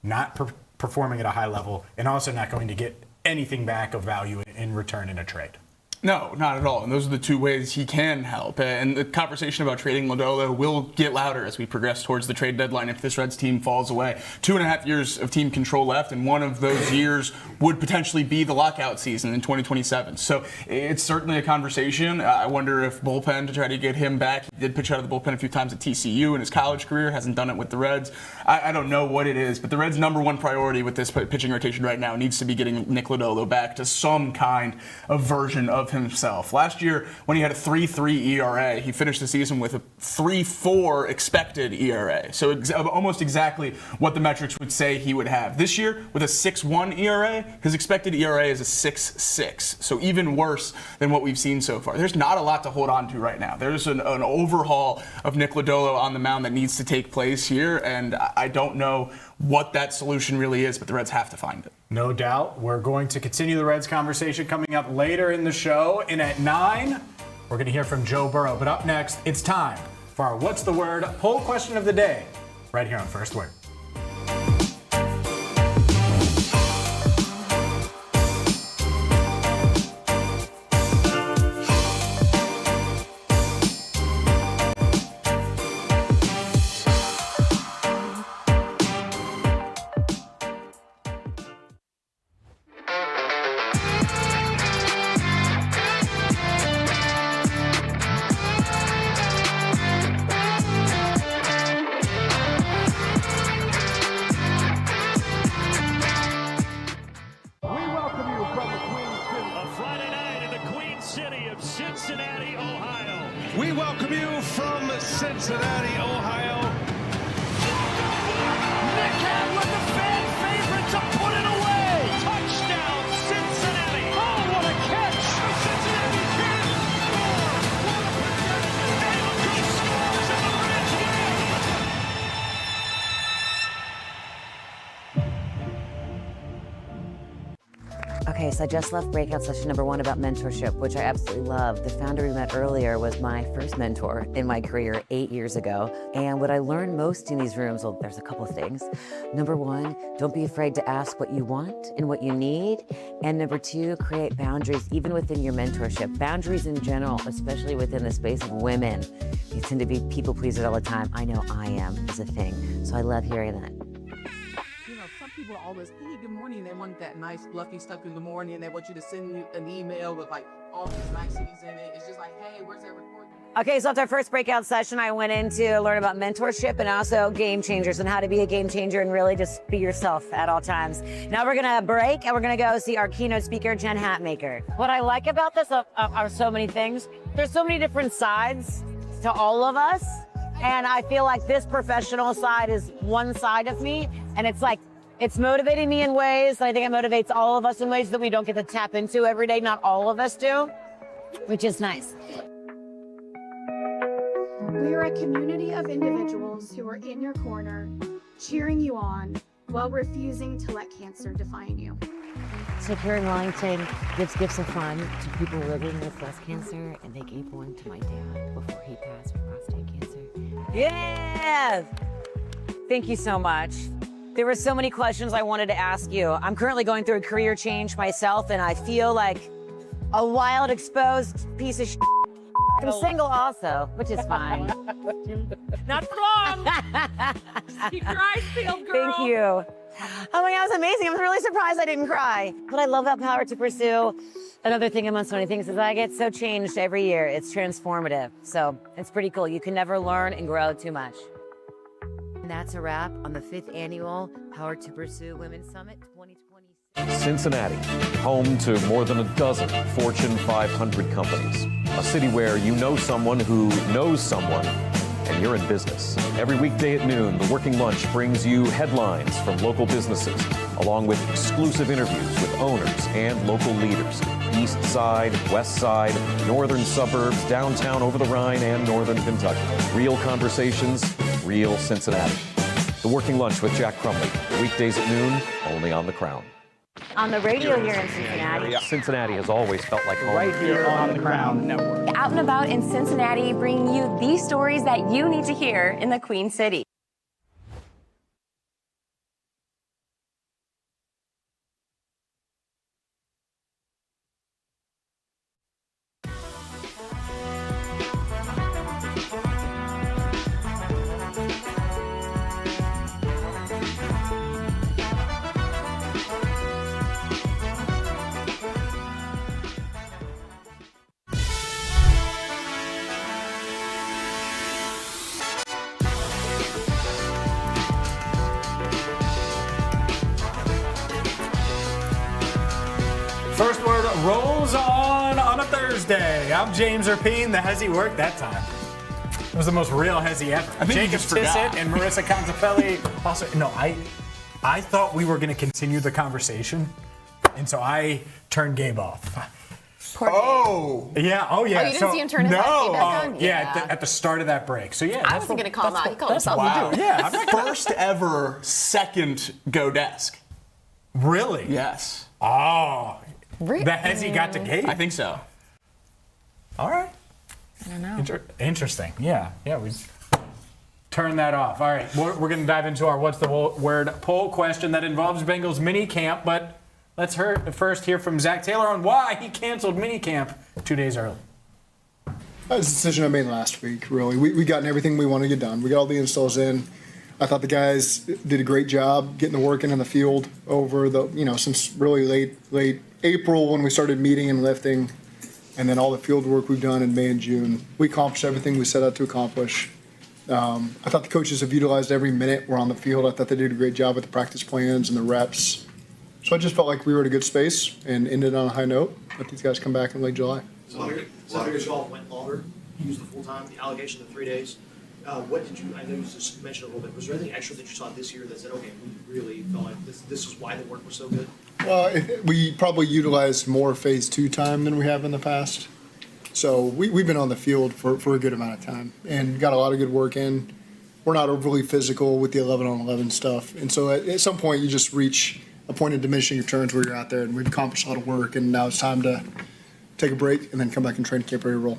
not performing at a high level, and also not going to get anything back of value in return in a trade. No, not at all. And those are the 2 ways he can help. And the conversation about trading Lodolo will get louder as we progress towards the trade deadline if this Reds team falls away. 2.5 years of team control left, and one of those years would potentially be the lockout season in 2027. So it's certainly a conversation. I wonder if bullpen to try to get him back. He did pitch out of the bullpen a few times at TCU in his college career, hasn't done it with the Reds. I don't know what it is, but the Reds' number 1 priority with this pitching rotation right now needs to be getting Nick Lodolo back to some kind of version of himself. Last year, when he had a 3.3 ERA, he finished the season with a 3.4 expected ERA. So almost exactly what the metrics would say he would have. This year, with a 6.1 ERA, his expected ERA is a 6.6. So even worse than what we've seen so far. There's not a lot to hold on to right now. There's an overhaul of Nick Lodolo on the mound that needs to take place here, and I don't know what that solution really is, but the Reds have to find it. No doubt. We're going to continue the Reds conversation coming up later in the show. And at 9, we're going to hear from Joe Burrow. But up next, it's time for our What's the Word poll question of the day, right here on First Word. Cincinnati, Ohio. We welcome you from Cincinnati, Ohio. Nick had with the fan favorite to put it away. Touchdown, Cincinnati. Oh, what a catch. Cincinnati can't score. Dale Cook scores in the Reds game. Okay, so I just left breakout session number 1 about mentorship, which I absolutely love. The founder we met earlier was my first mentor in my career 8 years ago. And what I learned most in these rooms, well, there's a couple of things. Number 1, don't be afraid to ask what you want and what you need. And number 2, create boundaries even within your mentorship. Boundaries in general, especially within the space of women. You tend to be people pleasers all the time. I know I am, is a thing. So I love hearing that. Some people always, hey, good morning. They want that nice, fluffy stuff in the morning. They want you to send you an email with like all these niceties in it. It's just like, hey, where's that recording? Okay, so after our first breakout session, I went in to learn about mentorship and also game changers and how to be a game changer and really just be yourself at all times. Now we're gonna break and we're gonna go see our keynote speaker, Jen Hatmaker. What I like about this are so many things. There's so many different sides to all of us. And I feel like this professional side is one side of me. And it's like, it's motivating me in ways that I think it motivates all of us in ways that we don't get to tap into every day. Not all of us do, which is nice. We're a community of individuals who are in your corner, cheering you on, while refusing to let cancer define you. So here in Wellington gives gifts of fun to people living with breast cancer, and they gave one to my dad before he passed with prostate cancer. Yes! Thank you so much. There were so many questions I wanted to ask you. I'm currently going through a career change myself, and I feel like a wild, exposed piece of shit. I'm single also, which is fine. Not for long. Keep your eyes peeled, girl. Thank you. Oh my God, it was amazing. I was really surprised I didn't cry. What I love about Power to Pursue, another thing amongst so many things, is I get so changed every year. It's transformative. So it's pretty cool. You can never learn and grow too much. And that's a wrap on the 5th annual Power to Pursue Women's Summit 2020. Cincinnati, home to more than a dozen Fortune 500 companies. A city where you know someone who knows someone, and you're in business. Every weekday at noon, The Working Lunch brings you headlines from local businesses, along with exclusive interviews with owners and local leaders. East Side, West Side, northern suburbs, downtown over the Rhine, and northern Kentucky. Real conversations, real Cincinnati. The Working Lunch with Jack Crumley, weekdays at noon, only on The Crown. On the radio here in Cincinnati. Cincinnati has always felt like home. Right here on the Crown Network. Out and about in Cincinnati, bringing you the stories that you need to hear in the Queen City. Thursday. I'm James Rapien. The Hezzy worked that time. It was the most real Hezzy ever. I think you Jacob just forgot. Tissot and Marisa Contipelli. Also, no, I thought we were going to continue the conversation, and so I turned Gabe off. Oh. Yeah. Oh, yeah. Oh, you didn't see him turn his head back on? Yeah, at the start of that break. So, yeah. I wasn't going to call him out. He called himself. Wow. Yeah. I'm not gonna- First ever second go desk. Really? Yes. Oh. The Hezzy got to Gabe. I think so. All right. I don't know. Interesting. Yeah. Yeah. We turn that off. All right. We're going to dive into our What's the Word poll question that involves Bengals mini camp, but let's first hear from Zach Taylor on why he canceled mini camp 2 days early. That was a decision I made last week, really. We gotten everything we wanted to get done. We got all the installs in. I thought the guys did a great job getting the work in the field over since really late April when we started meeting and lifting, and then all the field work we've done in May and June. We accomplished everything we set out to accomplish. I thought the coaches have utilized every minute we're on the field. I thought they did a great job with the practice plans and the reps. So I just felt like we were at a good space and ended on a high note. Let these guys come back in late July. So because y'all went longer, you used the full time, the allocation of 3 days. What did you? I know you just mentioned a little bit. Was there anything extra that you saw this year that said, okay, we really felt like this is why the work was so good? Well, we probably utilized more phase 2 time than we have in the past. So we've been on the field for a good amount of time and got a lot of good work in. We're not overly physical with the 11-on-11 stuff. And so at some point you just reach a point of diminishing returns where you're out there and we've accomplished a lot of work and now it's time to take a break and then come back and train camp ready to roll.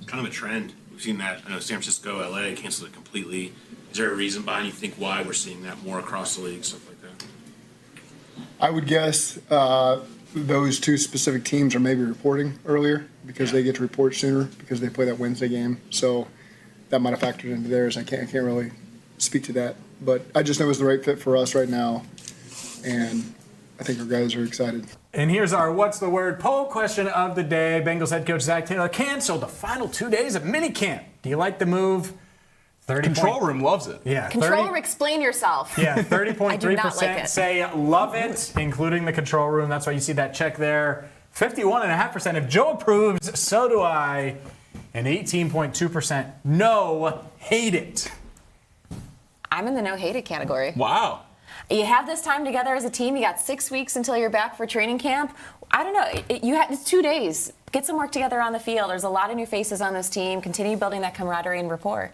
Kind of a trend. We've seen that. I know San Francisco, LA canceled it completely. Is there a reason behind you think why we're seeing that more across the league, stuff like that? I would guess those 2 specific teams are maybe reporting earlier because they get to report sooner because they play that Wednesday game. So that might have factored into theirs. I can't really speak to that. But I just know it was the right fit for us right now. And I think our guys are excited. And here's our What's the Word poll question of the day. Bengals head coach Zach Taylor canceled the final 2 days of minicamp. Do you like the move? Control room loves it. Yeah. Control room, explain yourself. Yeah, 30.3% like say love it, including the control room. That's why you see that check there. 51.5% if Joe approves, so do I. And 18.2% no, hate it. I'm in the no hate it category. Wow. You have this time together as a team. You got 6 weeks until you're back for training camp. I don't know. It's 2 days. Get some work together on the field. There's a lot of new faces on this team. Continue building that camaraderie and rapport.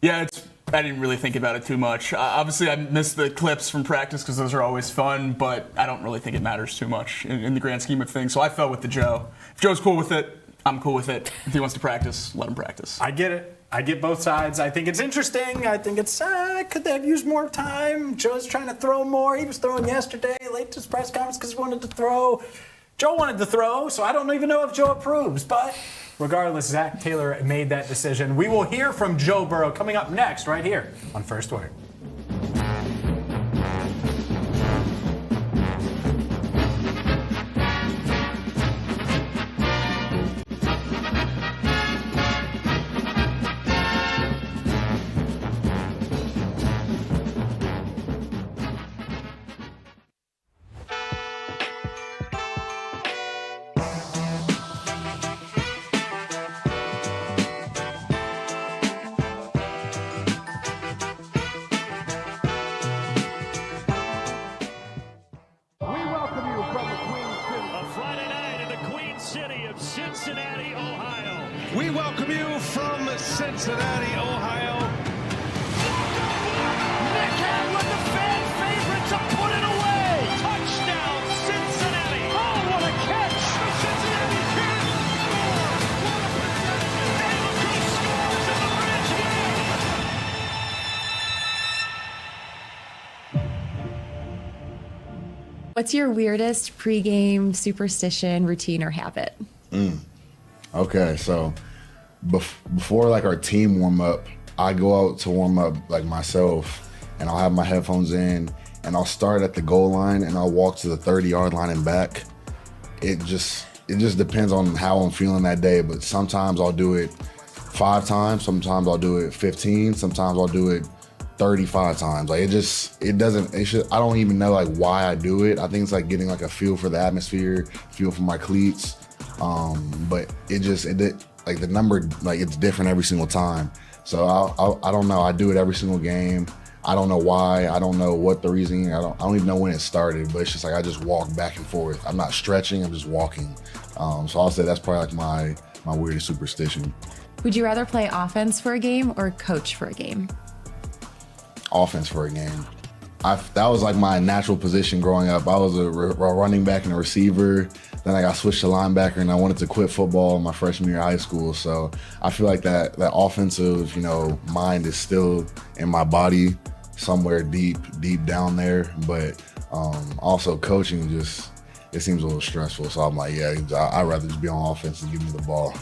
Yeah, I didn't really think about it too much. Obviously, I missed the clips from practice because those are always fun, but I don't really think it matters too much in the grand scheme of things. So I fell with the Joe. If Joe's cool with it, I'm cool with it. If he wants to practice, let him practice. I get it. I get both sides. I think it's interesting. I think it's, could they have used more time? Joe's trying to throw more. He was throwing yesterday, late to his press conference because he wanted to throw. Joe wanted to throw, so I don't even know if Joe approves. But regardless, Zach Taylor made that decision. We will hear from Joe Burrow coming up next right here on First Word. Cincinnati, Ohio. We welcome you from Cincinnati, Ohio. Nick had with the fan favorite to put it away. Touchdown, Cincinnati. Oh, what a catch. Cincinnati can't score. What a possession. Scores in the bridge game. What's your weirdest pregame superstition, routine, or habit? Okay, so before like our team warm up, I go out to warm up like myself, and I'll have my headphones in, and I'll start at the goal line, and I'll walk to the 30-yard line and back. It just depends on how I'm feeling that day, but sometimes I'll do it 5 times, sometimes I'll do it 15, sometimes I'll do it 35 times. Like I don't even know like why I do it. I think it's like getting like a feel for the atmosphere, feel for my cleats. But it did, like the number, like it's different every single time. So I don't know. I do it every single game. I don't know why. I don't know what the reason. I don't even know when it started. But it's just like I just walk back and forth. I'm not stretching. I'm just walking. So I'll say that's probably like my weirdest superstition. Would you rather play offense for a game or coach for a game? Offense for a game. That was like my natural position growing up. I was a running back and a receiver. Then I got switched to linebacker, and I wanted to quit football my freshman year of high school. So I feel like that offensive, mind is still in my body somewhere deep down there. But also coaching it seems a little stressful. So I'm like, yeah, I'd rather just be on offense and give me the ball.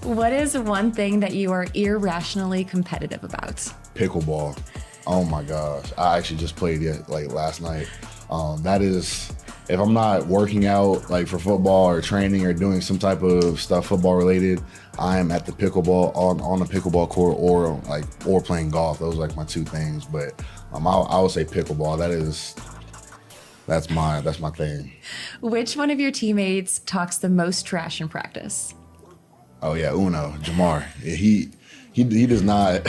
What is one thing that you are irrationally competitive about? Pickleball. Oh my gosh. I actually just played it like last night. That is, if I'm not working out like for football or training or doing some type of stuff football related, I am at the pickleball on the pickleball court or playing golf. Those are like my two things. But I would say pickleball. That's my thing. Which one of your teammates talks the most trash in practice? Oh yeah, Uno, Jamar. He does not.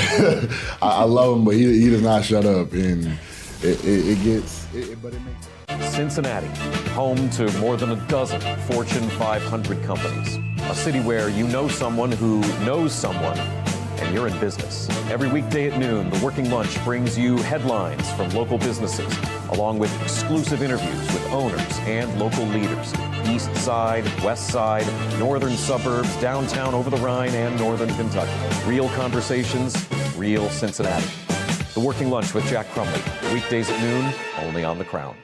I love him, but he does not shut up, and but it makes. Cincinnati, home to more than a dozen Fortune 500 companies. A city where you know someone who knows someone, and you're in business. Every weekday at noon, the Working Lunch brings you headlines from local businesses, along with exclusive interviews with owners and local leaders. East Side, West Side, northern suburbs, downtown over the Rhine, and northern Kentucky. Real conversations, real Cincinnati. The Working Lunch with Jack Crumley, weekdays at noon, only on The Crown.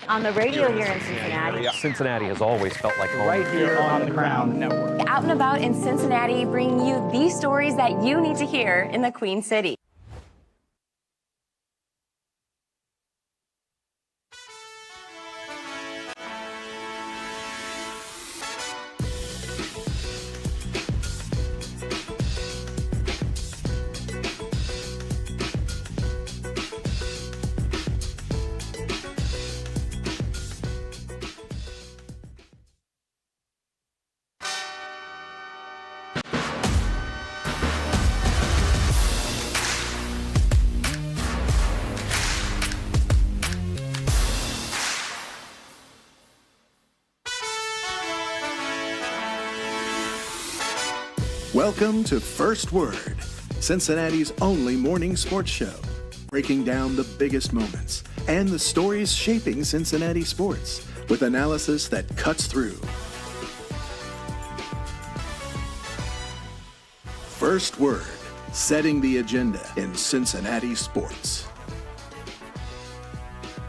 On the radio here in Cincinnati. Cincinnati has always felt like home. Right here on the Crown Network. Out and about in Cincinnati, bringing you the stories that you need to hear in the Queen City. Welcome to First Word, Cincinnati's only morning sports show, breaking down the biggest moments and the stories shaping Cincinnati sports with analysis that cuts through. First Word, setting the agenda in Cincinnati sports.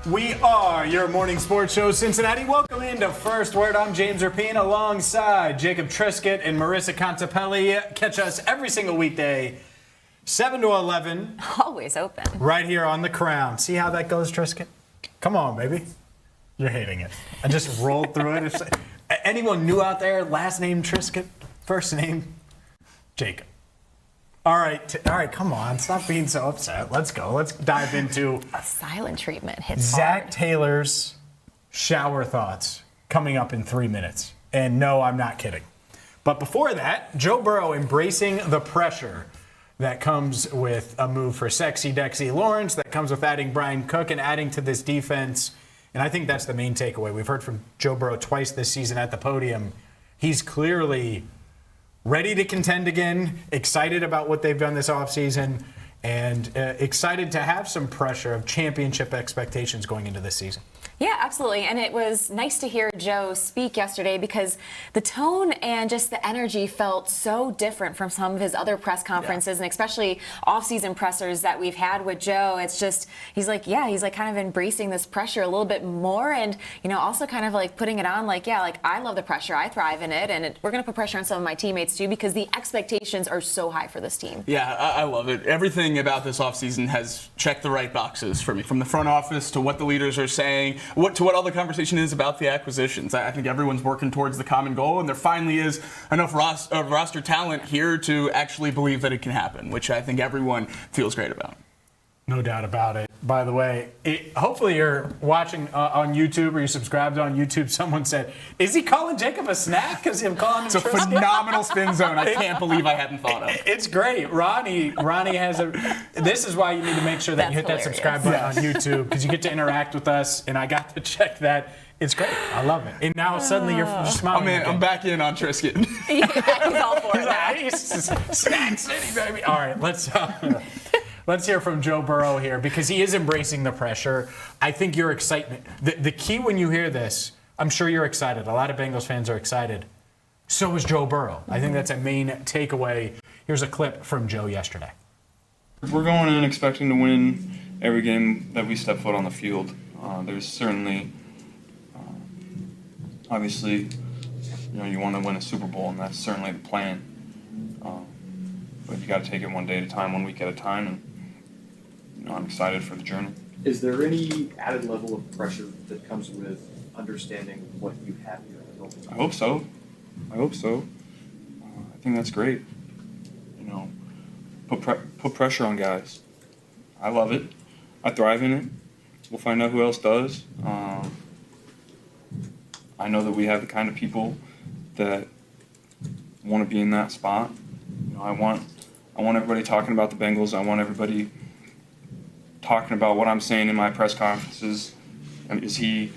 We are your morning sports show, Cincinnati. Welcome into First Word. I'm James Rapien alongside Jacob Triscutt and Marisa Contipelli. Catch us every single weekday, 7 to 11. Always open. Right here on The Crown. See how that goes, Triscutt? Come on, baby. You're hating it. I just rolled through it. It's like, anyone new out there? Last name Triscutt, first name Jacob. All right, come on. Stop being so upset. Let's go. Let's dive into a silent treatment hits Zach hard. Taylor's shower thoughts coming up in 3 minutes. And no, I'm not kidding. But before that, Joe Burrow embracing the pressure that comes with a move for sexy Dexy Lawrence, that comes with adding Brian Cook and adding to this defense. And I think that's the main takeaway. We've heard from Joe Burrow twice this season at the podium. He's clearly ready to contend again, excited about what they've done this offseason, and excited to have some pressure of championship expectations going into this season. Yeah, absolutely. And it was nice to hear Joe speak yesterday because the tone and just the energy felt so different from some of his other press conferences and especially off-season pressers that we've had with Joe. It's just, he's like kind of embracing this pressure a little bit more and, also kind of like putting it on like I love the pressure. I thrive in it. And we're going to put pressure on some of my teammates too because the expectations are so high for this team. Yeah, I love it. Everything about this offseason has checked the right boxes for me, from the front office to what the leaders are saying, what all the conversation is about the acquisitions. I think everyone's working towards the common goal, and there finally is enough roster talent here to actually believe that it can happen, which I think everyone feels great about. No doubt about it. By the way, hopefully you're watching on YouTube or you're subscribed on YouTube. Someone said, is he calling Jacob a snack? Because I'm calling him It's a Tristan? phenomenal spin zone. I can't believe I hadn't thought of. It's great. Ronnie has this is why you need to make sure that you hit that subscribe button on YouTube, because you get to interact with us, and I got to check that. It's great. I love it. And now suddenly you're smiling. Oh, man, again. I'm back in on Tristan. Yeah, he's all for it now. Snack City, baby. All right, let's hear from Joe Burrow here, because he is embracing the pressure. I think your excitement, the key when you hear this, I'm sure you're excited. A lot of Bengals fans are excited. So is Joe Burrow. I think that's a main takeaway. Here's a clip from Joe yesterday. We're going in expecting to win every game that we step foot on the field. There's certainly, obviously, you want to win a Super Bowl, and that's certainly the plan. But you got to take it one day at a time, 1 week at a time, and I'm excited for the journey. Is there any added level of pressure that comes with understanding what you have here? I hope so. I think that's great. Put pressure on guys. I love it. I thrive in it. We'll find out who else does. I know that we have the kind of people that want to be in that spot. I want everybody talking about the Bengals. I want everybody talking about what I'm saying in my press conferences. You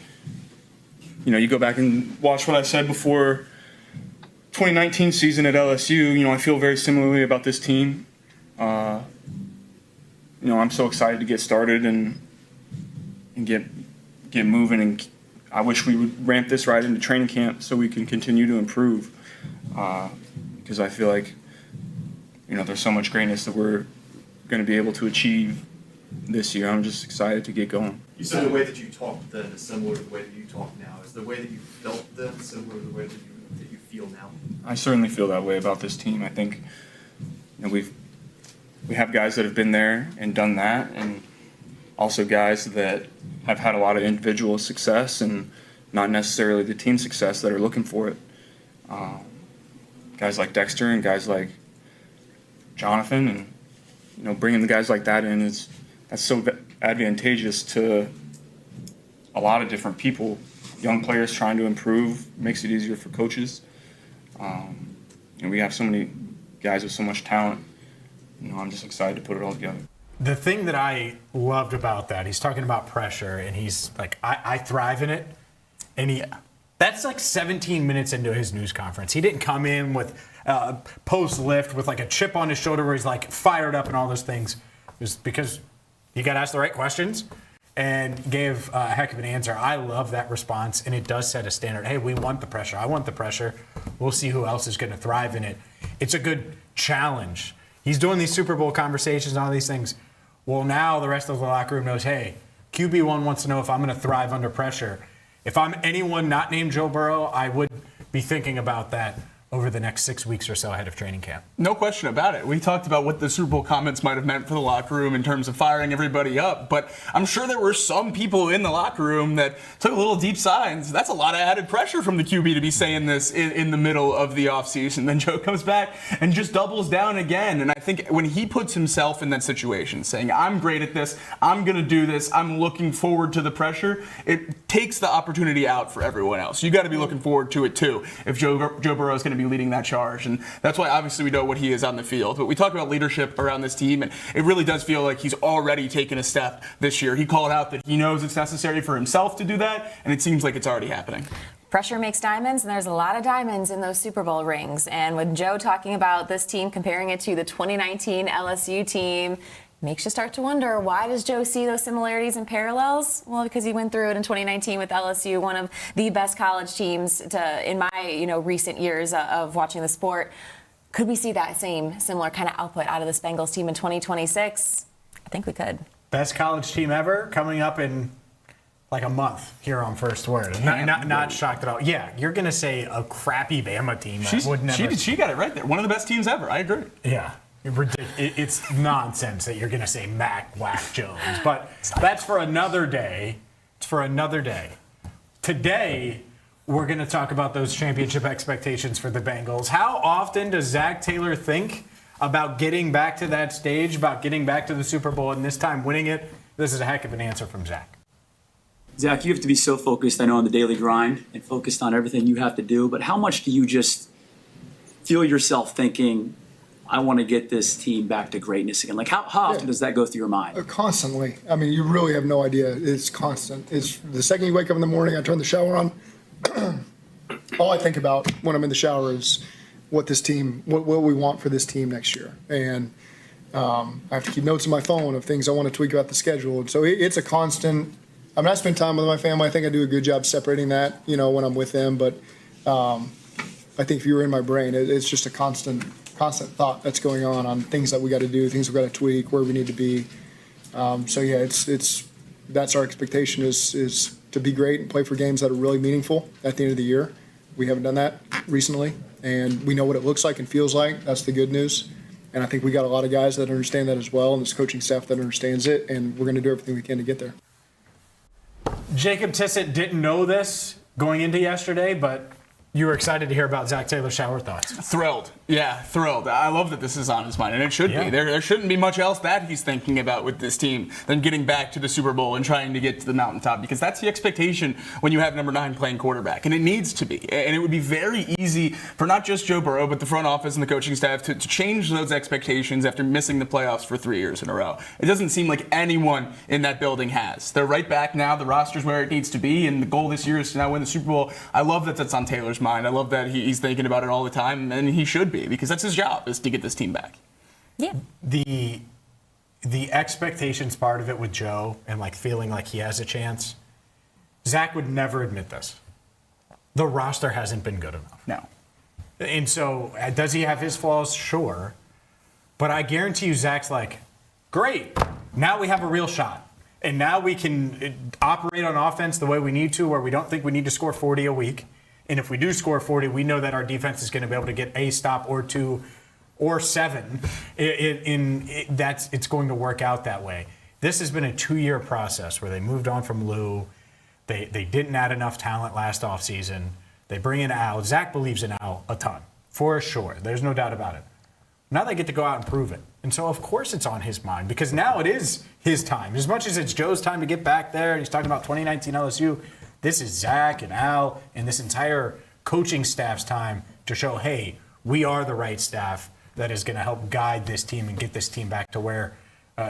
go back and watch what I said before 2019 season at LSU. I feel very similarly about this team. I'm so excited to get started and get moving, and I wish we would ramp this right into training camp so we can continue to improve. Because I feel like, there's so much greatness that we're going to be able to achieve this year. I'm just excited to get going. You said the way that you talked then is similar to the way that you talk now. Is the way that you felt then similar to the way that you feel now? I certainly feel that way about this team. I think we have guys that have been there and done that, and also guys that have had a lot of individual success and not necessarily the team success that are looking for it. Guys like Dexter and guys like Jonathan, and bringing the guys like that in that's so advantageous to a lot of different people. Young players trying to improve makes it easier for coaches. We have so many guys with so much talent. I'm just excited to put it all together. The thing that I loved about that, he's talking about pressure, and he's like, I thrive in it. And that's like 17 minutes into his news conference. He didn't come in with post-lift with like a chip on his shoulder where he's like fired up and all those things. It was because he got asked the right questions and gave a heck of an answer. I love that response, and it does set a standard. Hey, we want the pressure. I want the pressure. We'll see who else is going to thrive in it. It's a good challenge. He's doing these Super Bowl conversations and all these things. Well, now the rest of the locker room knows, hey, QB1 wants to know if I'm going to thrive under pressure. If I'm anyone not named Joe Burrow, I would be thinking about that over the next 6 weeks or so ahead of training camp. No question about it. We talked about what the Super Bowl comments might have meant for the locker room in terms of firing everybody up, but I'm sure there were some people in the locker room that took a little deep sighs. That's a lot of added pressure from the QB to be saying this in the middle of the offseason. Then Joe comes back and just doubles down again. And I think when he puts himself in that situation, saying, I'm great at this, I'm going to do this, I'm looking forward to the pressure, it takes the opportunity out for everyone else. You got to be looking forward to it too if Joe Burrow is going to be leading that charge. And that's why obviously we know what he is on the field. But we talk about leadership around this team, and it really does feel like he's already taken a step this year. He called out that he knows it's necessary for himself to do that, and it seems like it's already happening. Pressure makes diamonds, and there's a lot of diamonds in those Super Bowl rings. And with Joe talking about this team, comparing it to the 2019 LSU team, makes you start to wonder, why does Joe see those similarities and parallels? Well, because he went through it in 2019 with LSU, one of the best college teams in my recent years of watching the sport. Could we see that same similar kind of output out of this Bengals team in 2026? I think we could. Best college team ever coming up in like a month here on First Word. Not shocked at all. Yeah, you're going to say a crappy Bama team. She got it right there. One of the best teams ever. I agree. Yeah. It's nonsense that you're going to say Mac Whack Jones, but that's for another day. It's for another day. Today, we're going to talk about those championship expectations for the Bengals. How often does Zach Taylor think about getting back to that stage, about getting back to the Super Bowl, and this time winning it, this is a heck of an answer from Zach. Zach, you have to be so focused, I know, on the daily grind and focused on everything you have to do, but how much do you just feel yourself thinking, I want to get this team back to greatness again? Like, how often does that go through your mind? Constantly. I mean, you really have no idea. It's constant. It's the second you wake up in the morning, I turn the shower on. All I think about when I'm in the shower is what we want for this team next year. And I have to keep notes on my phone of things I want to tweak about the schedule. And so it's a constant. I mean, I spend time with my family. I think I do a good job separating that, when I'm with them. But I think if you were in my brain, it's just a constant thought that's going on things that we got to do, things we got to tweak, where we need to be. So yeah, that's our expectation is to be great and play for games that are really meaningful at the end of the year. We haven't done that recently, and we know what it looks like and feels like. That's the good news. And I think we got a lot of guys that understand that as well, and this coaching staff that understands it, and we're going to do everything we can to get there. Jacob Tissot didn't know this going into yesterday, but you were excited to hear about Zach Taylor's shower thoughts. Thrilled. Yeah, thrilled. I love that this is on his mind, and it should be. There shouldn't be much else that he's thinking about with this team than getting back to the Super Bowl and trying to get to the mountaintop, because that's the expectation when you have number 9 playing quarterback, and it needs to be. And it would be very easy for not just Joe Burrow, but the front office and the coaching staff to change those expectations after missing the playoffs for 3 years in a row. It doesn't seem like anyone in that building has. They're right back now. The roster's where it needs to be, and the goal this year is to now win the Super Bowl. I love that that's on Taylor's mind. I love that he's thinking about it all the time, and he should be, because that's his job, is to get this team back. Yeah. The expectations part of it with Joe and like feeling like he has a chance, Zach would never admit this. The roster hasn't been good enough. No. And so does he have his flaws? Sure. But I guarantee you Zach's like, great, now we have a real shot. And now we can operate on offense the way we need to, where we don't think we need to score 40 a week. And if we do score 40, we know that our defense is going to be able to get a stop or 2 or 7. It's going to work out that way. This has been a 2-year process where they moved on from Lou. They didn't add enough talent last offseason. They bring in Al. Zach believes in Al a ton, for sure. There's no doubt about it. Now they get to go out and prove it. And so, of course, it's on his mind, because now it is his time. As much as it's Joe's time to get back there, and he's talking about 2019 LSU, this is Zach and Al and this entire coaching staff's time to show, hey, we are the right staff that is going to help guide this team and get this team back to where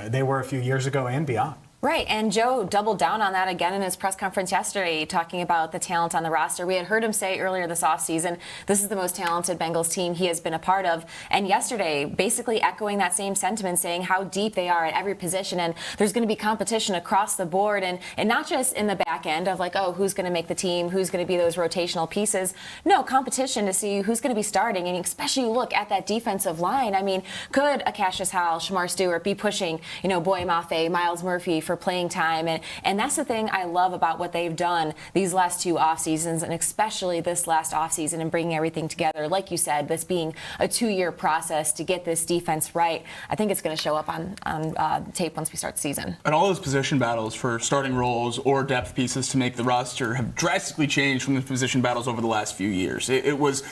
they were a few years ago and beyond. Right, and Joe doubled down on that again in his press conference yesterday, talking about the talent on the roster. We had heard him say earlier this offseason, this is the most talented Bengals team he has been a part of. And yesterday, basically echoing that same sentiment, saying how deep they are at every position, and there's going to be competition across the board, and not just in the back end of like, oh, who's going to make the team, who's going to be those rotational pieces. No, competition to see who's going to be starting, and especially look at that defensive line. I mean, could Cassius Howell, Shamar Stewart be pushing, Boye Mafe, Miles Murphy for playing time, and that's the thing I love about what they've done these last 2 off seasons, and especially this last off season, and bringing everything together. Like you said, this being a 2-year process to get this defense right. I think it's going to show up on tape once we start the season. And all those position battles for starting roles or depth pieces to make the roster have drastically changed from the position battles over the last few years. It was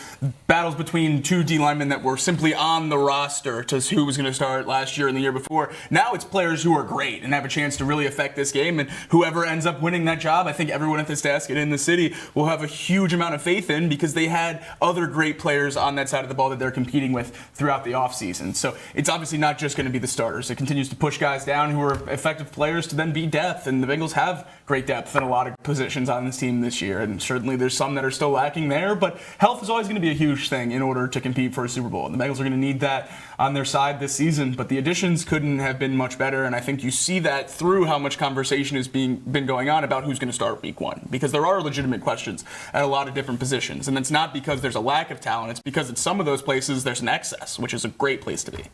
battles between 2 D linemen that were simply on the roster to who was going to start last year and the year before. Now it's players who are great and have a chance to really affect this game, and whoever ends up winning that job, I think everyone at this desk and in the city will have a huge amount of faith in, because they had other great players on that side of the ball that they're competing with throughout the offseason. So it's obviously not just going to be the starters. It continues to push guys down who are effective players to then be depth, and the Bengals have great depth in a lot of positions on this team this year, and certainly there's some that are still lacking there, but health is always going to be a huge thing in order to compete for a Super Bowl, and the Bengals are going to need that on their side this season. But the additions couldn't have been much better, and I think you see that through how much conversation has been going on about who's going to start week 1, because there are legitimate questions at a lot of different positions, and it's not because there's a lack of talent, it's because at some of those places there's an excess, which is a great place to be.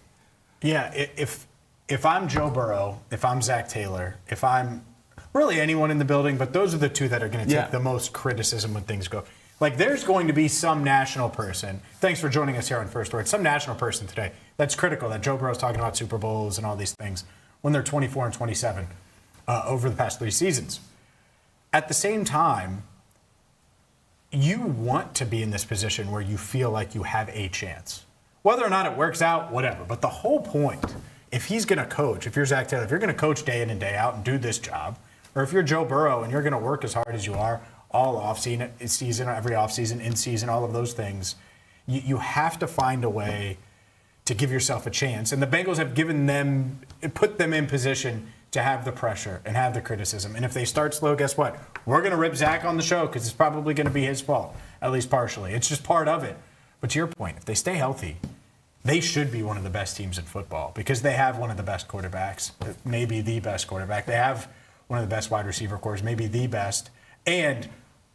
Yeah, if I'm Joe Burrow, if I'm Zach Taylor, if I'm really anyone in the building, but those are the 2 that are going to take the most criticism when things go. Like, there's going to be some national person, thanks for joining us here on First Word, some national person today that's critical that Joe Burrow's talking about Super Bowls and all these things when they're 24 and 27 over the past 3 seasons. At the same time, you want to be in this position where you feel like you have a chance. Whether or not it works out, whatever. But the whole point, if he's going to coach, if you're Zach Taylor, if you're going to coach day in and day out and do this job, or if you're Joe Burrow and you're going to work as hard as you are all off-season, every off-season, in-season, all of those things, you have to find a way to give yourself a chance. And the Bengals have put them in position to have the pressure and have the criticism. And if they start slow, guess what? We're going to rip Zach on the show because it's probably going to be his fault, at least partially. It's just part of it. But to your point, if they stay healthy, they should be one of the best teams in football because they have one of the best quarterbacks, maybe the best quarterback. They have one of the best wide receiver corps, maybe the best, and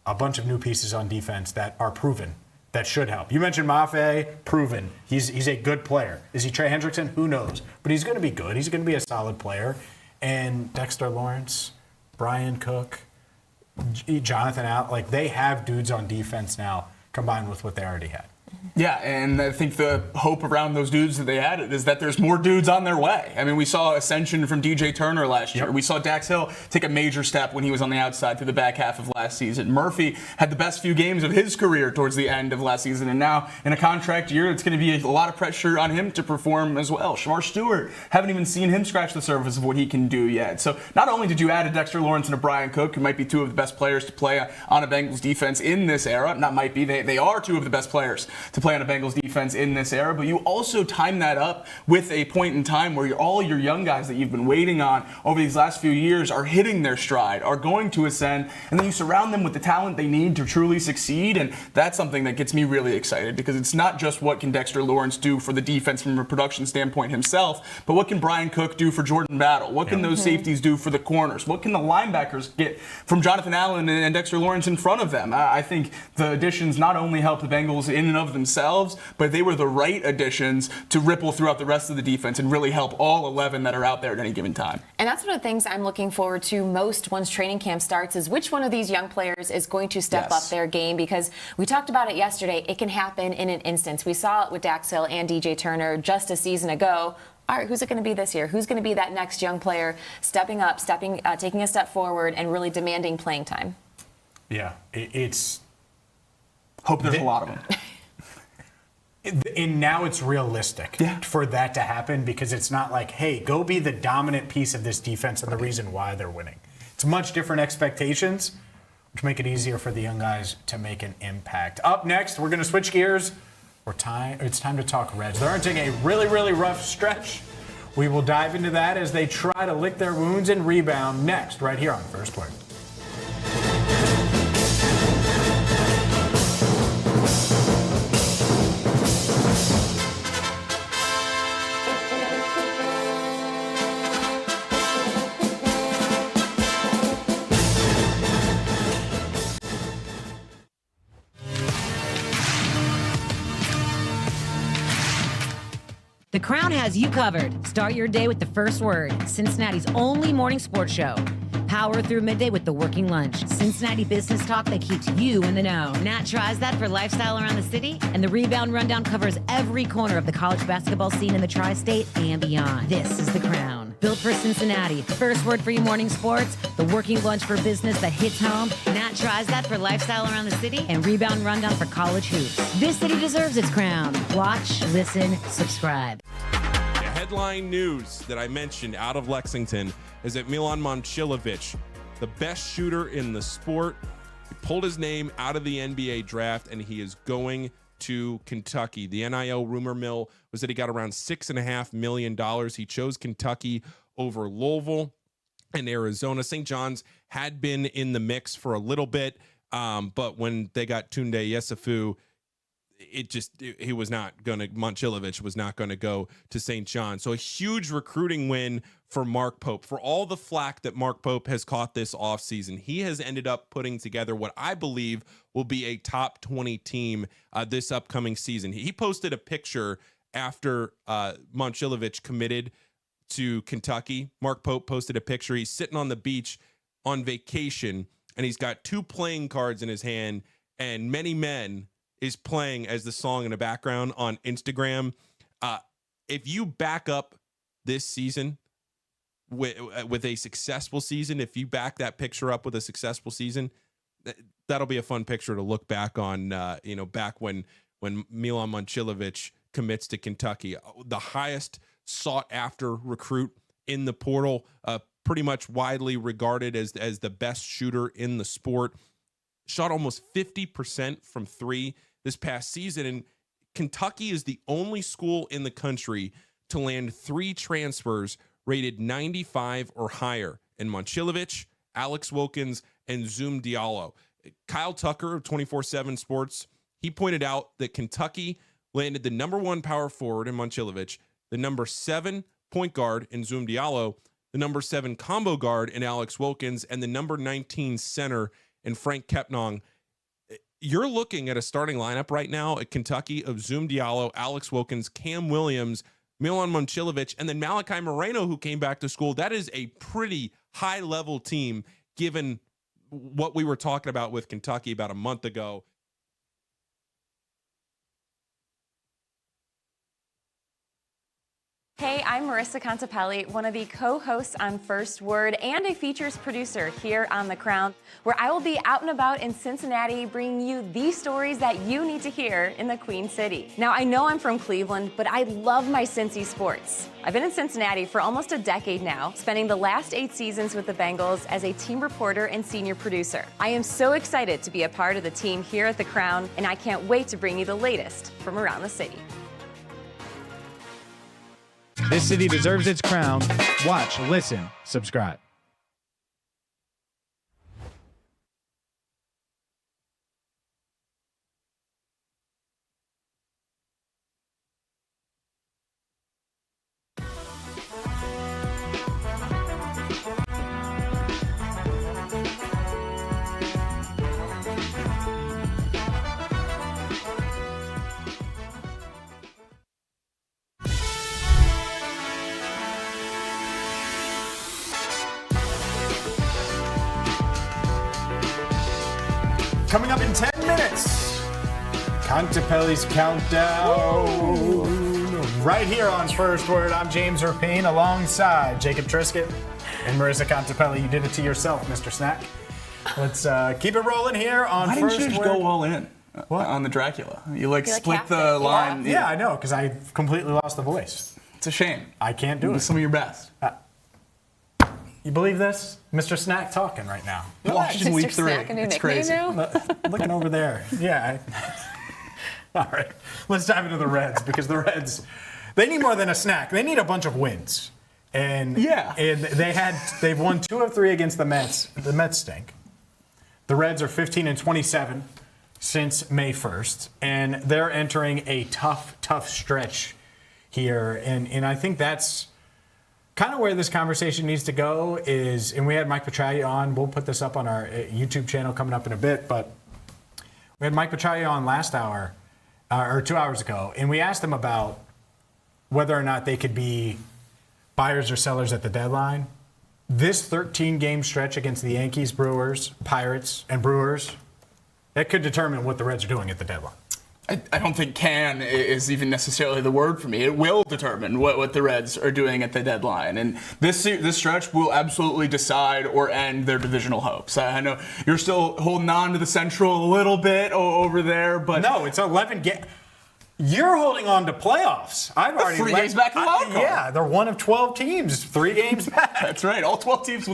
a bunch of new pieces on defense that are proven, that should help. You mentioned Mafe, proven. He's a good player. Is he Trey Hendrickson? Who knows? But he's going to be good. He's going to be a solid player. And Dexter Lawrence, Brian Cook, Jonathan Allen, they have dudes on defense now combined with what they already had. Yeah, and I think the hope around those dudes that they added is that there's more dudes on their way. I mean, we saw ascension from DJ Turner last year. We saw Dax Hill take a major step when he was on the outside through the back half of last season. Murphy had the best few games of his career towards the end of last season, and now in a contract year, it's going to be a lot of pressure on him to perform as well. Shamar Stewart, haven't even seen him scratch the surface of what he can do yet. So not only did you add a Dexter Lawrence and a Brian Cook, who might be two of the best players to play on a Bengals defense in this era, not might be, they are two of the best players to play on a Bengals defense in this era, but you also time that up with a point in time where all your young guys that you've been waiting on over these last few years are hitting their stride, are going to ascend, and then you surround them with the talent they need to truly succeed, and that's something that gets me really excited because it's not just what can Dexter Lawrence do for the defense from a production standpoint himself, but what can Brian Cook do for Jordan Battle? What can those safeties do for the corners? What can the linebackers get from Jonathan Allen and Dexter Lawrence in front of them? I think the additions not only help the Bengals in and of themselves, but they were the right additions to ripple throughout the rest of the defense and really help all 11 that are out there at any given time. And that's one of the things I'm looking forward to most once training camp starts is which one of these young players is going to step up their game, because we talked about it yesterday. It can happen in an instance. We saw it with Dax Hill and DJ Turner just a season ago. All right, who's it going to be this year? Who's going to be that next young player stepping up, taking a step forward and really demanding playing time? Yeah, it's... Hope there's a lot of them. And now it's realistic for that to happen because it's not like, hey, go be the dominant piece of this defense and the reason why they're winning. It's much different expectations, which make it easier for the young guys to make an impact. Up next, we're going to switch gears. It's time to talk Reds. They're entering a really, really rough stretch. We will dive into that as they try to lick their wounds and rebound next, right here on First Word. The Crown has you covered. Start your day with the First Word, Cincinnati's only morning sports show. Power through midday with the working lunch. Cincinnati business talk that keeps you in the know. Nat tries that for lifestyle around the city, and the Rebound Rundown covers every corner of the college basketball scene in the tri-state and beyond. This is The Crown. Built for Cincinnati. First Word for your morning sports, the working lunch for business that hits home. Nat tries that for lifestyle around the city, and Rebound Rundown for college hoops. This city deserves its crown. Watch, listen, subscribe. The headline news that I mentioned out of Lexington is that Milan Momcilovic, the best shooter in the sport, he pulled his name out of the NBA draft and he is going to Kentucky. The NIL rumor mill was that he got around $6.5 million. He chose Kentucky over Louisville and Arizona. St. John's had been in the mix for a little bit, but when they got Tunde Yesufu, he was not going to, Momcilovic was not going to go to St. John. So a huge recruiting win for Mark Pope. For all the flack that Mark Pope has caught this offseason, he has ended up putting together what I believe will be a top 20 team this upcoming season. He posted a picture after Momcilovic committed to Kentucky. Mark Pope posted a picture. He's sitting on the beach on vacation, and he's got 2 playing cards in his hand, and Many Men is playing as the song in the background on Instagram. If you back up this season with a successful season, if you back that picture up with a successful season, that'll be a fun picture to look back on, back when Milan Momcilovic commits to Kentucky. The highest sought after recruit in the portal, pretty much widely regarded as the best shooter in the sport. Shot almost 50% from three this past season. And Kentucky is the only school in the country to land 3 transfers rated 95 or higher in Momcilovic, Alex Wilkins, and Zoom Diallo. Kyle Tucker of 24/7 Sports, he pointed out that Kentucky landed the number 1 power forward in Momcilovic, the number 7 point guard in Zoom Diallo, the number 7 combo guard in Alex Wilkins, and the number 19 center in Frank Kepnong. You're looking at a starting lineup right now at Kentucky of Zoom Diallo, Alex Wilkins, Cam Williams, Milan Momcilovic, and then Malachi Moreno, who came back to school. That is a pretty high-level team, given what we were talking about with Kentucky about a month ago. Hey, I'm Marisa Contipelli, one of the co-hosts on First Word and a features producer here on The Crown, where I will be out and about in Cincinnati bringing you the stories that you need to hear in the Queen City. Now, I know I'm from Cleveland, but I love my Cincy sports. I've been in Cincinnati for almost a decade now, spending the last 8 seasons with the Bengals as a team reporter and senior producer. I am so excited to be a part of the team here at The Crown, and I can't wait to bring you the latest from around the city. This city deserves its crown. Watch, listen, subscribe. Coming up in 10 minutes, Contipelli's Countdown. Right here on First Word, I'm James Rapien alongside Jacob Triscutt and Marisa Contipelli. You did it to yourself, Mr. Snack. Let's keep it rolling here on Why First didn't you Word. just go all in on the Dracula? You split the line. Yeah, I know, because I completely lost the voice. It's a shame. I can't do it. Some of your best. You believe this? Mr. Snack talking right now. Watching week 3. It's crazy. Looking over there. Yeah. All right. Let's dive into the Reds, because the Reds, they need more than a snack. They need a bunch of wins. And they've won 2 of 3 against the Mets. The Mets stink. The Reds are 15-27 since May 1st, and they're entering a tough stretch here. And I think that's kind of where this conversation needs to go is, and we had Mike Petraglia on. We'll put this up on our YouTube channel coming up in a bit, but we had Mike Petraglia on last hour, or 2 hours ago, and we asked him about whether or not they could be buyers or sellers at the deadline. This 13-game stretch against the Yankees, Brewers, Pirates, and Brewers, that could determine what the Reds are doing at the deadline. I don't think can is even necessarily the word for me. It will determine what the Reds are doing at the deadline. And this stretch will absolutely decide or end their divisional hopes. I know you're still holding on to the Central a little bit over there, but no, it's 11 games. You're holding on to playoffs. I've already 3 games back in the wild card. Yeah, they're one of 12 teams, 3 games back. That's right. All 12 teams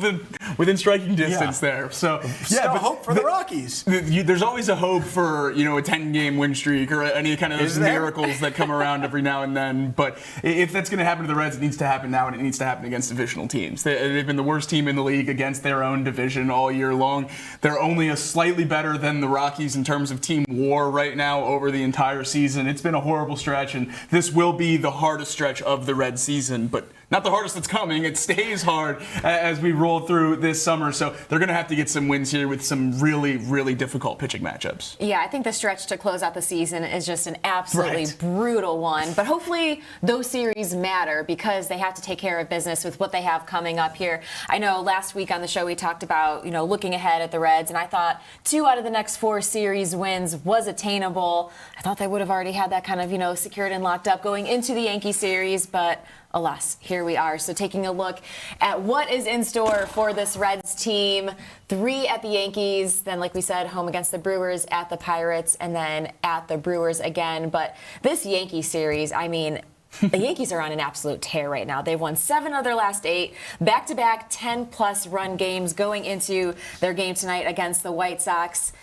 within striking distance there. So still hope for the Rockies. There's always a hope for a 10-game win streak or any kind of those miracles that come around every now and then. But if that's going to happen to the Reds, it needs to happen now, and it needs to happen against divisional teams. They've been the worst team in the league against their own division all year long. They're only a slightly better than the Rockies in terms of team WAR right now over the entire season. It's been a horrible stretch, and this will be the hardest stretch of the Red season, but not the hardest that's coming. It stays hard as we roll through this summer, so they're going to have to get some wins here with some really, really difficult pitching matchups. Yeah, I think the stretch to close out the season is just an absolutely brutal one, but hopefully those series matter because they have to take care of business with what they have coming up here. I know last week on the show we talked about, looking ahead at the Reds, and I thought 2 out of the next 4 series wins was attainable. I thought they would have already had that kind of, secured and locked up going into the Yankee series, but alas, here we are. So taking a look at what is in store for this Reds team. 3 at the Yankees, then like we said, home against the Brewers, at the Pirates, and then at the Brewers again. But this Yankee series, I mean, the Yankees are on an absolute tear right now. They've won 7 of their last 8, back-to-back 10-plus run games going into their game tonight against the White Sox.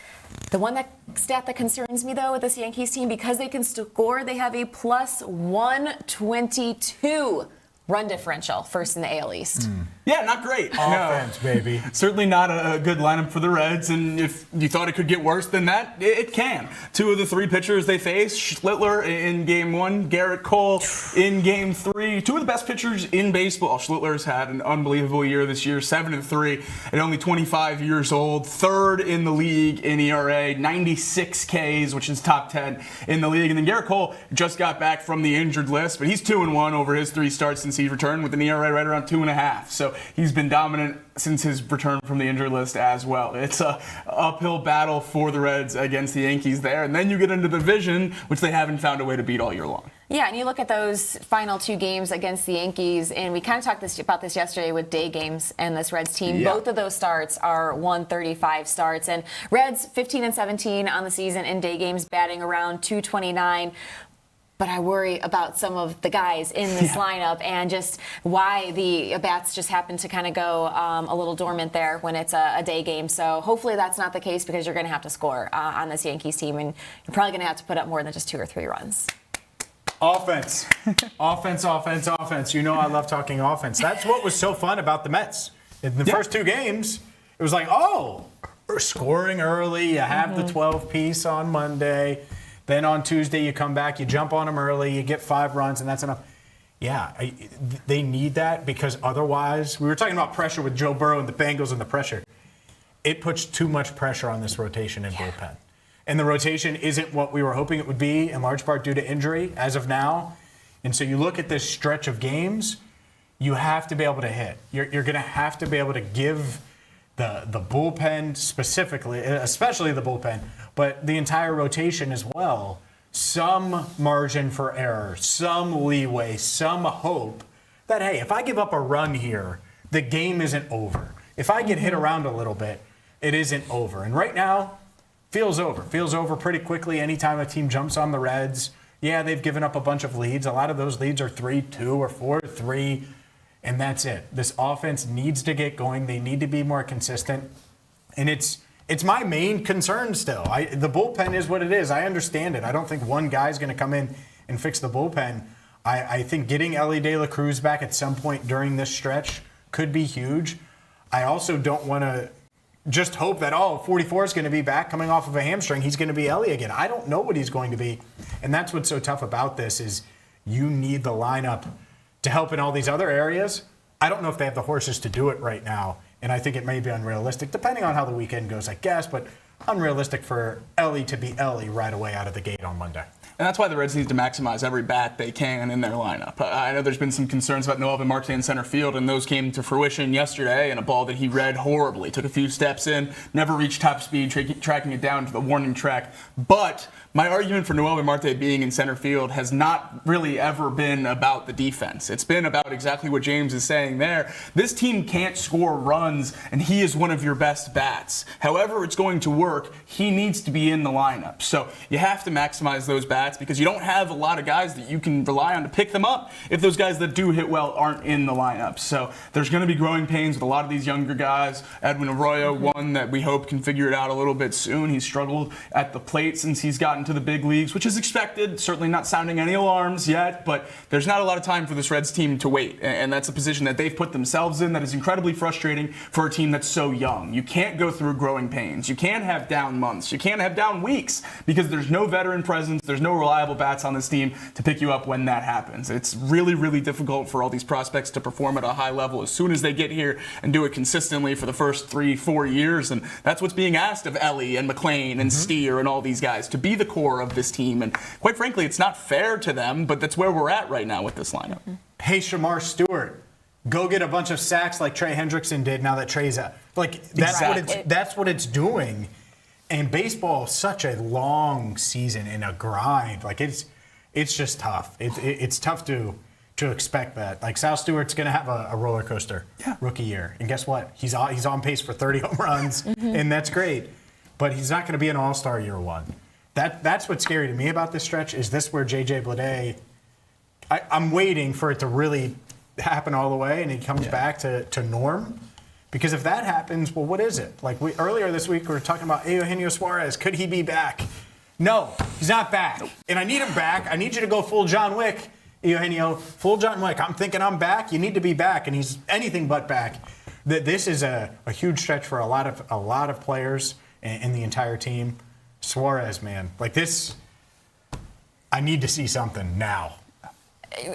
The stat that concerns me, though, with this Yankees team, because they can score, they have a plus 122 run differential, first in the AL East. Yeah, not great. Offense, baby. Certainly not a good lineup for the Reds, and if you thought it could get worse than that, it can. 2 of the 3 pitchers they face, Schlittler in Game 1, Garrett Cole in Game 3. 2 of the best pitchers in baseball. Schlittler's had an unbelievable year this year, 7-3 at only 25 years old. 3rd in the league in ERA, 96 Ks, which is top 10 in the league. And then Garrett Cole just got back from the injured list, but he's 2-1 over his 3 starts since he's returned with an ERA right around 2.5. So he's been dominant since his return from the injured list as well. It's a uphill battle for the Reds against the Yankees there. And then you get into the division, which they haven't found a way to beat all year long. Yeah, and you look at those final 2 games against the Yankees, and we kind of talked about this yesterday with day games and this Reds team. Yeah. Both of those starts are 135 starts. And Reds 15-17 on the season in day games, batting around 229. But I worry about some of the guys in this lineup and just why the bats just happen to kind of go a little dormant there when it's a day game. So hopefully that's not the case, because you're going to have to score on this Yankees team, and you're probably going to have to put up more than just 2 or 3 runs. Offense. Offense. You know I love talking offense. That's what was so fun about the Mets. In the first 2 games, it was like, oh, we're scoring early. You have the 12-piece on Monday. Then on Tuesday, you come back, you jump on them early, you get 5 runs, and that's enough. Yeah, they need that, because otherwise, we were talking about pressure with Joe Burrow and the Bengals and the pressure. It puts too much pressure on this rotation and bullpen. And the rotation isn't what we were hoping it would be, in large part due to injury as of now. And so you look at this stretch of games, you have to be able to hit. You're going to have to be able to give the bullpen specifically, especially the bullpen, but the entire rotation as well, some margin for error, some leeway, some hope that, hey, if I give up a run here, the game isn't over. If I get hit around a little bit, it isn't over. And right now, feels over. Feels over pretty quickly anytime a team jumps on the Reds. Yeah, they've given up a bunch of leads. A lot of those leads are 3-2 or 4-3. And that's it. This offense needs to get going. They need to be more consistent. And it's my main concern still. The bullpen is what it is. I understand it. I don't think one guy's going to come in and fix the bullpen. I think getting Elly De La Cruz back at some point during this stretch could be huge. I also don't want to just hope that, 44 is going to be back coming off of a hamstring. He's going to be Elly again. I don't know what he's going to be. And that's what's so tough about this is you need the lineup to help in all these other areas. I don't know if they have the horses to do it right now, and I think it may be unrealistic, depending on how the weekend goes, I guess, but unrealistic for Elly to be Elly right away out of the gate on Monday. And that's why the Reds need to maximize every bat they can in their lineup. I know there's been some concerns about Noel Marte in center field, and those came to fruition yesterday in a ball that he read horribly. Took a few steps in, never reached top speed, tracking it down to the warning track. But my argument for Noel Marte being in center field has not really ever been about the defense. It's been about exactly what James is saying there. This team can't score runs, and he is one of your best bats. However it's going to work, he needs to be in the lineup. So you have to maximize those bats, because you don't have a lot of guys that you can rely on to pick them up if those guys that do hit well aren't in the lineup. So there's going to be growing pains with a lot of these younger guys. Edwin Arroyo, one that we hope can figure it out a little bit soon. He's struggled at the plate since he's gotten to the big leagues, which is expected. Certainly not sounding any alarms yet, but there's not a lot of time for this Reds team to wait. And that's a position that they've put themselves in that is incredibly frustrating for a team that's so young. You can't go through growing pains. You can't have down months. You can't have down weeks, because there's no veteran presence. There's no reliable bats on this team to pick you up when that happens. It's really, really difficult for all these prospects to perform at a high level as soon as they get here and do it consistently for the first 3-4 years. And that's what's being asked of Elly and McClain and Steer and all these guys, to be the core of this team. And quite frankly, it's not fair to them, but that's where we're at right now with this lineup. Hey, Shamar Stewart, go get a bunch of sacks like Trey Hendrickson did now that Trey's out. That's what it's doing. And baseball is such a long season and a grind. Like it's just tough. It's tough to to expect that. Like Sal Stewart's going to have a roller coaster rookie year, and guess what? He's on pace for 30 home runs, and that's great. But he's not going to be an all-star year one. That's what's scary to me about this stretch. Is this where J.J. Bleday? I'm waiting for it to really happen all the way, and he comes back to norm. Because if that happens, well, what is it? Like earlier this week, we were talking about Eugenio Suarez. Could he be back? No, he's not back. And I need him back. I need you to go full John Wick, Eugenio. Full John Wick. I'm thinking I'm back. You need to be back, and he's anything but back. This is a huge stretch for a lot of players and the entire team. Suarez, man, like this, I need to see something now.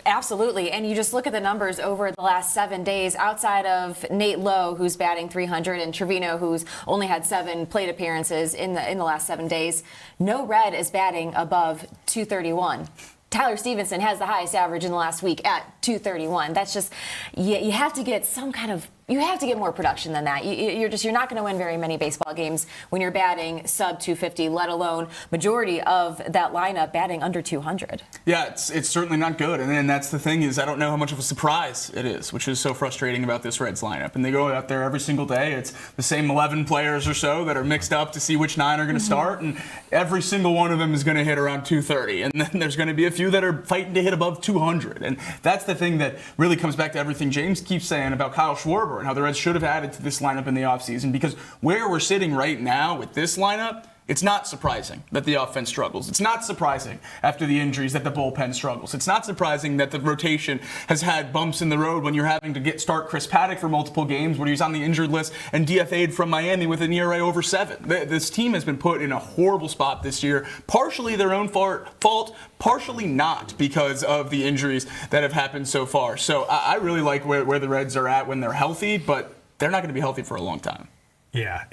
Absolutely. And you just look at the numbers over the last 7 days, outside of Nate Lowe, who's batting 300, and Trevino, who's only had 7 plate appearances in the last 7 days. No Red is batting above 231. Tyler Stevenson has the highest average in the last week at 231. That's just, you have to get some kind of, you have to get more production than that. You're not going to win very many baseball games when you're batting sub 250, let alone majority of that lineup batting under 200. Yeah, it's certainly not good. And then that's the thing is I don't know how much of a surprise it is, which is so frustrating about this Reds lineup. And they go out there every single day. It's the same 11 players or so that are mixed up to see which 9 are going to start. And every single one of them is going to hit around 230. And then there's going to be a few that are fighting to hit above 200. And that's the thing that really comes back to everything James keeps saying about Kyle Schwarber and how the Reds should have added to this lineup in the offseason, because where we're sitting right now with this lineup, it's not surprising that the offense struggles. It's not surprising after the injuries that the bullpen struggles. It's not surprising that the rotation has had bumps in the road when you're having to start Chris Paddock for multiple games when he was on the injured list and DFA'd from Miami with an ERA over 7. This team has been put in a horrible spot this year, partially their own fault, partially not because of the injuries that have happened so far. So I really like where the Reds are at when they're healthy, but they're not going to be healthy for a long time. Yeah,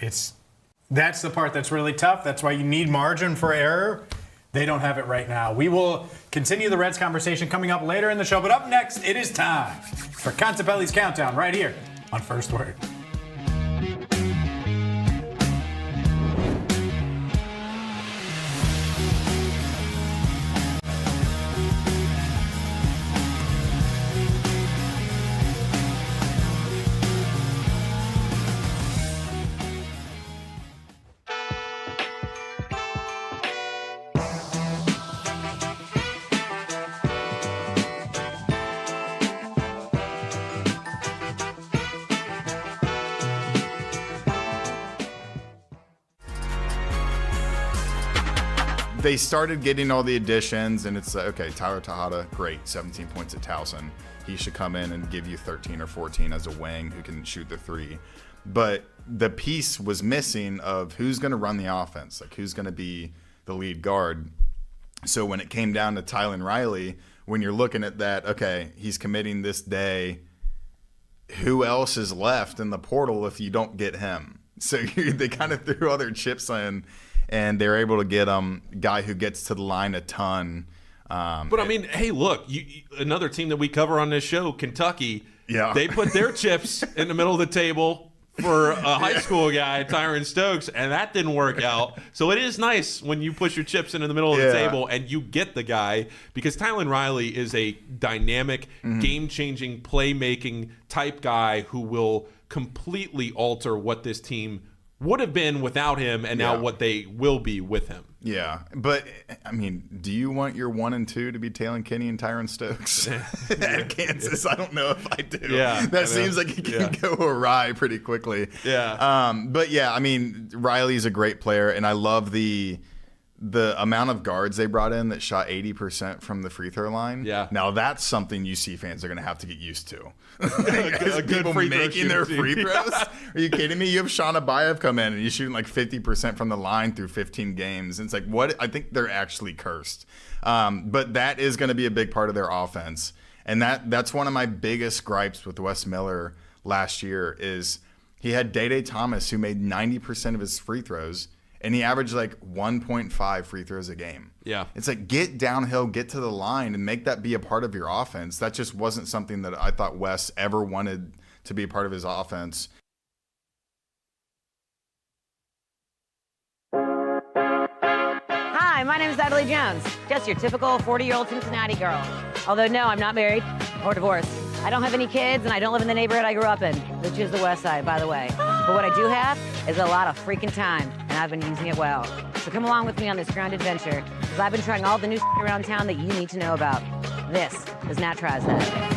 that's the part that's really tough. That's why you need margin for error. They don't have it right now. We will continue the Reds conversation coming up later in the show. But up next, it is time for Contipelli's Countdown right here on First Word. They started getting all the additions, and it's okay. Tyler Tejada, great, 17 points at Towson. He should come in and give you 13 or 14 as a wing who can shoot the 3. But the piece was missing of who's going to run the offense, like who's going to be the lead guard. So when it came down to Tylen Riley, when you're looking at that, okay, he's committing this day. Who else is left in the portal if you don't get him? So they kind of threw all their chips in. And they're able to get a guy who gets to the line a ton. But, I mean, hey, look, another team that we cover on this show, Kentucky, they put their chips in the middle of the table for a high school guy, Tyron Stokes, and that didn't work out. So it is nice when you push your chips into the middle of the table and you get the guy, because Tylen Riley is a dynamic, game-changing, playmaking type guy who will completely alter what this team would have been without him and now what they will be with him. Yeah, but, I mean, do you want your 1 and 2 to be Talon Kinney and Tyron Stokes at Kansas? I don't know if I do. Yeah, that seems like it can go awry pretty quickly. Yeah. But, yeah, I mean, Riley's a great player, and I love the amount of guards they brought in that shot 80% from the free throw line. Yeah. Now, that's something UC fans are going to have to get used to. a good free throw making their shooter free team. throws? Are you kidding me? You have Sean Abayev come in and he's shooting like 50% from the line through 15 games. And it's like, what? I think they're actually cursed. But that is going to be a big part of their offense. And that's one of my biggest gripes with Wes Miller last year is he had Day Thomas who made 90% of his free throws. And he averaged like 1.5 free throws a game. Yeah. It's like, get downhill, get to the line, and make that be a part of your offense. That just wasn't something that I thought Wes ever wanted to be a part of his offense. Hi, my name is Natalie Jones. Just your typical 40-year-old Cincinnati girl. Although, no, I'm not married. or divorced. I don't have any kids, and I don't live in the neighborhood I grew up in, which is the West Side, by the way. But what I do have is a lot of freaking time, and I've been using it well. So come along with me on this ground adventure, because I've been trying all the new around town that you need to know about. This is Nat Tries That.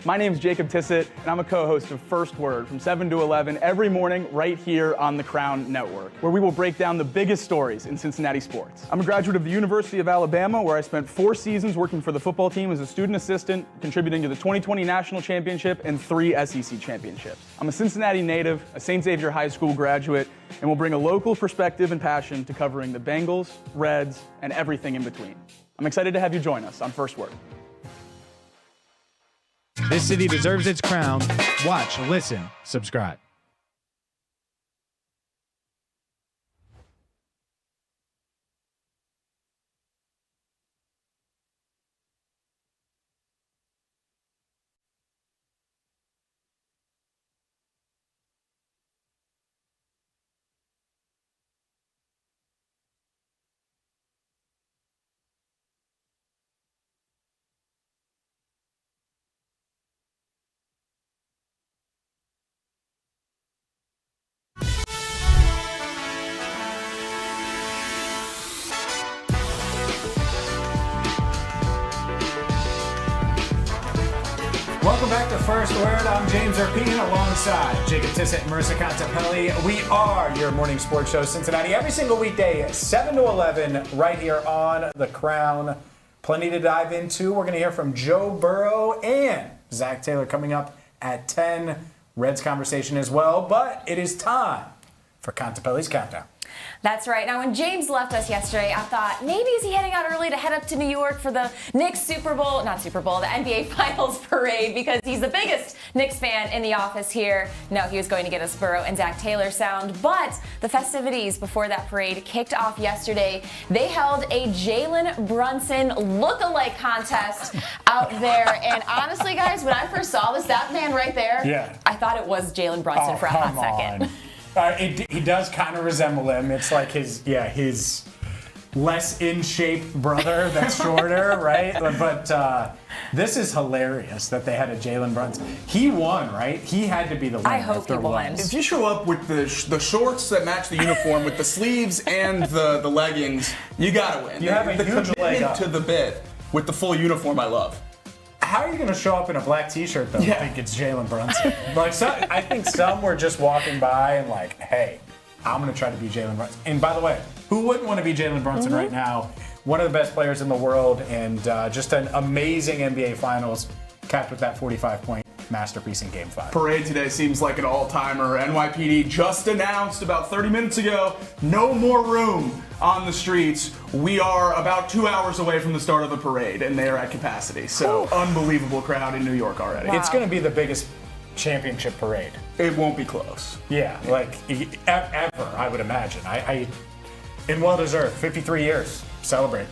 My name's Jacob Tissot, and I'm a co-host of First Word from 7 to 11 every morning right here on the Crown Network, where we will break down the biggest stories in Cincinnati sports. I'm a graduate of the University of Alabama, where I spent 4 seasons working for the football team as a student assistant, contributing to the 2020 National Championship and 3 SEC championships. I'm a Cincinnati native, a St. Xavier High School graduate, and will bring a local perspective and passion to covering the Bengals, Reds, and everything in between. I'm excited to have you join us on First Word. This city deserves its crown. Watch, listen, subscribe. Welcome back to First Word. I'm James Rapien alongside Jacob Tissot and Marisa Contipelli. We are your morning sports show, Cincinnati, every single weekday, 7 to 11, right here on The Crown. Plenty to dive into. We're going to hear from Joe Burrow and Zach Taylor coming up at 10. Reds conversation as well, but it is time for Contipelli's Countdown. That's right. Now, when James left us yesterday, I thought, maybe is he heading out early to head up to New York for the Knicks the NBA Finals parade, because he's the biggest Knicks fan in the office here. No, he was going to get us Burrow and Zach Taylor sound, but the festivities before that parade kicked off yesterday. They held a Jalen Brunson look-alike contest out there, and honestly, guys, when I first saw this, that man right there, I thought it was Jalen Brunson for a hot second. He does kind of resemble him. It's like his less in shape brother that's shorter, right? But this is hilarious that they had a Jalen Brunson. He won, right? He had to be the winner. I hope he won. If you show up with the shorts that match the uniform, with the sleeves and the leggings, you gotta win. You have a huge leg up to the bit with the full uniform. I love. How are you going to show up in a black T-shirt, though, and think it's Jalen Brunson? I think some were just walking by and like, hey, I'm going to try to be Jalen Brunson. And by the way, who wouldn't want to be Jalen Brunson right now? One of the best players in the world, and just an amazing NBA Finals, capped with that 45-point masterpiece in Game 5. Parade today seems like an all-timer. NYPD just announced about 30 minutes ago, no more room on the streets. We are about 2 hours away from the start of the parade, and they are at capacity. So, unbelievable crowd in New York already. Wow. It's going to be the biggest championship parade. It won't be close. Yeah, like ever, I would imagine. And well-deserved, 53 years. Celebrate.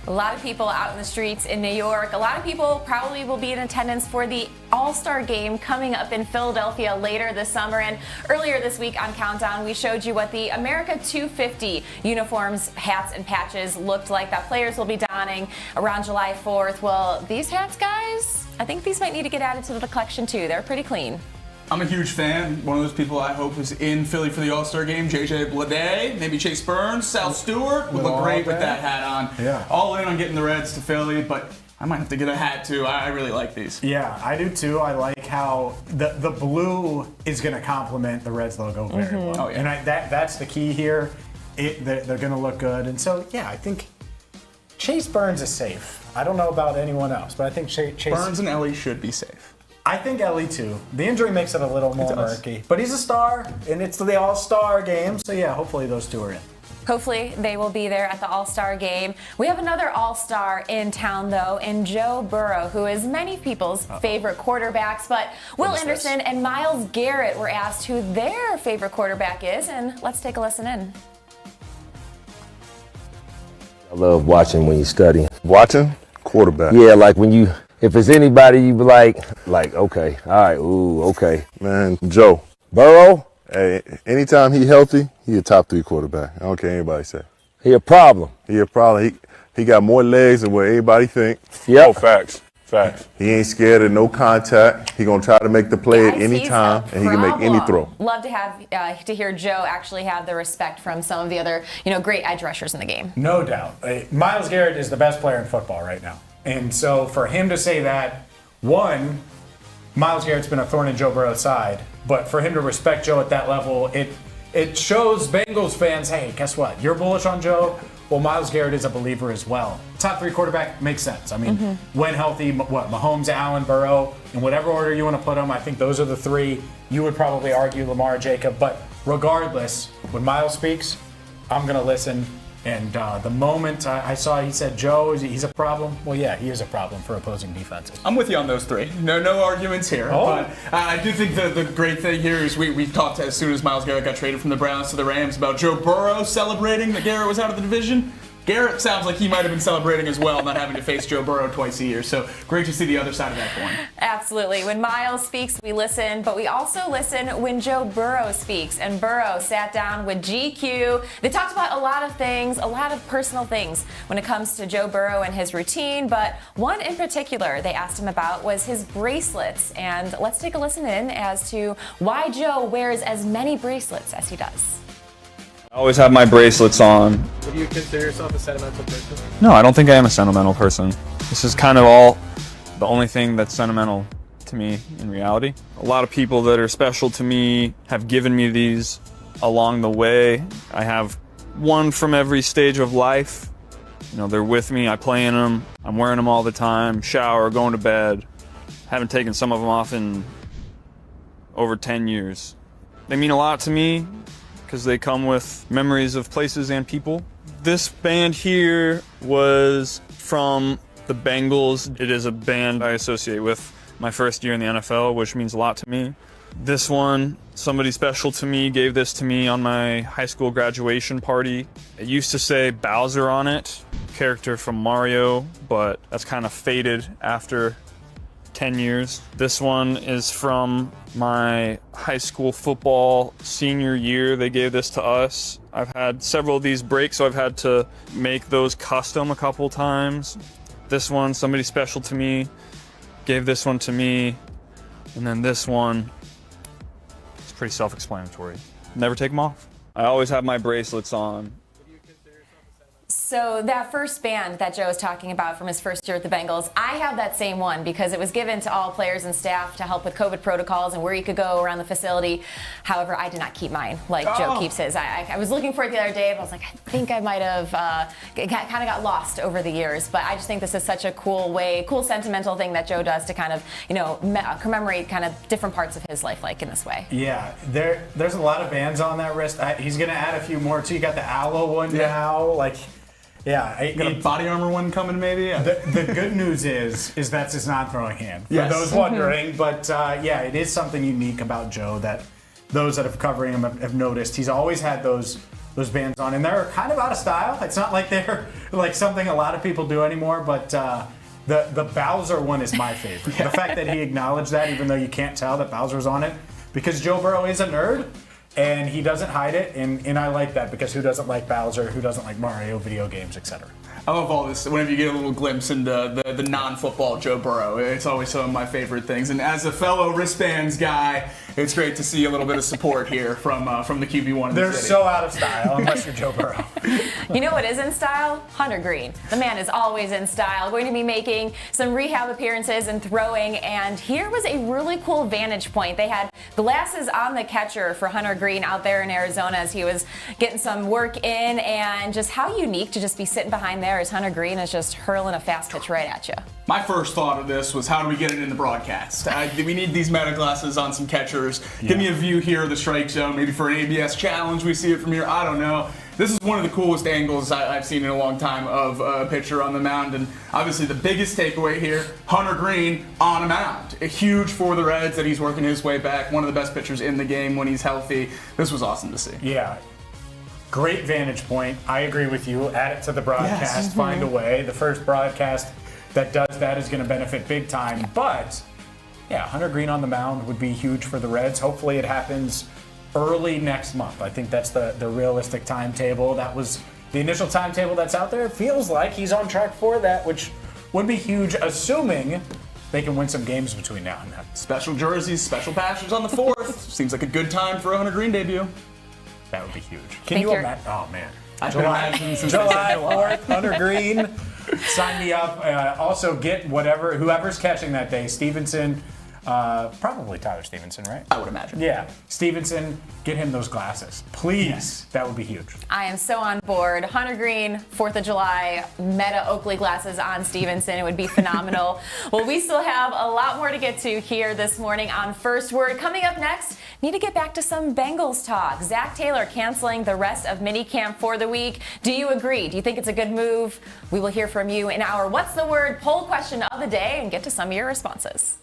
A lot of people out in the streets in New York. A lot of people probably will be in attendance for the All-Star Game coming up in Philadelphia later this summer. And earlier this week on Countdown, we showed you what the America 250 uniforms, hats, and patches looked like that players will be donning around July 4th. Well, these hats, guys, I think these might need to get added to the collection too. They're pretty clean. I'm a huge fan. One of those people I hope is in Philly for the All-Star Game. JJ Bleday, maybe Chase Burns, Sal Stewart would look great with that hat on. Yeah. All in on getting the Reds to Philly, but I might have to get a hat too. I really like these. Yeah, I do too. I like how the blue is going to complement the Reds logo very well. Oh, yeah. And that's the key here. They're going to look good. And so, yeah, I think Chase Burns is safe. I don't know about anyone else, but I think Chase Burns and Ellie should be safe. I think Ellie too. The injury makes it a little more murky. But he's a star, and it's the All-Star Game. So, yeah, hopefully those two are in. Hopefully they will be there at the All-Star Game. We have another All-Star in town, though, in Joe Burrow, who is many people's favorite quarterbacks. But Will Anderson and Myles Garrett were asked who their favorite quarterback is, and let's take a listen in. I love watching when you study. Watching? Quarterback. Yeah, like when you, if it's anybody you be like, okay, all right, ooh, okay. Man, Joe. Burrow? Hey, anytime he healthy, he a top 3 quarterback. I don't care what anybody say. He a problem. He a problem. He got more legs than what anybody think. Yep. Oh, facts. Facts. He ain't scared of no contact. He gonna try to make the play at any time, and he can make any throw. Love to have to hear Joe actually have the respect from some of the other great edge rushers in the game. No doubt. Myles Garrett is the best player in football right now. And so for him to say that, one, Myles Garrett's been a thorn in Joe Burrow's side, but for him to respect Joe at that level, it shows Bengals fans, hey, guess what? You're bullish on Joe. Well, Myles Garrett is a believer as well. Top 3 quarterback makes sense. I mean, when healthy, Mahomes, Allen, Burrow, in whatever order you want to put them, I think those are the 3. You would probably argue Lamar, Jacob, but regardless, when Myles speaks, I'm going to listen. And the moment I saw he said, Joe, he's a problem. Well, yeah, he is a problem for opposing defenses. I'm with you on those 3. No arguments here. Oh. But I do think the great thing here is we talked as soon as Myles Garrett got traded from the Browns to the Rams about Joe Burrow celebrating that Garrett was out of the division. Garrett sounds like he might have been celebrating as well, not having to face Joe Burrow twice a year. So great to see the other side of that coin. Absolutely. When Myles speaks, we listen, but we also listen when Joe Burrow speaks. And Burrow sat down with GQ. They talked about a lot of things, a lot of personal things when it comes to Joe Burrow and his routine. But one in particular they asked him about was his bracelets. And let's take a listen in as to why Joe wears as many bracelets as he does. I always have my bracelets on. Would you consider yourself a sentimental person? No, I don't think I am a sentimental person. This is kind of all the only thing that's sentimental to me in reality. A lot of people that are special to me have given me these along the way. I have one from every stage of life. They're with me. I play in them. I'm wearing them all the time. Shower, going to bed. Haven't taken some of them off in over 10 years. They mean a lot to me because they come with memories of places and people. This band here was from the Bengals. It is a band I associate with my first year in the NFL, which means a lot to me. This one, somebody special to me gave this to me on my high school graduation party. It used to say Bowser on it, character from Mario, but that's kind of faded after 10 years. This one is from my high school football senior year. They gave this to us. I've had several of these breaks, so I've had to make those custom a couple times. This one, somebody special to me gave this one to me. And then this one, it's pretty self-explanatory. Never take them off. I always have my bracelets on. So that first band that Joe was talking about from his first year at the Bengals, I have that same one because it was given to all players and staff to help with COVID protocols and where you could go around the facility. However, I did not keep mine like Joe keeps his. I was looking for it the other day, but I was like, I think I might have kind of got lost over the years. But I just think this is such a cool sentimental thing that Joe does to kind of, commemorate kind of different parts of his life like in this way. Yeah, there's a lot of bands on that wrist. He's going to add a few more too. You got the Aloe one now. Yeah, got a body armor one coming maybe. Yeah. The good news is that's his non-throwing hand. For Yes. those wondering, but it is something unique about Joe that those that have covering him have noticed. He's always had those bands on, and they're kind of out of style. It's not like they're like something a lot of people do anymore. But the Bowser one is my favorite. The fact that he acknowledged that, even though you can't tell that Bowser's on it, because Joe Burrow is a nerd. And he doesn't hide it, and I like that because who doesn't like Bowser, who doesn't like Mario, video games, etc. I love all this. Whenever you get a little glimpse into the non-football Joe Burrow, it's always some of my favorite things. And as a fellow wristbands guy, it's great to see a little bit of support here from the QB1 in the They're city. so out of style unless you're Joe Burrow. You know what is in style? Hunter Green. The man is always in style. Going to be making some rehab appearances and throwing, and here was a really cool vantage point. They had glasses on the catcher for Hunter Green out there in Arizona as he was getting some work in, and just how unique to just be sitting behind there as Hunter Green is just hurling a fast pitch right at you. My first thought of this was, how do we get it in the broadcast? We need these meta glasses on some catchers. Yeah. Give me a view here of the strike zone, maybe for an ABS challenge. We see it from here. I don't know. This is one of the coolest angles I've seen in a long time of a pitcher on the mound. And obviously the biggest takeaway here, Hunter Green on a mound. Huge for the Reds that he's working his way back. One of the best pitchers in the game when he's healthy. This was awesome to see. Yeah. Great vantage point. I agree with you. Add it to the broadcast. Yes. Find a way. The first broadcast that does that is going to benefit big time. But, yeah, Hunter Green on the mound would be huge for the Reds. Hopefully it happens early next month. I think that's the realistic timetable. That was the initial timetable that's out there. It feels like he's on track for that, which would be huge, assuming they can win some games between now and then. Special jerseys, special pastures on the 4th. Seems like a good time for a Hunter Green debut. That would be huge. Can you imagine? Oh, man. I can imagine since July 4th, Hunter Green. Sign me up. Also, get whoever's catching that day. Stevenson, probably Tyler Stevenson, right? I would imagine. Yeah. Stevenson, get him those glasses. Please. That would be huge. I am so on board. Hunter Green, 4th of July, Meta Oakley glasses on Stevenson. It would be phenomenal. Well, we still have a lot more to get to here this morning on First Word. Coming up next, need to get back to some Bengals talk. Zach Taylor canceling the rest of minicamp for the week. Do you agree? Do you think it's a good move? We will hear from you in our What's the Word poll question of the day and get to some of your responses.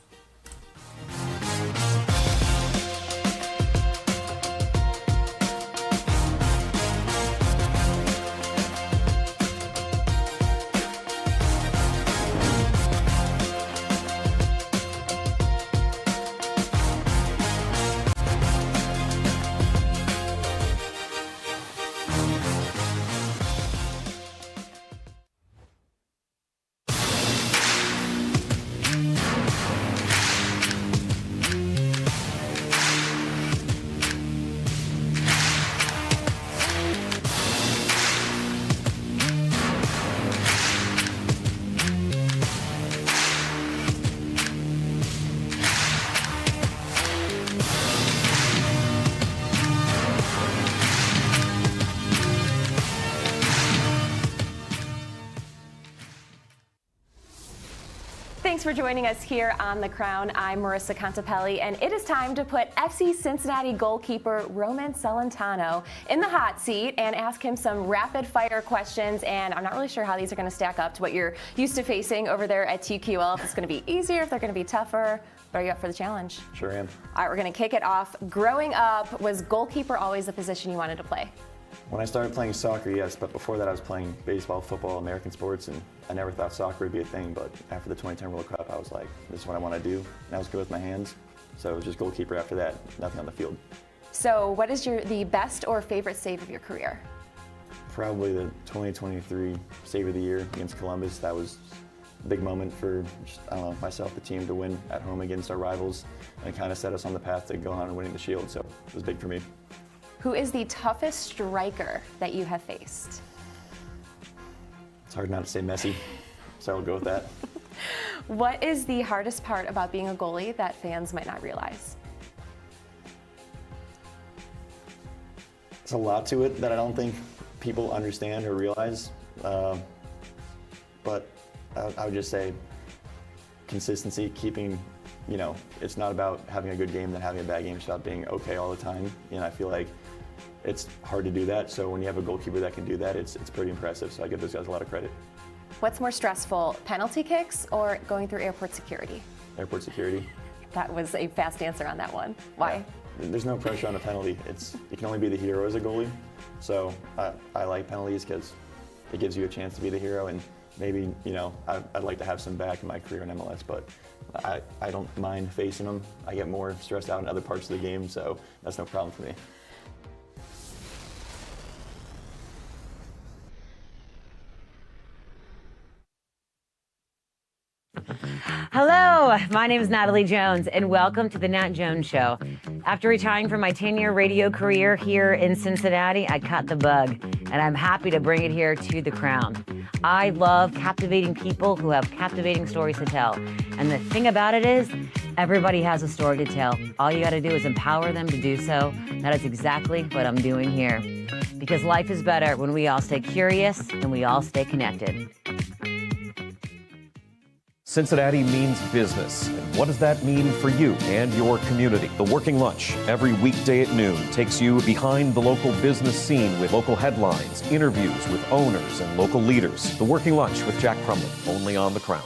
Thanks for joining us here on The Crown. I'm Marisa Contipelli, and it is time to put FC Cincinnati goalkeeper Roman Celentano in the hot seat and ask him some rapid-fire questions. And I'm not really sure how these are going to stack up to what you're used to facing over there at TQL. If it's going to be easier, if they're going to be tougher. But are you up for the challenge? Sure am. All right, we're going to kick it off. Growing up, was goalkeeper always the position you wanted to play? When I started playing soccer, yes, but before that I was playing baseball, football, American sports, and I never thought soccer would be a thing, but after the 2010 World Cup, I was like, this is what I want to do, and I was good with my hands, so it was just goalkeeper after that, nothing on the field. So what is the best or favorite save of your career? Probably the 2023 Save of the Year against Columbus. That was a big moment for, myself, the team to win at home against our rivals, and it kind of set us on the path to go on and winning the Shield, so it was big for me. Who is the toughest striker that you have faced? It's hard not to say Messi, so I'll go with that. What is the hardest part about being a goalie that fans might not realize? There's a lot to it that I don't think people understand or realize, but I would just say consistency, keeping, it's not about having a good game than having a bad game. It's about being okay all the time, and I feel like it's hard to do that, so when you have a goalkeeper that can do that, it's pretty impressive, so I give those guys a lot of credit. What's more stressful, penalty kicks or going through airport security? Airport security. That was a fast answer on that one. Why? Yeah. There's no pressure on a penalty. You can only be the hero as a goalie, so I like penalties because it gives you a chance to be the hero, and maybe, I'd like to have some back in my career in MLS, but I don't mind facing them. I get more stressed out in other parts of the game, so that's no problem for me. Hello, my name is Natalie Jones, and welcome to The Nat Jones Show. After retiring from my 10-year radio career here in Cincinnati, I caught the bug, and I'm happy to bring it here to The Crown. I love captivating people who have captivating stories to tell. And the thing about it is, everybody has a story to tell. All you got to do is empower them to do so. That is exactly what I'm doing here. Because life is better when we all stay curious and we all stay connected. Cincinnati means business. And what does that mean for you and your community? The Working Lunch, every weekday at noon, takes you behind the local business scene with local headlines, interviews with owners and local leaders. The Working Lunch with Jack Crumlin, only on The Crown.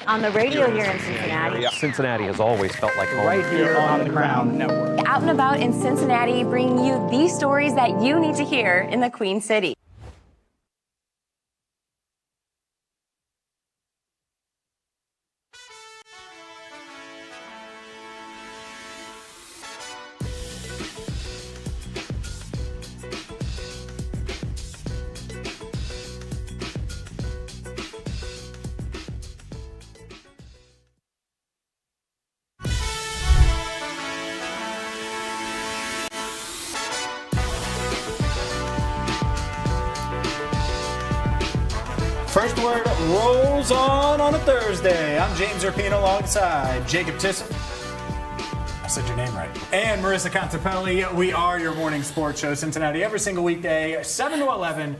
On the radio here in Cincinnati. Cincinnati has always felt like home. Right here on the Crown Network. Out and about in Cincinnati, bringing you the stories that you need to hear in the Queen City. First Word rolls on a Thursday. I'm James Rapien alongside Jacob Tissot. I said your name right. And Marisa Contipelli. We are your morning sports show, Cincinnati, every single weekday, 7 to 11,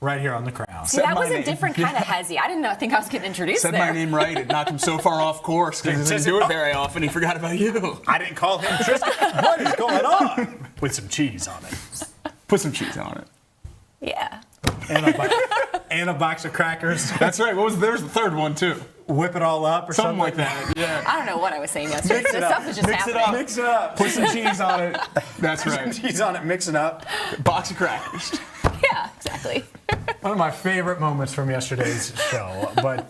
right here on The Crown. See, that was a different kind of hezzy. I didn't think I was getting introduced Said there. my name right. It knocked him so far off course because he doesn't do it very often. He forgot about you. I didn't call him Tristan. What is going on? With some cheese on it. Put some cheese on it. Yeah. And a box of crackers. That's right. There's the third one, too. Whip it all up or something like that. Yeah. I don't know what I was saying yesterday. Mix it This up. stuff is just Mix happening. it up. Mix it up. Put some cheese on it. That's Put right. some cheese on it. Mix it up. Box of crackers. Yeah, exactly. One of my favorite moments from yesterday's show, but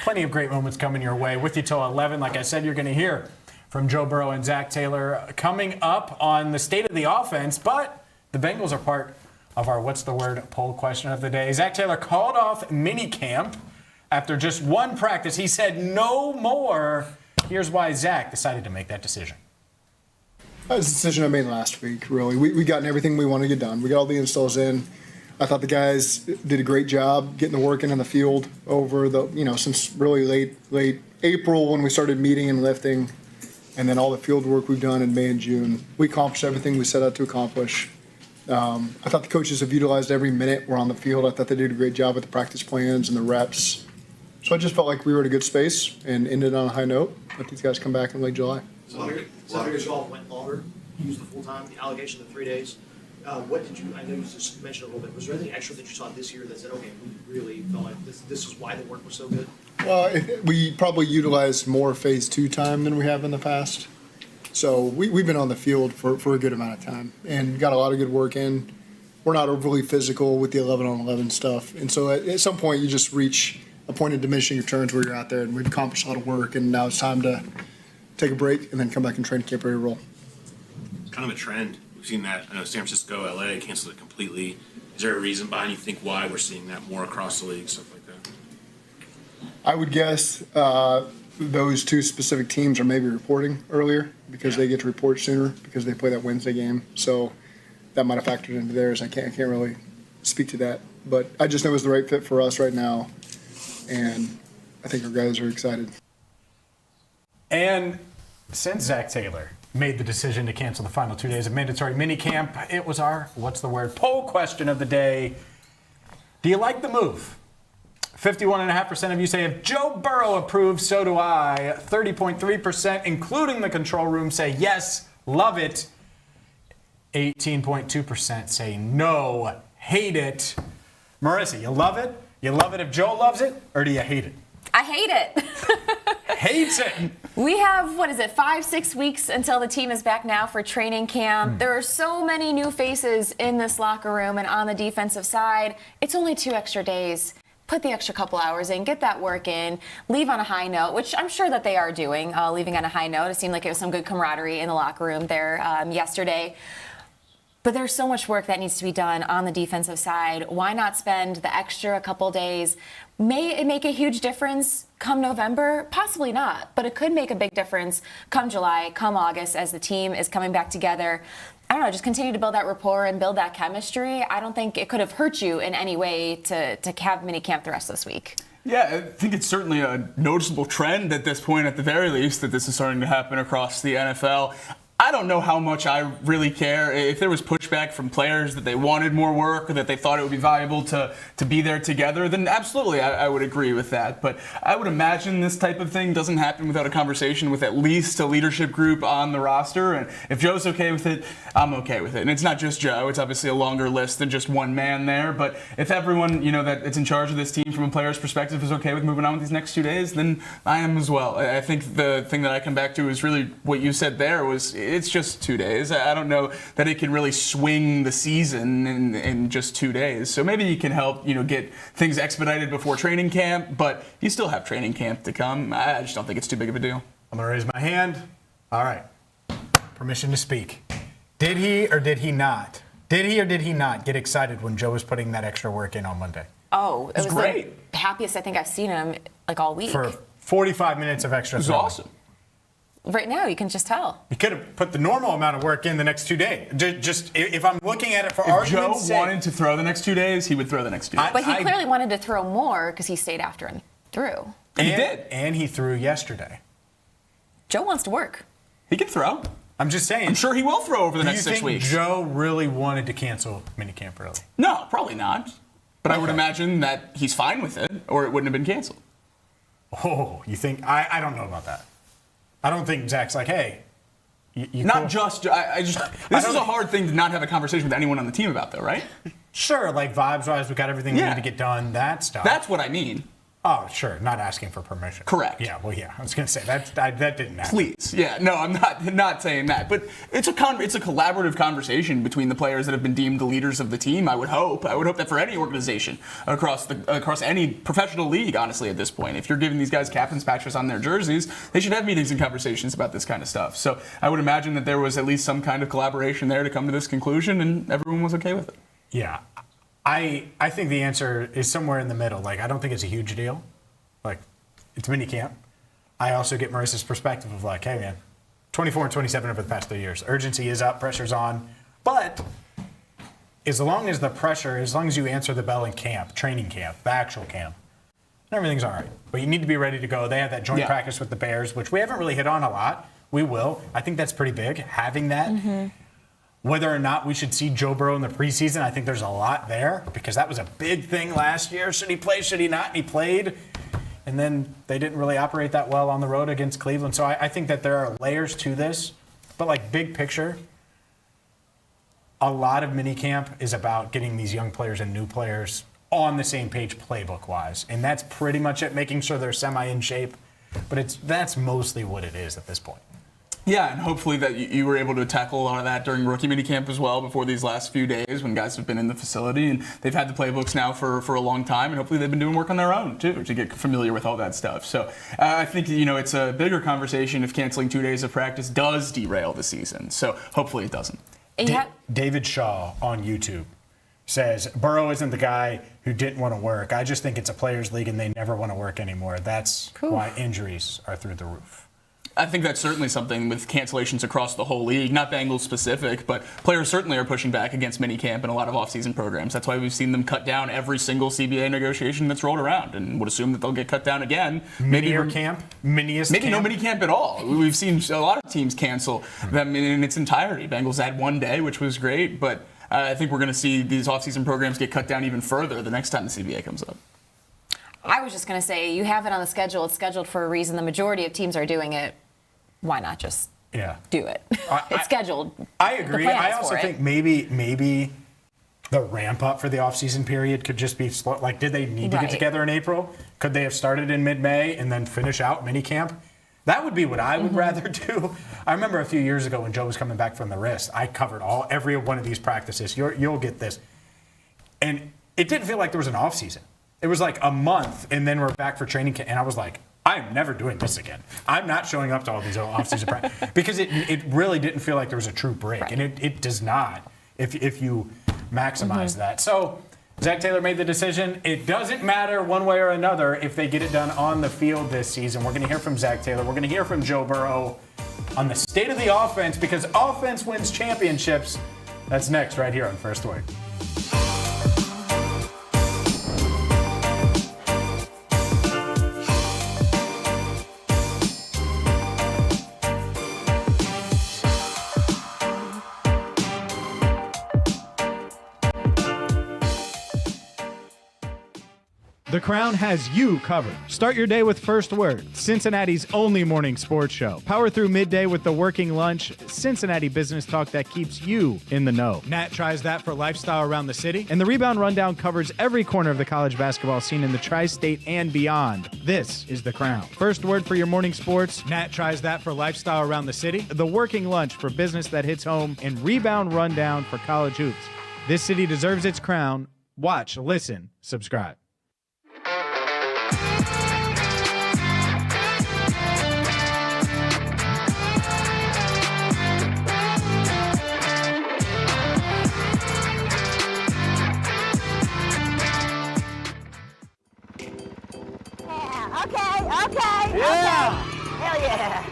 plenty of great moments coming your way. With you till 11, like I said, you're going to hear from Joe Burrow and Zach Taylor coming up on the state of the offense, but the Bengals are part of our What's the Word poll question of the day. Zach Taylor called off minicamp after just one practice. He said no more. Here's why Zach decided to make that decision. That was a decision I made last week, really. We gotten everything we wanted to get done. We got all the installs in. I thought the guys did a great job getting the work in the field over the, since really late April when we started meeting and lifting, and then all the field work we've done in May and June. We accomplished everything we set out to accomplish. I thought the coaches have utilized every minute we're on the field. I thought they did a great job with the practice plans and the reps. So I just felt like we were in a good space and ended on a high note. Let these guys come back in late July. So because y'all went longer, used the full time, the allocation of 3 days. What did you? I know you just mentioned a little bit. Was there anything extra that you saw this year that said, okay, we really felt like this is why the work was so good? Well, we probably utilized more phase 2 time than we have in the past. So we've been on the field for a good amount of time and got a lot of good work in. We're not overly physical with the 11-on-11 stuff. And so at some point you just reach a point of diminishing returns where you're out there and we've accomplished a lot of work and now it's time to take a break and then come back and train camp ready to roll. Kind of a trend. We've seen that. I know San Francisco, LA canceled it completely. Is there a reason behind you think why we're seeing that more across the league, stuff like that? I would guess those two specific teams are maybe reporting earlier because they get to report sooner because they play that Wednesday game. So that might have factored into theirs. I can't really speak to that. But I just know it's the right fit for us right now. And I think our guys are excited. And since Zach Taylor made the decision to cancel the final 2 days of mandatory minicamp, it was our What's the Word poll question of the day. Do you like the move? 51.5% of you say if Joe Burrow approves, so do I. 30.3%, including the control room, say yes, love it. 18.2% say no, hate it. Marisa, you love it? You love it if Joe loves it, or do you hate it? I hate it. Hates it. We have, 5-6 weeks until the team is back now for training camp. There are so many new faces in this locker room and on the defensive side. It's only 2 extra days. Put the extra couple hours in, get that work in, leave on a high note, which I'm sure that they are doing, leaving on a high note. It seemed like it was some good camaraderie in the locker room there yesterday. But there's so much work that needs to be done on the defensive side. Why not spend the extra couple days? May it make a huge difference come November? Possibly not, but it could make a big difference come July, come August as the team is coming back together. I don't know, just continue to build that rapport and build that chemistry. I don't think it could have hurt you in any way to have minicamp the rest of this week. Yeah, I think it's certainly a noticeable trend at this point, at the very least, that this is starting to happen across the NFL. I don't know how much I really care. If there was pushback from players that they wanted more work or that they thought it would be valuable to be there together, then absolutely I would agree with that. But I would imagine this type of thing doesn't happen without a conversation with at least a leadership group on the roster. And if Joe's okay with it, I'm okay with it. And it's not just Joe. It's obviously a longer list than just one man there. But if everyone, that it's in charge of this team from a player's perspective is okay with moving on with these next 2 days, then I am as well. I think the thing that I come back to is really what you said there was it's just 2 days. I don't know that it can really swing the season in just 2 days. So maybe you can help, get things expedited before training camp, but you still have training camp to come. I just don't think it's too big of a deal. I'm going to raise my hand. All right. Permission to speak. Did he or did he not? Did he or did he not get excited when Joe was putting that extra work in on Monday? Oh, it was great. The happiest I think I've seen him all week. For 45 minutes of extra. It was awesome. Right now, you can just tell. He could have put the normal amount of work in the next 2 days. Just if I'm looking at it for If argument's Joe sake, wanted to throw the next 2 days, he would throw the next 2 days. But he clearly wanted to throw more because he stayed after and threw. And he did. And he threw yesterday. Joe wants to work. He can throw. I'm just saying. I'm sure he will throw over the next 6 Do you think weeks. Joe really wanted to cancel minicamp early? No, probably not. But I would imagine that he's fine with it, or it wouldn't have been canceled. Oh, you think? I don't know about that. I don't think Zach's like, hey. Not just. This is a hard thing to not have a conversation with anyone on the team about, though, right? Sure, like vibes-wise, we got everything we need to get done, that stuff. That's what I mean. Oh, sure, not asking for permission. Correct. Yeah, well, yeah, I was going to say, that didn't happen. Please. Yeah, no, I'm not saying that. But it's a collaborative conversation between the players that have been deemed the leaders of the team, I would hope. I would hope that for any organization across any professional league, honestly, at this point. If you're giving these guys captain's patches on their jerseys, they should have meetings and conversations about this kind of stuff. So I would imagine that there was at least some kind of collaboration there to come to this conclusion, and everyone was okay with it. Yeah. I think the answer is somewhere in the middle. Like, I don't think it's a huge deal. Like, it's minicamp. I also get Marisa's perspective of like, hey, man, 24 and 27 over the past 3 years. Urgency is up, pressure's on. But as long as you answer the bell in camp, training camp, the actual camp, everything's all right. But you need to be ready to go. They have that joint practice with the Bears, which we haven't really hit on a lot. We will. I think that's pretty big, having that. Mm-hmm. Whether or not we should see Joe Burrow in the preseason, I think there's a lot there because that was a big thing last year. Should he play? Should he not? And he played. And then they didn't really operate that well on the road against Cleveland. So I think that there are layers to this. But like big picture, a lot of minicamp is about getting these young players and new players on the same page playbook-wise. And that's pretty much it, making sure they're semi-in shape. But that's mostly what it is at this point. Yeah, and hopefully that you were able to tackle a lot of that during rookie minicamp as well before these last few days when guys have been in the facility and they've had the playbooks now for a long time, and hopefully they've been doing work on their own too to get familiar with all that stuff. So I think it's a bigger conversation if canceling 2 days of practice does derail the season. So hopefully it doesn't. David Shaw on YouTube says, Burrow isn't the guy who didn't want to work. I just think it's a players' league and they never want to work anymore. That's why injuries are through the roof. I think that's certainly something with cancellations across the whole league, not Bengals specific, but players certainly are pushing back against minicamp and a lot of offseason programs. That's why we've seen them cut down every single CBA negotiation that's rolled around and would assume that they'll get cut down again. Maybe no minicamp at all. We've seen a lot of teams cancel them in its entirety. Bengals had 1 day, which was great, but I think we're going to see these offseason programs get cut down even further the next time the CBA comes up. I was just going to say, you have it on the schedule. It's scheduled for a reason. The majority of teams are doing it. Why not just do it? It's scheduled. I agree. I also think maybe the ramp up for the offseason period could just be slow. Like, did they need to get together in April? Could they have started in mid-May and then finish out minicamp? That would be what I would rather do. I remember a few years ago when Joe was coming back from the wrist, I covered every one of these practices. You'll get this. And it didn't feel like there was an offseason. It was like a month, and then we're back for training camp. And I was like, I'm never doing this again. I'm not showing up to all these off-season practices because it really didn't feel like there was a true break, and it does not if you maximize that. So Zach Taylor made the decision. It doesn't matter one way or another if they get it done on the field this season. We're going to hear from Zach Taylor. We're going to hear from Joe Burrow on the state of the offense because offense wins championships. That's next right here on First Word. The Crown has you covered. Start your day with First Word, Cincinnati's only morning sports show. Power through midday with the working lunch, Cincinnati business talk that keeps you in the know. Nat tries that for lifestyle around the city, and the Rebound Rundown covers every corner of the college basketball scene in the tri-state and beyond. This is The Crown. First Word for your morning sports, Nat tries that for lifestyle around the city, the working lunch for business that hits home, and Rebound Rundown for college hoops. This city deserves its crown. Watch, listen, subscribe. Okay. Hell yeah.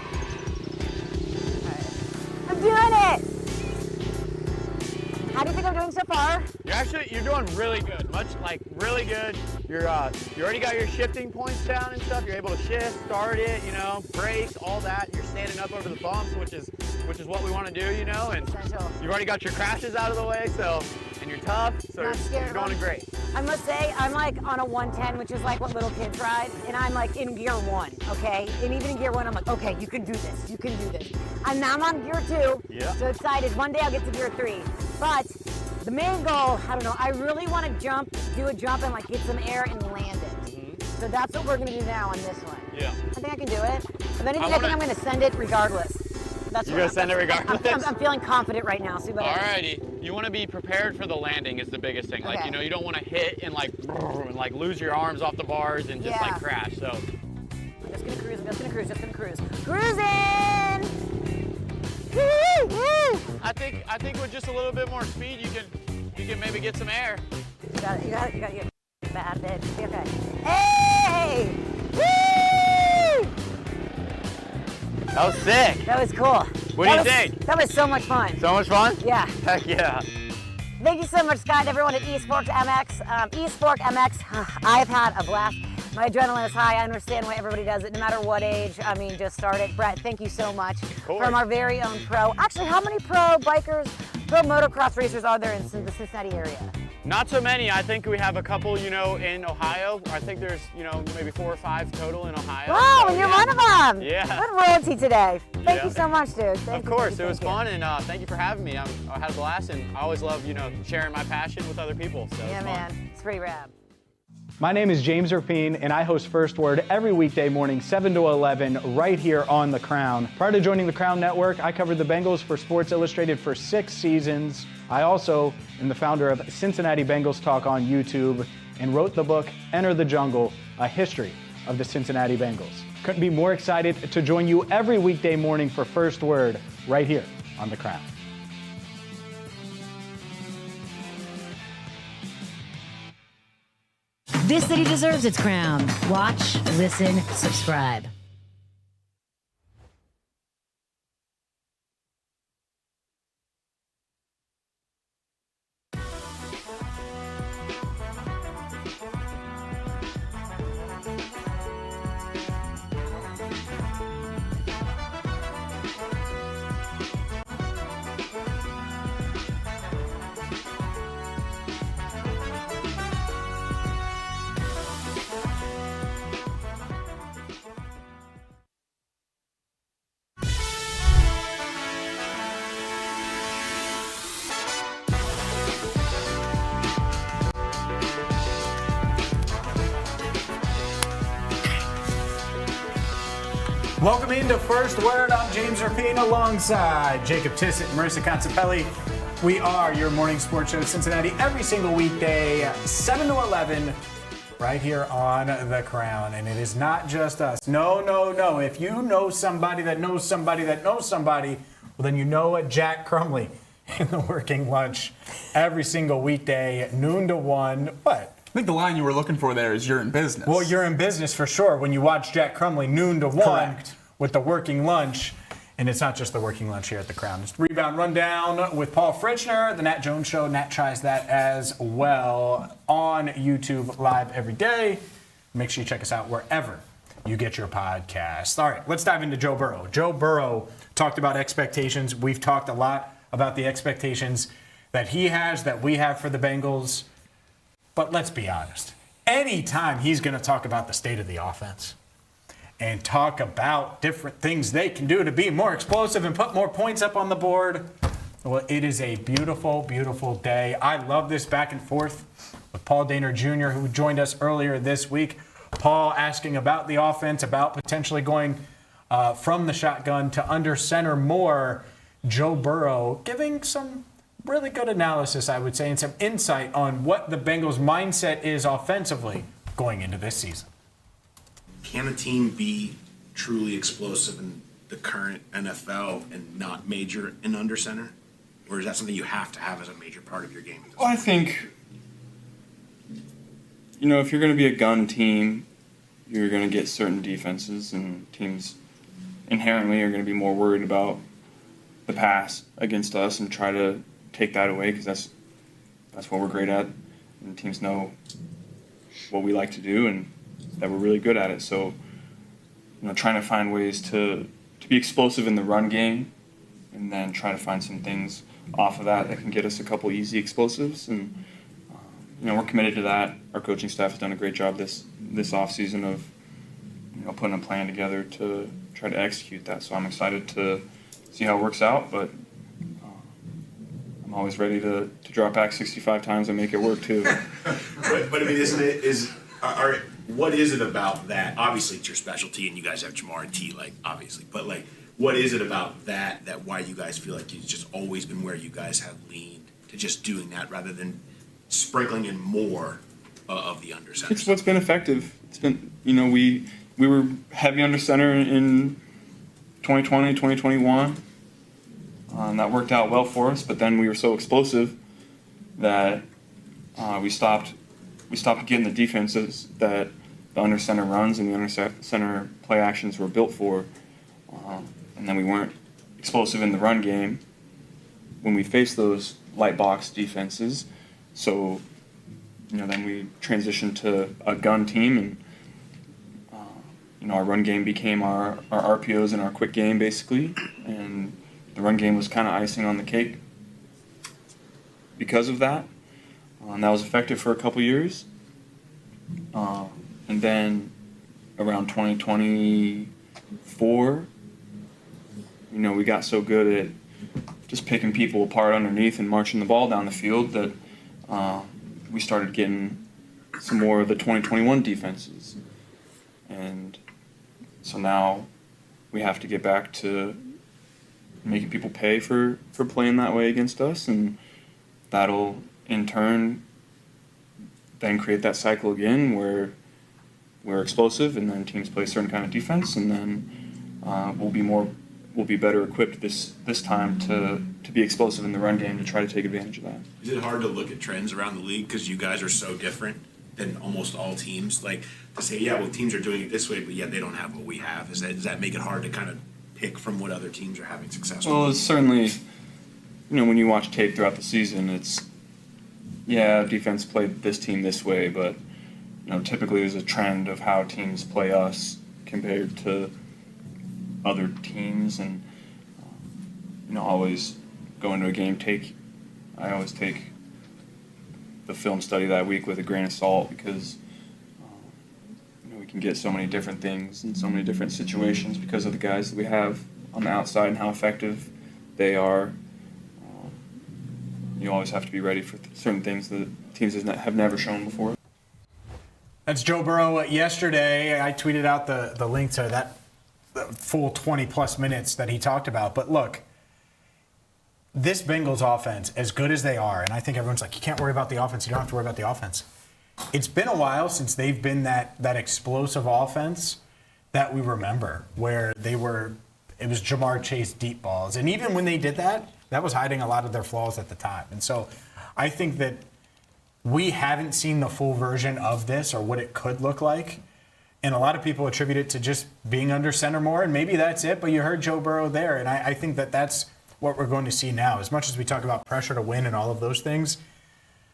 do you think I'm doing so far? You're doing really good. Really good. You already got your shifting points down and stuff. You're able to shift, start it, brakes, all that. You're standing up over the bumps, which is what we want to do, and you've already got your crashes out of the way, and you're tough, so you're doing great. I must say, I'm like on a 110, which is like what little kids ride, and I'm like in gear 1, okay? And even in gear 1, I'm like, okay, you can do this, you can do this. And now I'm on gear 2, so excited. One day I'll get to gear 3. But the main goal, I don't know, I really want to do a jump and like get some air and land it. So that's what we're gonna do now on this one. Yeah. I think I can do it. If anything, I think I'm gonna send it regardless. You're gonna send it regardless? I'm feeling confident right now. See what Alrighty, you want to be prepared for the landing is the biggest thing. Like, you don't want to hit and like lose your arms off the bars and just like crash. So I'm just gonna cruise. I'm just gonna cruise. Cruising! Woo, woo. I think with just a little bit more speed, you can maybe get some air. You got it. Bad bitch. Okay. Hey! Woo! That was sick. That was cool. What do you think? That was so much fun. So much fun? Yeah. Heck yeah. Thank you so much, Scott, and everyone at East Fork MX. East Fork MX, I've had a blast. My adrenaline is high. I understand why everybody does it, no matter what age. I mean, just start it. Brett, thank you so much. From our very own pro. Actually, how many pro bikers, pro motocross racers are there in the Cincinnati area? Not so many. I think we have a couple, in Ohio. I think there's, maybe 4 or 5 total in Ohio. Wow, and you're one of them. Yeah. Good royalty today. Thank you so much, dude. Of course, it was fun, and thank you for having me. I had a blast, and I always love, sharing my passion with other people. So yeah, man, it's pretty rad. My name is James Rapien, and I host First Word every weekday morning, 7 to 11, right here on The Crown. Prior to joining The Crown Network, I covered the Bengals for Sports Illustrated for 6 seasons. I also am the founder of Cincinnati Bengals Talk on YouTube and wrote the book, Enter the Jungle, a history of the Cincinnati Bengals. Couldn't be more excited to join you every weekday morning for First Word right here on The Crown. This city deserves its crown. Watch, listen, subscribe. Welcome into First Word. I'm James Rapien alongside Jacob Tissot and Marisa Contipelli. We are your morning sports show in Cincinnati every single weekday, 7 to 11, right here on The Crown. And it is not just us. No. If you know somebody that knows somebody that knows somebody, well, then you know a Jack Crumley in the working lunch every single weekday, noon to 1. What? I think the line you were looking for there is you're in business. Well, you're in business for sure when you watch Jack Crumley noon to 1 Correct. With the working lunch. And it's not just the working lunch here at The Crown. It's Rebound Rundown with Paul Fritchner, The Nat Jones Show. Nat tries that as well on YouTube live every day. Make sure you check us out wherever you get your podcasts. All right, let's dive into Joe Burrow. Joe Burrow talked about expectations. We've talked a lot about the expectations that he has, that we have for the Bengals. But let's be honest. Anytime he's going to talk about the state of the offense and talk about different things they can do to be more explosive and put more points up on the board, well, it is a beautiful, beautiful day. I love this back and forth with Paul Dehner Jr., who joined us earlier this week. Paul asking about the offense, about potentially going from the shotgun to under center more. Joe Burrow giving some really good analysis, I would say, and some insight on what the Bengals' mindset is offensively going into this season. Can a team be truly explosive in the current NFL and not major in under center? Or is that something you have to have as a major part of your game? Well, I think, if you're going to be a gun team, you're going to get certain defenses, and teams inherently are going to be more worried about the pass against us and try to take that away, because that's that's what we're great at, and teams know what we like to do and that we're really good at it. So, trying to find ways to be explosive in the run game, and then try to find some things off of that can get us a couple easy explosives. And we're committed to that. Our coaching staff has done a great job this offseason of putting a plan together to try to execute that. So I'm excited to see how it works out, but I'm always ready to drop back 65 times and make it work too. but I mean, what is it about that? Obviously, it's your specialty, and you guys have Jamar and T, obviously. But what is it about that why you guys feel like it's just always been where you guys have leaned to just doing that rather than sprinkling in more of the under center? It's what's been effective. It's been, we were heavy under center in 2020, 2021. That worked out well for us, but then we were so explosive that we stopped getting the defenses that the under center runs and the under center play actions were built for. And then we weren't explosive in the run game when we faced those light box defenses. So, then we transitioned to a gun team, and our run game became our RPOs and our quick game basically, and the run game was kind of icing on the cake because of that. And that was effective for a couple years. And then around 2024, we got so good at just picking people apart underneath and marching the ball down the field that we started getting some more of the 2021 defenses. And so now we have to get back to making people pay for playing that way against us, and that'll in turn then create that cycle again where we're explosive and then teams play a certain kind of defense, and then we'll be better equipped this time to be explosive in the run game to try to take advantage of that. Is it hard to look at trends around the league because you guys are so different than almost all teams? To say, yeah, well, teams are doing it this way, but yet they don't have what we have. Does that make it hard to kind of pick from what other teams are having success with? Well, it's certainly, when you watch tape throughout the season, it's, defense played this team this way, but, typically there's a trend of how teams play us compared to other teams, and, always go into a game, I always take the film study that week with a grain of salt because we can get so many different things in so many different situations because of the guys that we have on the outside and how effective they are. You always have to be ready for certain things that teams have never shown before. That's Joe Burrow yesterday. I tweeted out the link to that full 20-plus minutes that he talked about. But look, this Bengals offense, as good as they are, and I think everyone's like, you can't worry about the offense. You don't have to worry about the offense. It's been a while since they've been that explosive offense that we remember, where it was Jamar Chase deep balls. And even when they did that was hiding a lot of their flaws at the time. And so I think that we haven't seen the full version of this or what it could look like. And a lot of people attribute it to just being under center more, and maybe that's it, but you heard Joe Burrow there, and I think that's what we're going to see now. As much as we talk about pressure to win and all of those things,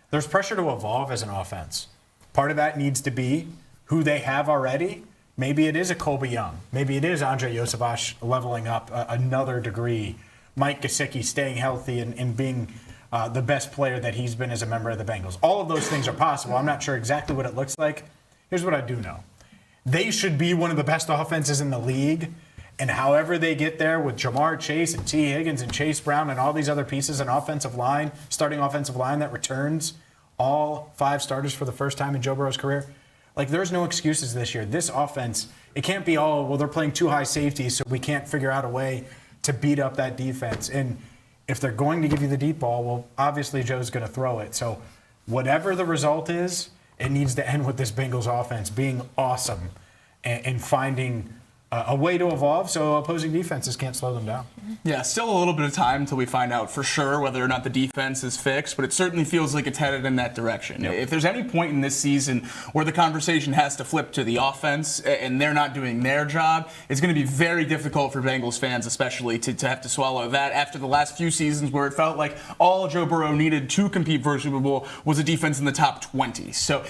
there's pressure to evolve as an offense. Part of that needs to be who they have already. Maybe it is a Colby Young. Maybe it is Andre Yosavash leveling up another degree. Mike Gesicki staying healthy and being the best player that he's been as a member of the Bengals. All of those things are possible. I'm not sure exactly what it looks like. Here's what I do know. They should be one of the best offenses in the league. And however they get there with Jamar Chase and T. Higgins and Chase Brown and all these other pieces, an starting offensive line that returns all 5 starters for the first time in Joe Burrow's career. There's no excuses this year. This offense, it can't be they're playing 2 high safeties, so we can't figure out a way to beat up that defense. And if they're going to give you the deep ball, well, obviously Joe's going to throw it. So whatever the result is, it needs to end with this Bengals offense being awesome and finding a way to evolve so opposing defenses can't slow them down. Yeah, still a little bit of time until we find out for sure whether or not the defense is fixed, but it certainly feels like it's headed in that direction. If there's any point in this season where the conversation has to flip to the offense and they're not doing their job, it's going to be very difficult for Bengals fans especially to have to swallow that after the last few seasons where it felt like all Joe Burrow needed to compete for a Super Bowl was a defense in the top 20. So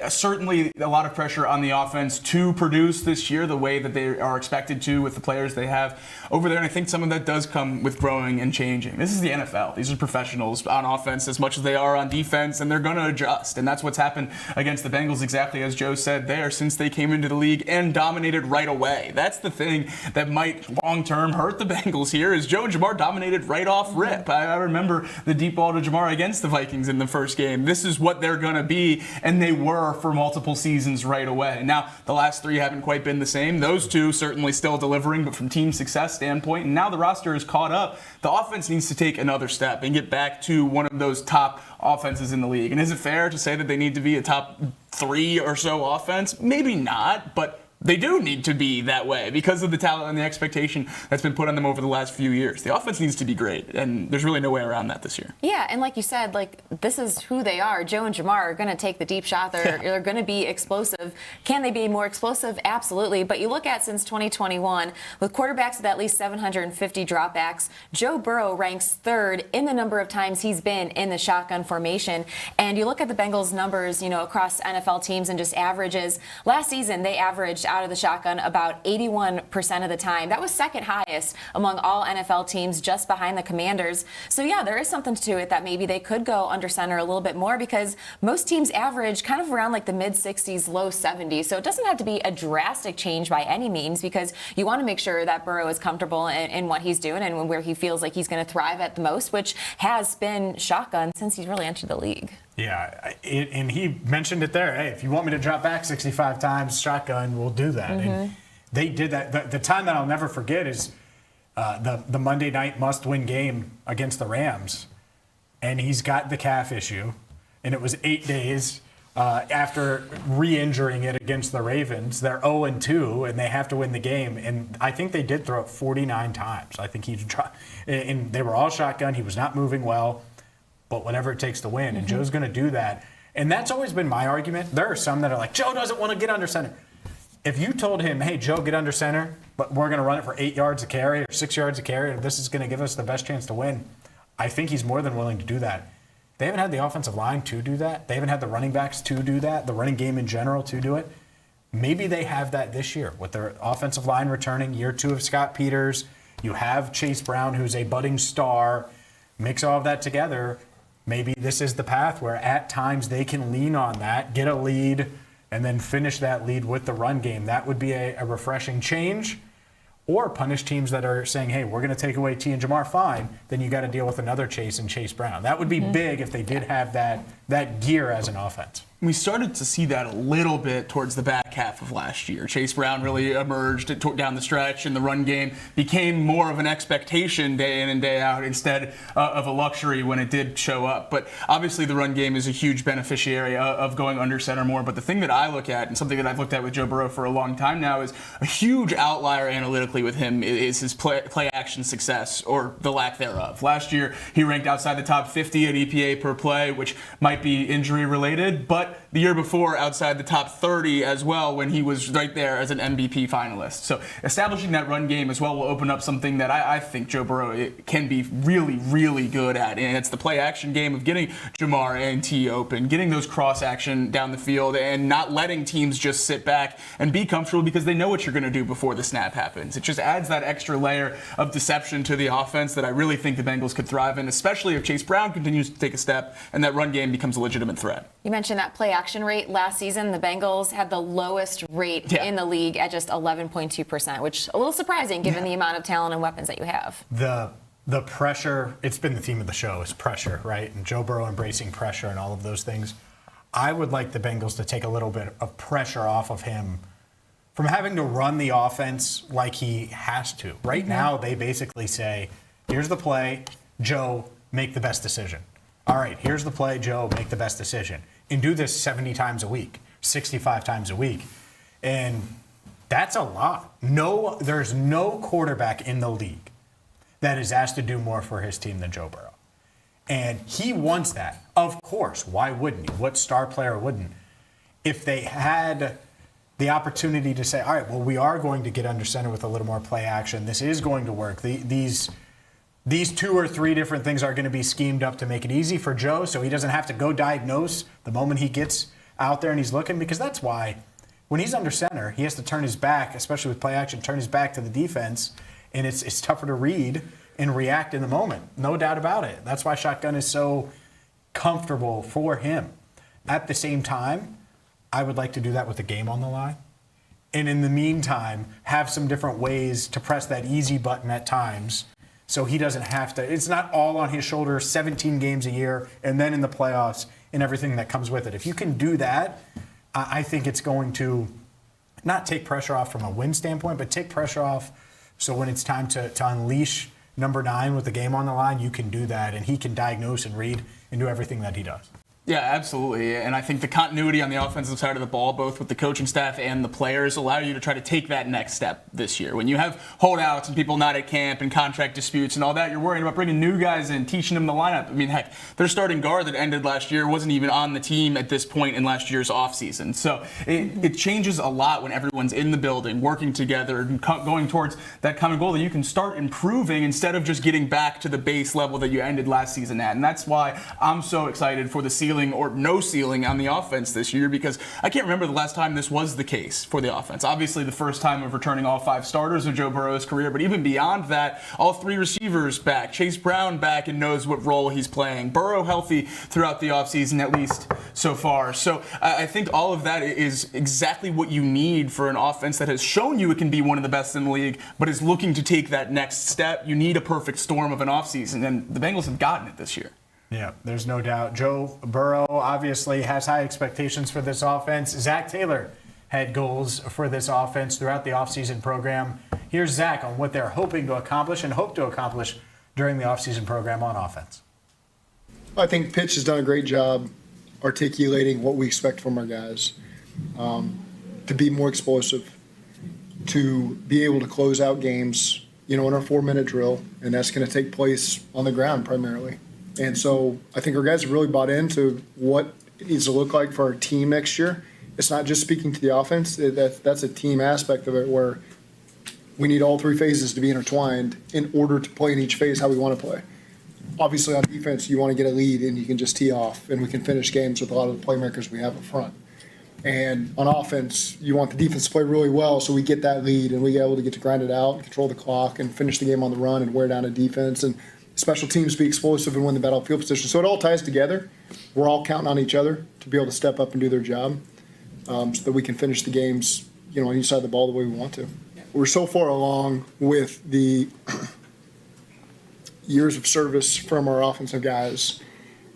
certainly a lot of pressure on the offense to produce this year the way that they are expected to with the players they have over there, and I think some of that does come with growing and changing. This is the NFL. These are professionals on offense as much as they are on defense, and they're going to adjust, and that's what's happened against the Bengals, exactly as Joe said there, since they came into the league and dominated right away. That's the thing that might long-term hurt the Bengals here, is Joe and Jamar dominated right off rip. I remember the deep ball to Jamar against the Vikings in the first game. This is what they're going to be, and they were for multiple seasons right away. Now, the last three haven't quite been the same. Those two certainly still delivering, but from team success standpoint, and now the roster is caught up. The offense needs to take another step and get back to one of those top offenses in the league. And is it fair to say that they need to be a top 3 or so offense? Maybe not, but they do need to be that way because of the talent and the expectation that's been put on them over the last few years. The offense needs to be great, and there's really no way around that this year. Yeah, and like you said, this is who they are. Joe and Jamar are going to take the deep shot. They're going to be explosive. Can they be more explosive? Absolutely. But you look at since 2021, with quarterbacks with at least 750 dropbacks, Joe Burrow ranks 3rd in the number of times he's been in the shotgun formation. And you look at the Bengals' numbers, across NFL teams and just averages. Last season, they averaged out of the shotgun about 81% of the time. That was second highest among all NFL teams, just behind the Commanders. So yeah, there is something to it that maybe they could go under center a little bit more, because most teams average kind of around the mid 60s, low 70s. So it doesn't have to be a drastic change by any means, because you want to make sure that Burrow is comfortable in what he's doing and where he feels like he's going to thrive at the most, which has been shotgun since he's really entered the league. Yeah, and he mentioned it there. Hey, if you want me to drop back 65 times shotgun, we'll do that. Mm-hmm. And they did that. The time that I'll never forget is the Monday night must-win game against the Rams, and he's got the calf issue, and it was 8 days after re-injuring it against the Ravens. They're 0-2, and they have to win the game. And I think they did throw it 49 times. I think and they were all shotgun. He was not moving well. But whatever it takes to win, and Joe's going to do that. And that's always been my argument. There are some that are like, Joe doesn't want to get under center. If you told him, hey, Joe, get under center, but we're going to run it for 8 yards a carry or 6 yards a carry, and this is going to give us the best chance to win, I think he's more than willing to do that. They haven't had the offensive line to do that. They haven't had the running backs to do that, the running game in general to do it. Maybe they have that this year with their offensive line returning, year 2 of Scott Peters. You have Chase Brown, who's a budding star. Mix all of that together. Maybe this is the path where at times they can lean on that, get a lead, and then finish that lead with the run game. That would be a refreshing change. Or punish teams that are saying, hey, we're going to take away T and Jamar, fine. Then you got to deal with another Chase and Chase Brown. That would be big if they did have that gear as an offense. We started to see that a little bit towards the back half of last year. Chase Brown really emerged down the stretch, and the run game became more of an expectation day in and day out instead of a luxury when it did show up. But obviously the run game is a huge beneficiary of going under center more. But the thing that I look at, and something that I've looked at with Joe Burrow for a long time now, is a huge outlier analytically with him is his play action success, or the lack thereof. Last year, he ranked outside the top 50 at EPA per play, which might be injury related, but the year before outside the top 30 as well, when he was right there as an MVP finalist. So establishing that run game as well will open up something that I think Joe Burrow can be really, really good at. And it's the play action game of getting Jamar and T open, getting those cross action down the field, and not letting teams just sit back and be comfortable because they know what you're going to do before the snap happens. It just adds that extra layer of deception to the offense that I really think the Bengals could thrive in, especially if Chase Brown continues to take a step and that run game becomes a legitimate threat. You mentioned that play action rate. Last season, the Bengals had the lowest rate in the league at just 11.2%, which is a little surprising given the amount of talent and weapons that you have. The pressure, it's been the theme of the show, is pressure, right? And Joe Burrow embracing pressure and all of those things. I would like the Bengals to take a little bit of pressure off of him from having to run the offense like he has to. Right now, they basically say, here's the play, Joe, make the best decision. All right, here's the play, Joe, make the best decision. And do this 70 times a week, 65 times a week. And That's a lot. There's no quarterback in the league that is asked to do more for his team than Joe Burrow. And he wants that. Of course. Why wouldn't he? What star player wouldn't? If they had the opportunity to say, all right, well, we are going to get under center with a little more play action. This is going to work. These 2 or 3 different things are going to be schemed up to make it easy for Joe so he doesn't have to go diagnose the moment he gets out there and he's looking, because that's why when he's under center, he has to turn his back, especially with play action, turn his back to the defense, and it's tougher to read and react in the moment. No doubt about it. That's why shotgun is so comfortable for him. At the same time, I would like to do that with the game on the line. And in the meantime, have some different ways to press that easy button at times so he doesn't have to. It's not all on his shoulders 17 games a year and then in the playoffs and everything that comes with it. If you can do that, I think it's going to not take pressure off from a win standpoint, but take pressure off so when it's time to unleash number 9 with the game on the line, you can do that, and he can diagnose and read and do everything that he does. Yeah, absolutely. And I think the continuity on the offensive side of the ball, both with the coaching staff and the players, allow you to try to take that next step this year. When you have holdouts and people not at camp and contract disputes and all that, you're worried about bringing new guys in, teaching them the lineup. I mean, heck, their starting guard that ended last year wasn't even on the team at this point in last year's offseason. So it changes a lot when everyone's in the building, working together, and going towards that common goal that you can start improving instead of just getting back to the base level that you ended last season at. And that's why I'm so excited for the ceiling or no ceiling on the offense this year, because I can't remember the last time this was the case for the offense. Obviously, the first time of returning all 5 starters of Joe Burrow's career, but even beyond that, all 3 receivers back, Chase Brown back and knows what role he's playing, Burrow healthy throughout the offseason, at least so far. So I think all of that is exactly what you need for an offense that has shown you it can be one of the best in the league, but is looking to take that next step. You need a perfect storm of an offseason, and the Bengals have gotten it this year. Yeah, there's no doubt. Joe Burrow obviously has high expectations for this offense. Zach Taylor had goals for this offense throughout the offseason program. Here's Zach on what they're hoping to accomplish and hope to accomplish during the offseason program on offense. I think Pitch has done a great job articulating what we expect from our guys, to be more explosive, to be able to close out games, in our 4-minute drill, and that's going to take place on the ground primarily. And so I think our guys have really bought into what it needs to look like for our team next year. It's not just speaking to the offense. That's a team aspect of it where we need all 3 phases to be intertwined in order to play in each phase how we want to play. Obviously on defense, you want to get a lead and you can just tee off, and we can finish games with a lot of the playmakers we have up front. And on offense, you want the defense to play really well so we get that lead and we get able to get to grind it out and control the clock and finish the game on the run and wear down a defense, and special teams be explosive and win the battlefield position. So it all ties together. We're all counting on each other to be able to step up and do their job, so that we can finish the games, on each side of the ball the way we want to. We're so far along with the years of service from our offensive guys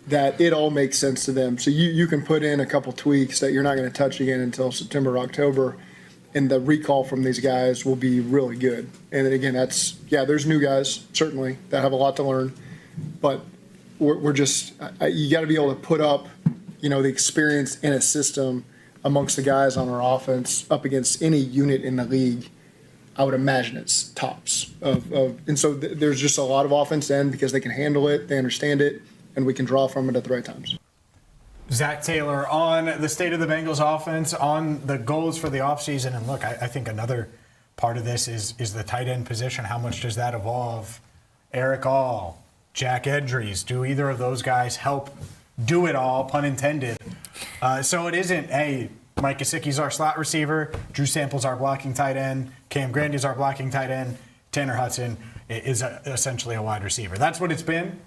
that it all makes sense to them. So you can put in a couple tweaks that you're not going to touch again until September, October, and the recall from these guys will be really good. And then again, there's new guys, certainly, that have a lot to learn. But we're just, you got to be able to put up, the experience in a system amongst the guys on our offense up against any unit in the league. I would imagine it's tops. And so there's just a lot of offense in because they can handle it, they understand it, and we can draw from it at the right times. Zach Taylor on the state of the Bengals offense, on the goals for the offseason. And look, I think another part of this is the tight end position. How much does that evolve? Eric All, Jack Edries, do either of those guys help do it all, pun intended? So it isn't, hey, Mike Gesicki's our slot receiver, Drew Sample's our blocking tight end, Cam Grandy's our blocking tight end, Tanner Hudson is essentially a wide receiver. That's what it's been,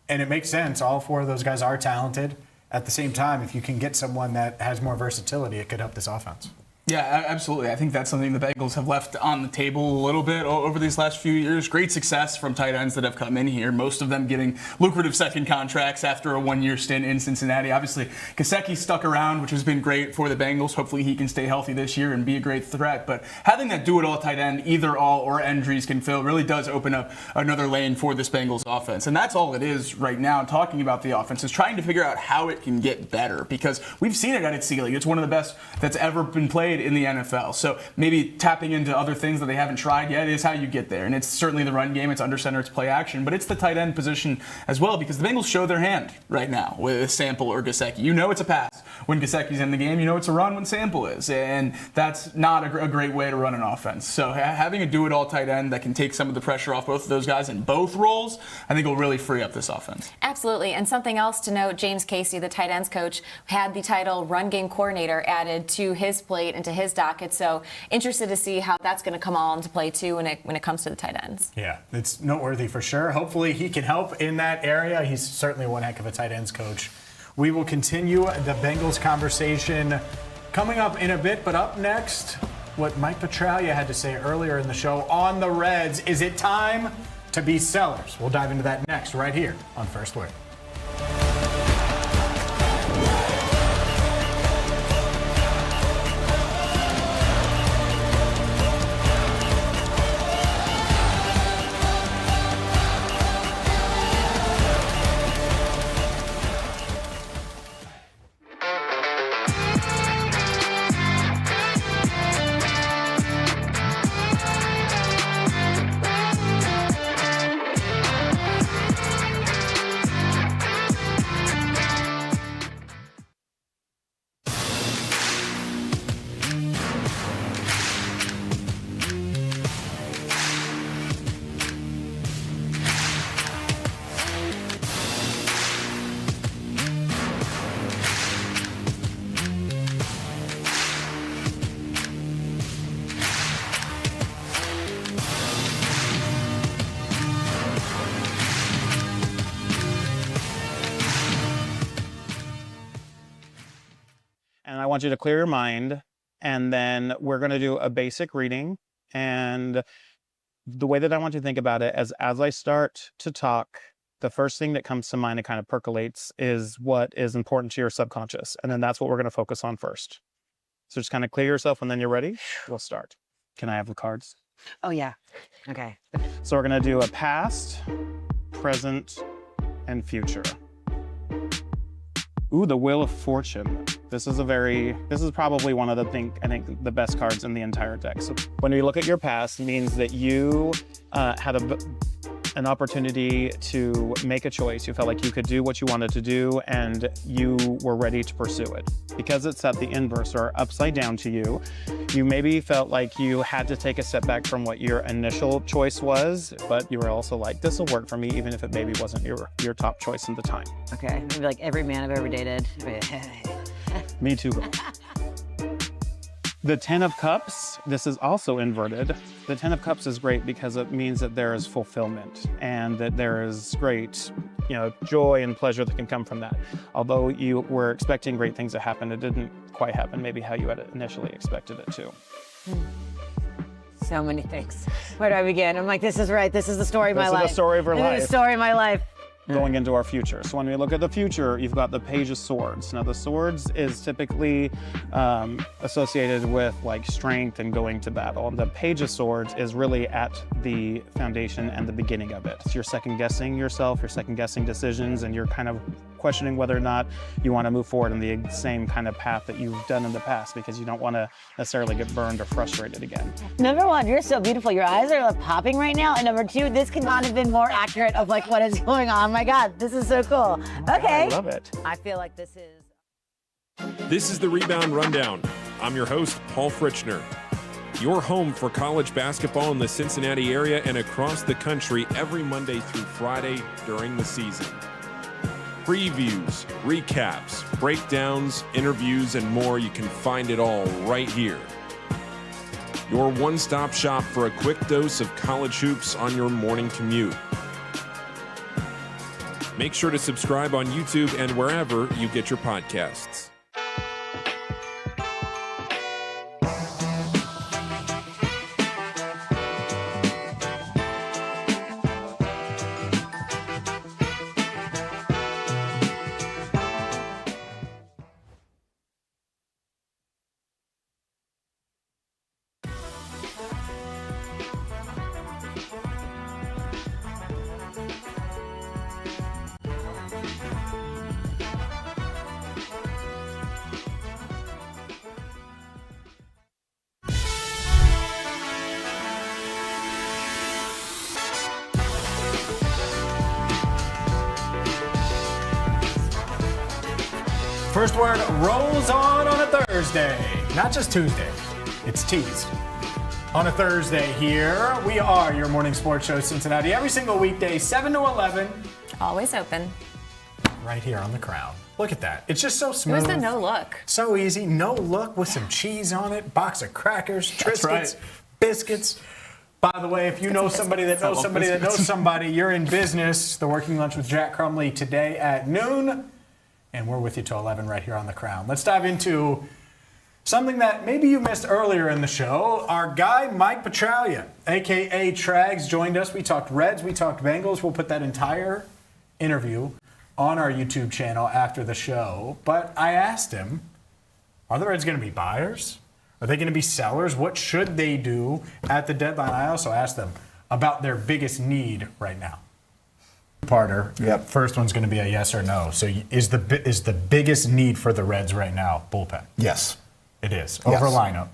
and it makes sense. All 4 of those guys are talented. At the same time, if you can get someone that has more versatility, it could help this offense. Yeah, absolutely. I think that's something the Bengals have left on the table a little bit over these last few years. Great success from tight ends that have come in here, most of them getting lucrative second contracts after a 1-year stint in Cincinnati. Obviously, Gesicki stuck around, which has been great for the Bengals. Hopefully he can stay healthy this year and be a great threat. But having that do-it-all tight end, either All or Edries can fill, really does open up another lane for this Bengals offense. And that's all it is right now, talking about the offense, is trying to figure out how it can get better, because we've seen it at its ceiling. It's one of the best that's ever been played played in the NFL. So maybe tapping into other things that they haven't tried yet is how you get there. And it's certainly the run game, it's under center, it's play action, but it's the tight end position as well, because the Bengals show their hand right now with Sample or Gesicki. You know it's a pass when Gesicki's in the game. You know it's a run when Sample is. And that's not a great way to run an offense. So having a do-it-all tight end that can take some of the pressure off both of those guys in both roles, I think will really free up this offense. Absolutely. And something else to note, James Casey, the tight ends coach, had the title run game coordinator added to his plate and to his docket. So interested to see how that's going to come all into play too when it comes to the tight ends. Yeah, it's noteworthy for sure. Hopefully he can help in that area. He's certainly one heck of a tight ends coach. We will continue the Bengals conversation coming up in a bit, but up next, what Mike Petraglia had to say earlier in the show on the Reds. Is it time to be sellers? We'll dive into that next right here on First Word. And I want you to clear your mind, and then we're going to do a basic reading. And the way that I want you to think about it is, as I start to talk, the first thing that comes to mind and kind of percolates is what is important to your subconscious. And then that's what we're going to focus on first. So just kind of clear yourself, and then you're ready. We'll start. Can I have the cards? Oh, yeah. Okay. So we're going to do a past, present, and future. Ooh, the Wheel of Fortune. This is probably one of the best cards in the entire deck. So when you look at your past, it means that you had an opportunity to make a choice. You felt like you could do what you wanted to do, and you were ready to pursue it. Because it's at the inverse or upside down to you, you maybe felt like you had to take a step back from what your initial choice was, but you were also like, this will work for me, even if it maybe wasn't your top choice at the time. Okay, maybe like every man I've ever dated. Me too, girl. The Ten of Cups, this is also inverted. The Ten of Cups is great because it means that there is fulfillment and that there is great, joy and pleasure that can come from that. Although you were expecting great things to happen, it didn't quite happen maybe how you had initially expected it to. So many things. Where do I begin? I'm like, this is right. This is the story of my life. This is the story of her life. This is the story of my life. Going into our future. So when we look at the future, you've got the Page of Swords. Now the Swords is typically associated with like strength and going to battle. And the Page of Swords is really at the foundation and the beginning of it. So you're second guessing yourself, you're second guessing decisions, and you're kind of questioning whether or not you want to move forward in the same kind of path that you've done in the past, because you don't want to necessarily get burned or frustrated again. Number one, you're so beautiful. Your eyes are like popping right now. And number two, this could not have been more accurate of like what is going on. My God, this is so cool. Okay. I love it. I feel like this is... This is the Rebound Rundown. I'm your host, Paul Fritchner. Your home for college basketball in the Cincinnati area and across the country every Monday through Friday during the season. Previews, recaps, breakdowns, interviews, and more. You can find it all right here. Your one-stop shop for a quick dose of college hoops on your morning commute. Make sure to subscribe on YouTube and wherever you get your podcasts. First Word rolls on a Thursday. Not just Tuesday. It's teased. On a Thursday here, we are your morning sports show, Cincinnati. Every single weekday, 7 to 11. Always open. Right here on the Crown. Look at that. It's just so smooth. It was the no look. So easy. No look with some cheese on it. Box of crackers, Triscuits, right. biscuits. By the way, if you know somebody that knows somebody that knows somebody, you're in business. The Working Lunch with Jack Crumley today at noon. And we're with you till 11 right here on the Crown. Let's dive into something that maybe you missed earlier in the show. Our guy, Mike Petraglia, a.k.a. Trags, joined us. We talked Reds, we talked Bengals. We'll put that entire interview on our YouTube channel after the show. But I asked him, are the Reds going to be buyers? Are they going to be sellers? What should they do at the deadline? I also asked them about their biggest need right now. Parter. Yep. First one's going to be a yes or no. So is the biggest need for the Reds right now bullpen? Yes. It is. Over lineup.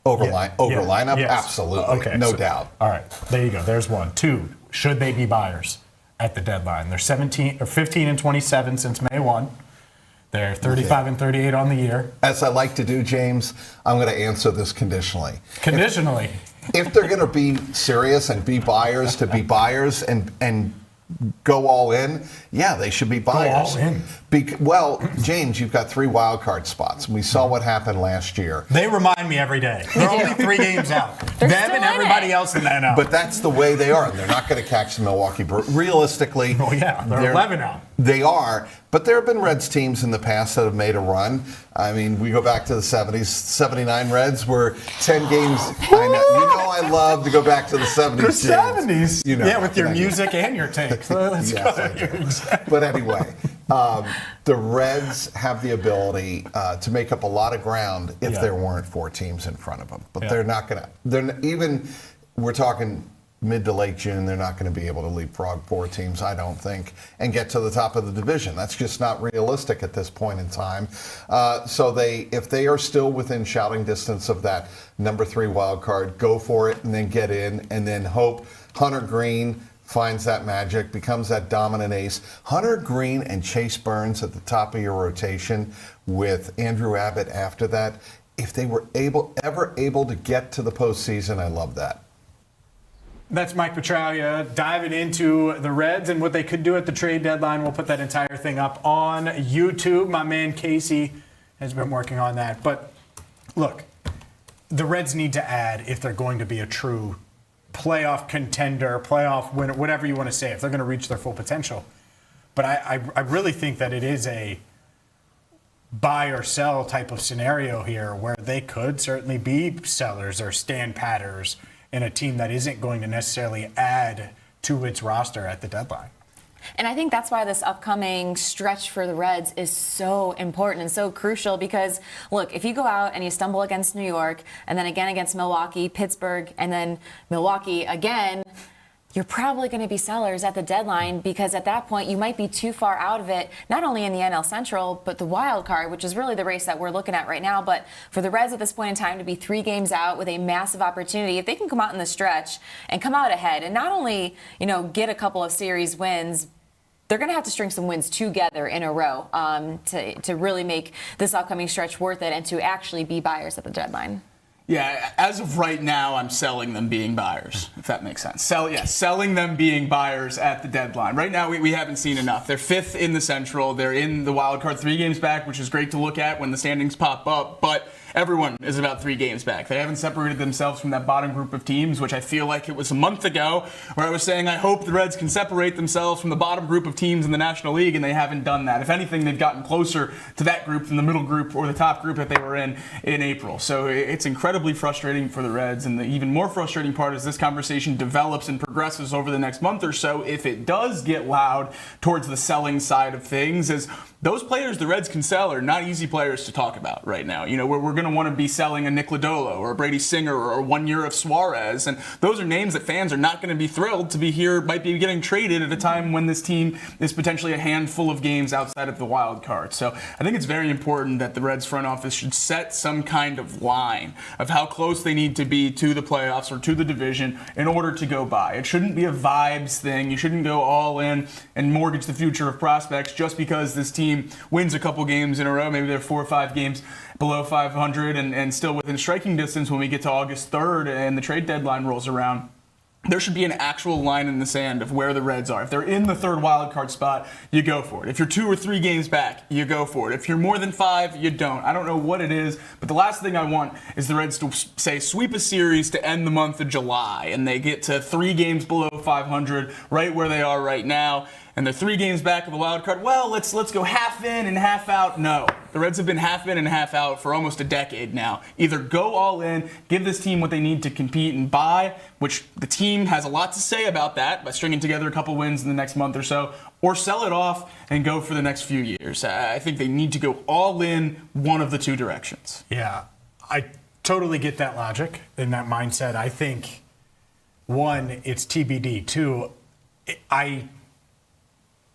Over lineup? Yes. Absolutely. Okay. No doubt. All right. There you go. There's one. Two, should they be buyers at the deadline? They're 15 and 27 since May 1. They're 35 and 38 on the year. As I like to do, James, I'm going to answer this conditionally. Conditionally? If they're going to be serious and be buyers to be buyers and go all in, yeah, they should be buyers. Go all in. Well, James, you've got 3 wild card spots. We saw what happened last year. They remind me every day. They're only 3 games out. Them and everybody else in the NL. But that's the way they are. They're not going to catch the Milwaukee Brewers. Realistically, they're 11 out. They are. But there have been Reds teams in the past that have made a run. I mean, we go back to the 70s. 79 Reds were 10 games. I know I love to go back to the 70s. The 70s? You know, yeah, with your music and your takes. Let's go. But anyway, the Reds have the ability to make up a lot of ground if there weren't 4 teams in front of them. But they're not going to. We're talking mid to late June, they're not going to be able to leapfrog 4 teams, I don't think, and get to the top of the division. That's just not realistic at this point in time. So if they are still within shouting distance of that number 3 wild card, go for it and then get in and then hope Hunter Green finds that magic, becomes that dominant ace. Hunter Green and Chase Burns at the top of your rotation with Andrew Abbott after that. If they were ever able to get to the postseason, I love that. That's Mike Petraglia diving into the Reds and what they could do at the trade deadline. We'll put that entire thing up on YouTube. My man Casey has been working on that. But look, the Reds need to add if they're going to be a true playoff contender, playoff winner, whatever you want to say, if they're going to reach their full potential. But I really think that it is a buy or sell type of scenario here where they could certainly be sellers or stand patters in a team that isn't going to necessarily add to its roster at the deadline. And I think that's why this upcoming stretch for the Reds is so important and so crucial because, look, if you go out and you stumble against New York and then again against Milwaukee, Pittsburgh, and then Milwaukee again, you're probably going to be sellers at the deadline because at that point you might be too far out of it, not only in the NL Central, but the wild card, which is really the race that we're looking at right now. But for the Reds at this point in time to be 3 games out with a massive opportunity, if they can come out in the stretch and come out ahead and not only, get a couple of series wins, they're going to have to string some wins together in a row to really make this upcoming stretch worth it and to actually be buyers at the deadline. Yeah, as of right now, I'm selling them being buyers, if that makes sense. Selling them being buyers at the deadline. Right now, we haven't seen enough. They're 5th in the Central. They're in the wild card 3 games back, which is great to look at when the standings pop up. But everyone is about 3 games back. They haven't separated themselves from that bottom group of teams, which I feel like it was a month ago where I was saying I hope the Reds can separate themselves from the bottom group of teams in the National League, and they haven't done that. If anything, they've gotten closer to that group than the middle group or the top group that they were in April. So it's incredibly frustrating for the Reds, and the even more frustrating part is this conversation develops and progresses over the next month or so. If it does get loud towards the selling side of things, is those players the Reds can sell are not easy players to talk about right now. We're going to want to be selling a Nick Lodolo or a Brady Singer or 1 year of Suarez, and those are names that fans are not going to be thrilled to be here, might be getting traded at a time when this team is potentially a handful of games outside of the wild card. So I think it's very important that the Reds front office should set some kind of line of how close they need to be to the playoffs or to the division in order to go by. It shouldn't be a vibes thing. You shouldn't go all in and mortgage the future of prospects just because this team team wins a couple games in a row, maybe they're 4 or 5 games below 500 and still within striking distance when we get to August 3rd and the trade deadline rolls around, there should be an actual line in the sand of where the Reds are. If they're in the third wild card spot, you go for it. If you're 2 or 3 games back, you go for it. If you're more than 5, you don't. I don't know what it is, but the last thing I want is the Reds to say sweep a series to end the month of July, and they get to 3 games below 500, right where they are right now, and they're 3 games back of the wild card. Well, let's go half in and half out. No. The Reds have been half in and half out for almost a decade now. Either go all in, give this team what they need to compete and buy, which the team has a lot to say about that by stringing together a couple wins in the next month or so, or sell it off and go for the next few years. I think they need to go all in one of the 2 directions. Yeah, I totally get that logic and that mindset. I think, 1, it's TBD. 2, I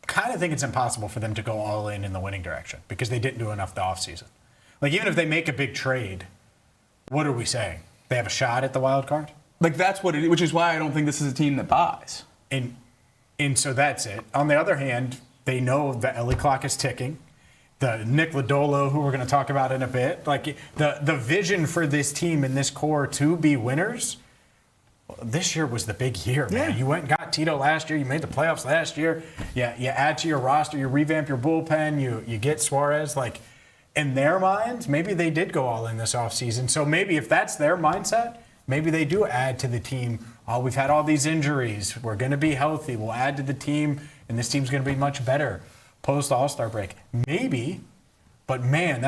kind of think it's impossible for them to go all in the winning direction because they didn't do enough the offseason. Like, even if they make a big trade, what are we saying? They have a shot at the wild card? Like, that's what it is, which is why I don't think this is a team that buys. And so that's it. On the other hand, they know the Ellie clock is ticking. The Nick Lodolo, who we're going to talk about in a bit, like the vision for this team and this core to be winners, this year was the big year, man. Yeah. You went and got Tito last year. You made the playoffs last year. Yeah, you add to your roster. You revamp your bullpen. You get Suarez. Like, in their minds, maybe they did go all in this offseason. So maybe if that's their mindset, maybe they do add to the team. Oh, we've had all these injuries. We're going to be healthy. We'll add to the team, and this team's going to be much better post All-Star break. Maybe, but man,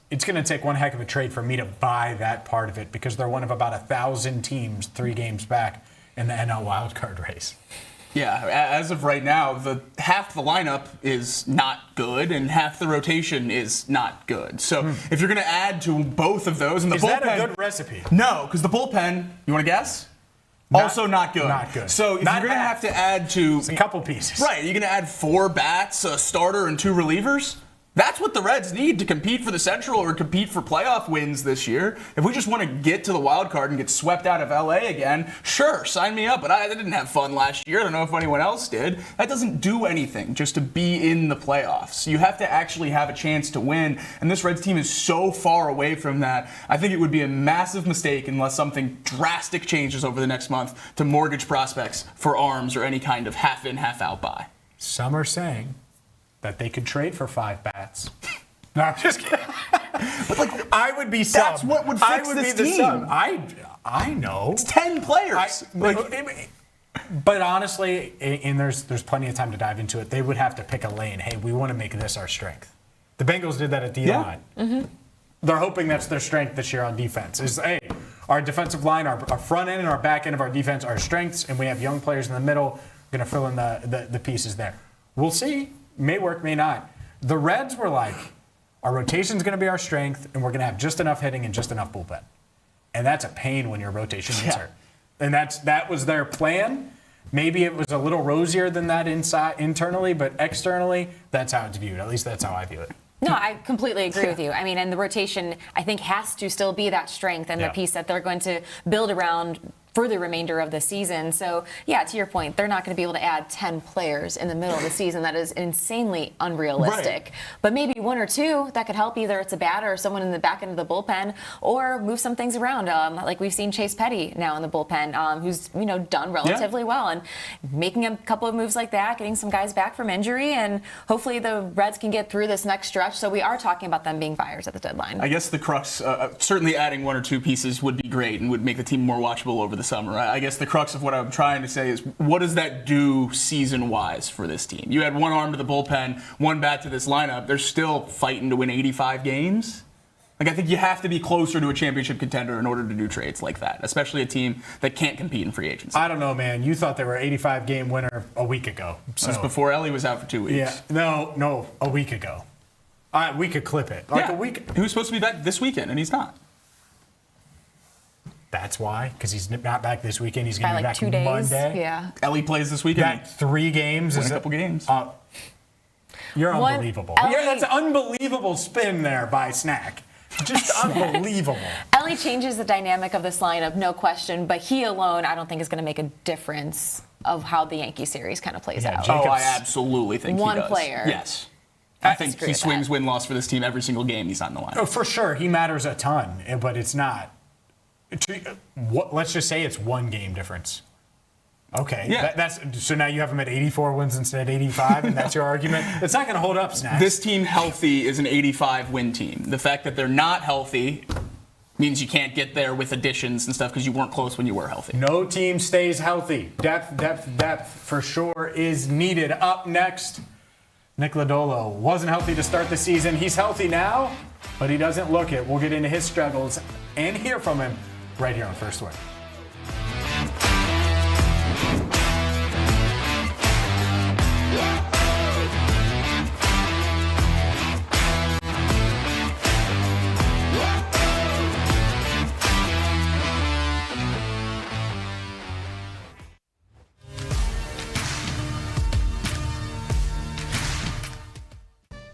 it's going to take one heck of a trade for me to buy that part of it because they're one of about 1,000 teams 3 games back in the NL wildcard race. Yeah, as of right now, half the lineup is not good and half the rotation is not good. So if you're going to add to both of those, and the Is bullpen, that a good recipe? No, because the bullpen, you want to guess? Also not good. Not good. So if you're going to have to add to a couple pieces, right? You're going to add 4 bats, a starter, and 2 relievers. That's what the Reds need to compete for the Central or compete for playoff wins this year. If we just want to get to the wild card and get swept out of LA again, sure, sign me up. But I didn't have fun last year. I don't know if anyone else did. That doesn't do anything just to be in the playoffs. You have to actually have a chance to win. And this Reds team is so far away from that. I think it would be a massive mistake unless something drastic changes over the next month to mortgage prospects for arms or any kind of half in, half out buy. Some are saying that they could trade for 5 bats. No, I'm just kidding. But like, I would be some. That's what would fix this team. I know. It's 10 players. But honestly, and there's plenty of time to dive into it, they would have to pick a lane. Hey, we want to make this our strength. The Bengals did that at D-line. Mm-hmm. Yeah. They're hoping that's their strength this year on defense. Is, hey, our defensive line, our front end and our back end of our defense are strengths, and we have young players in the middle. We're going to fill in the pieces there. We'll see. May work, may not. The Reds were like, our rotation's going to be our strength, and we're going to have just enough hitting and just enough bullpen. And that's a pain when your rotation gets hurt. And that was their plan. Maybe it was a little rosier than that internally, but externally, that's how it's viewed. At least that's how I view it. No, I completely agree with you. I mean, and the rotation, I think, has to still be that strength and the piece that they're going to build around for the remainder of the season. So, yeah, to your point, they're not going to be able to add 10 players in the middle of the season. That is insanely unrealistic. Right. But maybe 1 or 2 that could help. Either it's a batter or someone in the back end of the bullpen, or move some things around. Like we've seen Chase Petty now in the bullpen, who's done relatively well, and making a couple of moves like that, getting some guys back from injury, and hopefully the Reds can get through this next stretch. So we are talking about them being buyers at the deadline. I guess the crux, certainly adding 1 or 2 pieces would be great and would make the team more watchable over the summer. I guess the crux of what I'm trying to say is, what does that do season-wise for this team? You had 1 arm to the bullpen, 1 bat to this lineup. They're still fighting to win 85 games. Like, I think you have to be closer to a championship contender in order to do trades like that, especially a team that can't compete in free agency. I don't know, man. You thought they were 85-game winner a week ago. So. That was before Ellie was out for 2 weeks. Yeah, no, a week ago. We could clip it. A week. He was supposed to be back this weekend, and he's not. That's why, because he's not back this weekend. He's going to be back 2 days. Monday. Yeah. Ellie plays this weekend. Back 3 games. Win a couple games. You're unbelievable. That's an unbelievable spin there by Snack. Just unbelievable. Ellie changes the dynamic of this lineup, no question, but he alone, I don't think, is going to make a difference of how the Yankee series kind of plays out. I absolutely think he does. One player. Yes. I think he swings win-loss for this team every single game he's on the line. Oh, for sure. He matters a ton, but it's not. Let's just say it's one game difference. Okay. Yeah. So now you have him at 84 wins instead of 85, and that's your argument? It's not going to hold up, Snacks. This team healthy is an 85-win team. The fact that they're not healthy means you can't get there with additions and stuff because you weren't close when you were healthy. No team stays healthy. Depth for sure is needed. Up next, Nick Lodolo wasn't healthy to start the season. He's healthy now, but he doesn't look it. We'll get into his struggles and hear from him right here on First Word.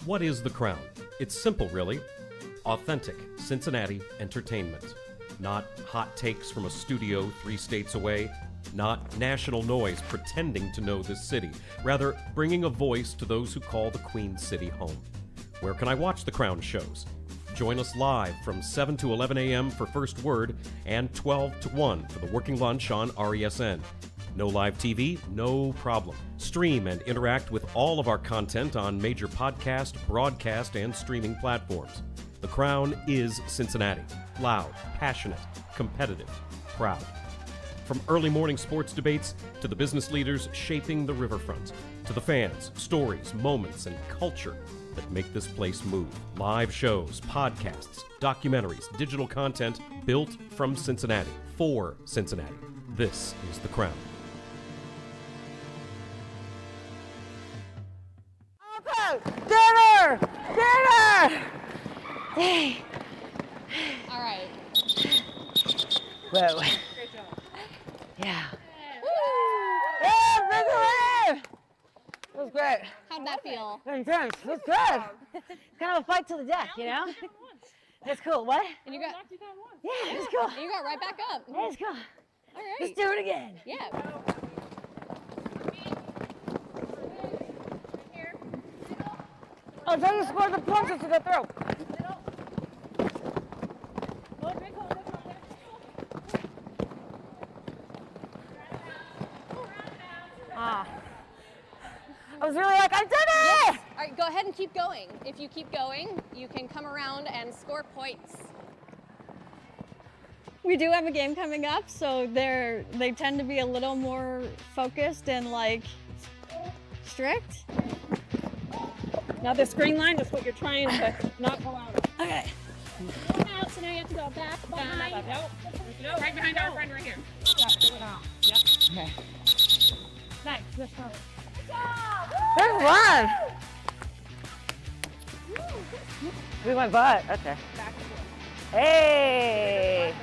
What is The Crown? It's simple, really. Authentic Cincinnati entertainment. Not hot takes from a studio 3 states away. Not national noise pretending to know this city. Rather, bringing a voice to those who call the Queen City home. Where can I watch The Crown shows? Join us live from 7 to 11 a.m. for First Word and 12 to 1 for the working lunch on RESN. No live TV? No problem. Stream and interact with all of our content on major podcast, broadcast, and streaming platforms. The Crown is Cincinnati. Loud, passionate, competitive, proud. From early morning sports debates to the business leaders shaping the riverfront, to the fans, stories, moments, and culture that make this place move. Live shows, podcasts, documentaries, digital content built from Cincinnati, for Cincinnati. This is The Crown. Dinner! Dinner! Hey. All right. Whoa. Great job. Yeah. Yeah, big win! It was great. How'd that feel? Intense. It was good. Kind of a fight to the death, you know? That's cool. What? And you got. Yeah, it's cool. And you got right back up. Yeah, it's cool. All right. Let's do it again. Yeah. Oh, try to score the punches to get through. I was really like, I did it! Yes. All right, go ahead and keep going. If you keep going, you can come around and score points. We do have a game coming up, so they tend to be a little more focused and like strict. Now this green line is what you're trying to not go out. Okay. Out, so now you have to go back behind. No, right behind our friend right here. Yep. Okay. Nice. This one. There's one. We went butt. Okay. Hey.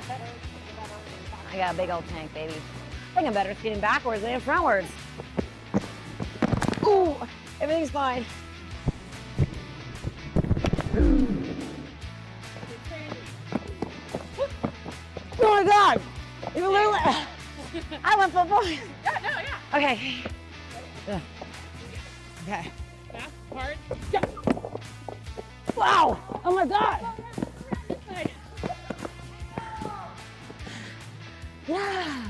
I got a big old tank, baby. I think I'm better skating backwards than frontwards. Ooh, everything's fine. Oh my God! You literally. I went for boys. Yeah, no, yeah. Okay. Yeah. Okay. Fast, hard, go. Wow! Oh my God! Yeah.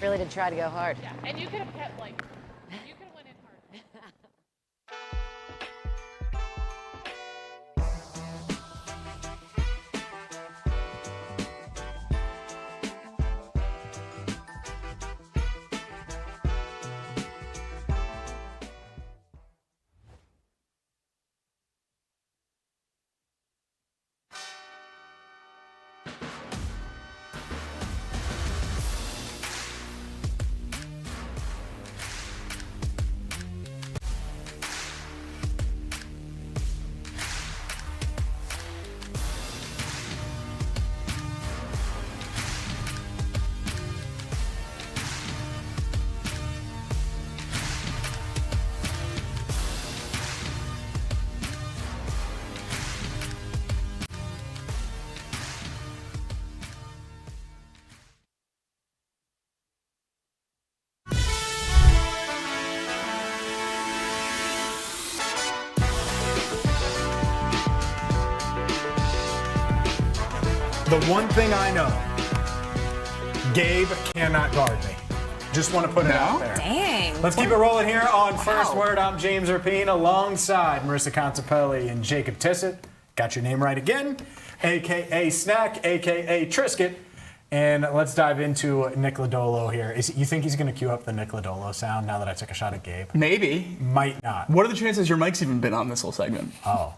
Really did try to go hard. Yeah, and you could have kept like, you could have went in hard. one thing I know. Gabe cannot guard me. Just want to put it out there. Dang. Let's keep it rolling here on First Word. I'm James Rapien alongside Marisa Contipelli and Jacob Tissot. Got your name right again, a.k.a. Snack, a.k.a. Trisket. And let's dive into Nick Lodolo here. You think he's going to cue up the Nick Lodolo sound now that I took a shot at Gabe? Maybe. Might not. What are the chances your mic's even been on this whole segment? Oh.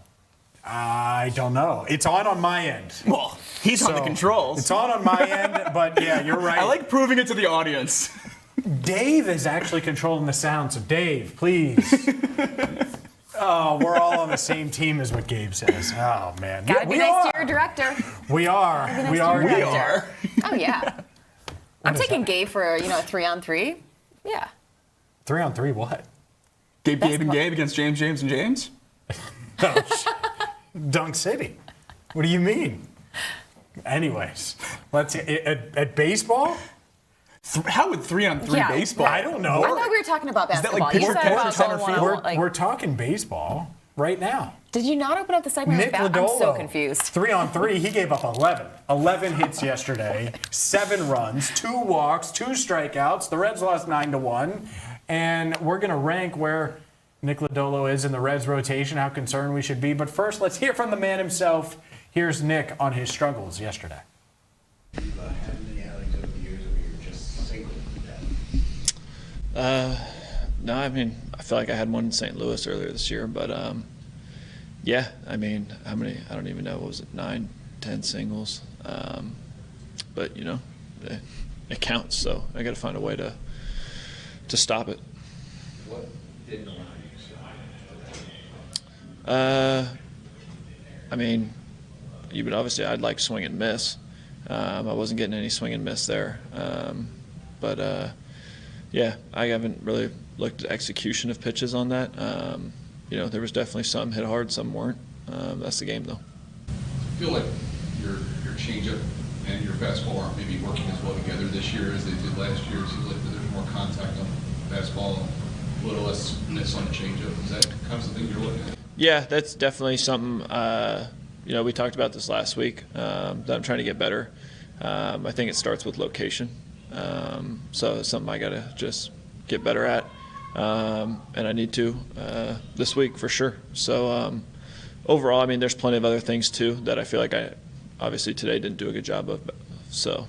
I don't know. It's on my end. Well, he's on the controls. It's on my end, but yeah, you're right. I like proving it to the audience. Dave is actually controlling the sound, so Dave, please. Oh, we're all on the same team is what Gabe says. Oh, man. Gotta be nice to your director. We are. We are. Oh, yeah. I'm taking Gabe for a 3-on-3. Yeah. 3-on-3 what? Gabe and Gabe against James, and James? Dunk City. What do you mean? Anyways, let's at baseball? How would 3-on-3 baseball? I don't know. I thought we were talking about basketball. Is that like pitcher, center field? We're talking baseball right now. Did you not open up the segment Nick with that? I'm so confused. 3-on-3, he gave up 11. 11 hits yesterday, 7 runs, 2 walks, 2 strikeouts. The Reds lost 9-1. And we're going to rank where Nick Lodolo is in the Reds rotation, how concerned we should be. But first, let's hear from the man himself. Here's Nick on his struggles yesterday. No, I mean, I feel like I had one in St. Louis earlier this year, but yeah, I mean, how many? I don't even know. What was it? 9, 10 singles. But it counts. So I got to find a way to stop it. What didn't allow you to stop it? I mean, obviously I'd like swing and miss. I wasn't getting any swing and miss there, but. Yeah, I haven't really looked at execution of pitches on that. There was definitely some hit hard, some weren't. That's the game, though. I feel like your changeup and your fastball aren't maybe working as well together this year as they did last year. It seems like there's more contact on the fastball, a little less miss on the changeup. Is that kind of something you're looking at? Yeah, that's definitely something. We talked about this last week. That I'm trying to get better. I think it starts with location. So it's something I got to just get better at. And I need to this week for sure. So overall, I mean, there's plenty of other things too that I feel like I obviously today didn't do a good job of. So,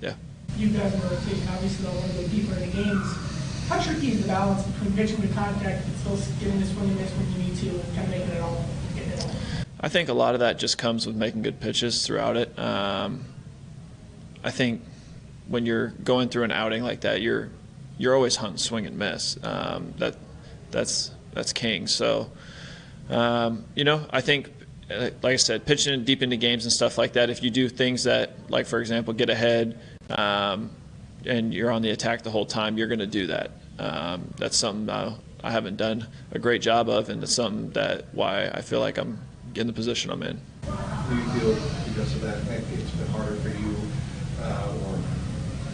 yeah. You guys in the rotation obviously don't want to go deeper in the games. How tricky is the balance between pitching with contact and still getting the swing and miss when you need to and kind of making it all, getting it all? I think a lot of that just comes with making good pitches throughout it. I think when you're going through an outing like that, you're always hunting swing and miss. That's king. So, I think, like I said, pitching deep into games and stuff like that, if you do things that, like, for example, get ahead and you're on the attack the whole time, you're going to do that. That's something I haven't done a great job of, and it's something why I feel like I'm in the position I'm in. Do you feel because of that, it's been harder for you or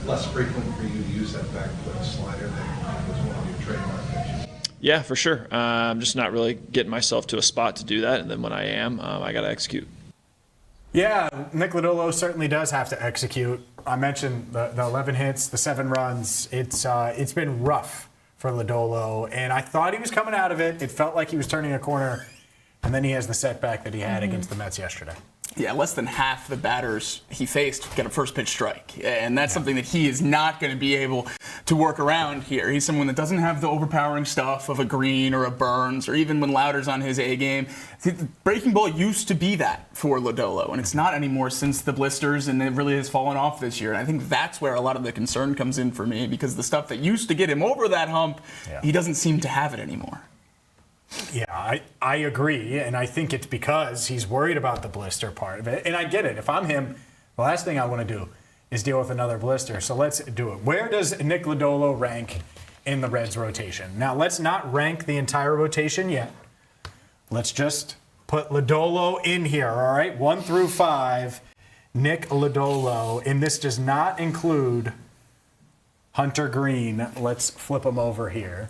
less frequent for you to use that back foot slider that was one of your trademark pitches? Yeah, for sure. I'm just not really getting myself to a spot to do that, and then when I am, I got to execute. Yeah, Nick Lodolo certainly does have to execute. I mentioned the 11 hits, the 7 runs. It's been rough for Lodolo, and I thought he was coming out of it. It felt like he was turning a corner, and then he has the setback that he had against the Mets yesterday. Yeah, less than half the batters he faced get a first pitch strike. And that's something that he is not going to be able to work around here. He's someone that doesn't have the overpowering stuff of a Green or a Burns, or even when Lauder's on his A game. The breaking ball used to be that for Lodolo, and it's not anymore since the blisters, and it really has fallen off this year. And I think that's where a lot of the concern comes in for me, because the stuff that used to get him over that hump, he doesn't seem to have it anymore. Yeah, I agree, and I think it's because he's worried about the blister part of it. And I get it. If I'm him, the last thing I want to do is deal with another blister. So let's do it. Where does Nick Lodolo rank in the Reds rotation? Now, let's not rank the entire rotation yet. Let's just put Lodolo in here, all right? 1 through 5, Nick Lodolo. And this does not include Hunter Green. Let's flip him over here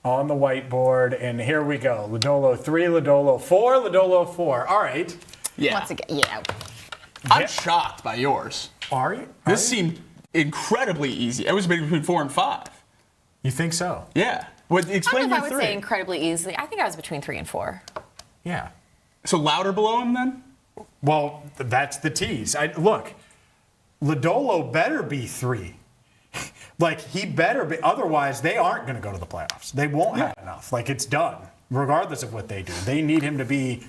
on the whiteboard, and here we go. Lodolo 3, Lodolo 4, Lodolo 4. All right. Yeah. Once again, yeah. I'm shocked by yours. Are you? This seemed incredibly easy. It was between 4 and 5. You think so? Yeah. What? I Explain don't know if your I would 3. say incredibly easily. I think I was between 3 and 4. Yeah. So Louder below him then? Well, that's the tease. Look, Lodolo better be 3. Like, he better be. Otherwise, they aren't going to go to the playoffs. They won't have enough. Like, it's done, regardless of what they do. They need him to be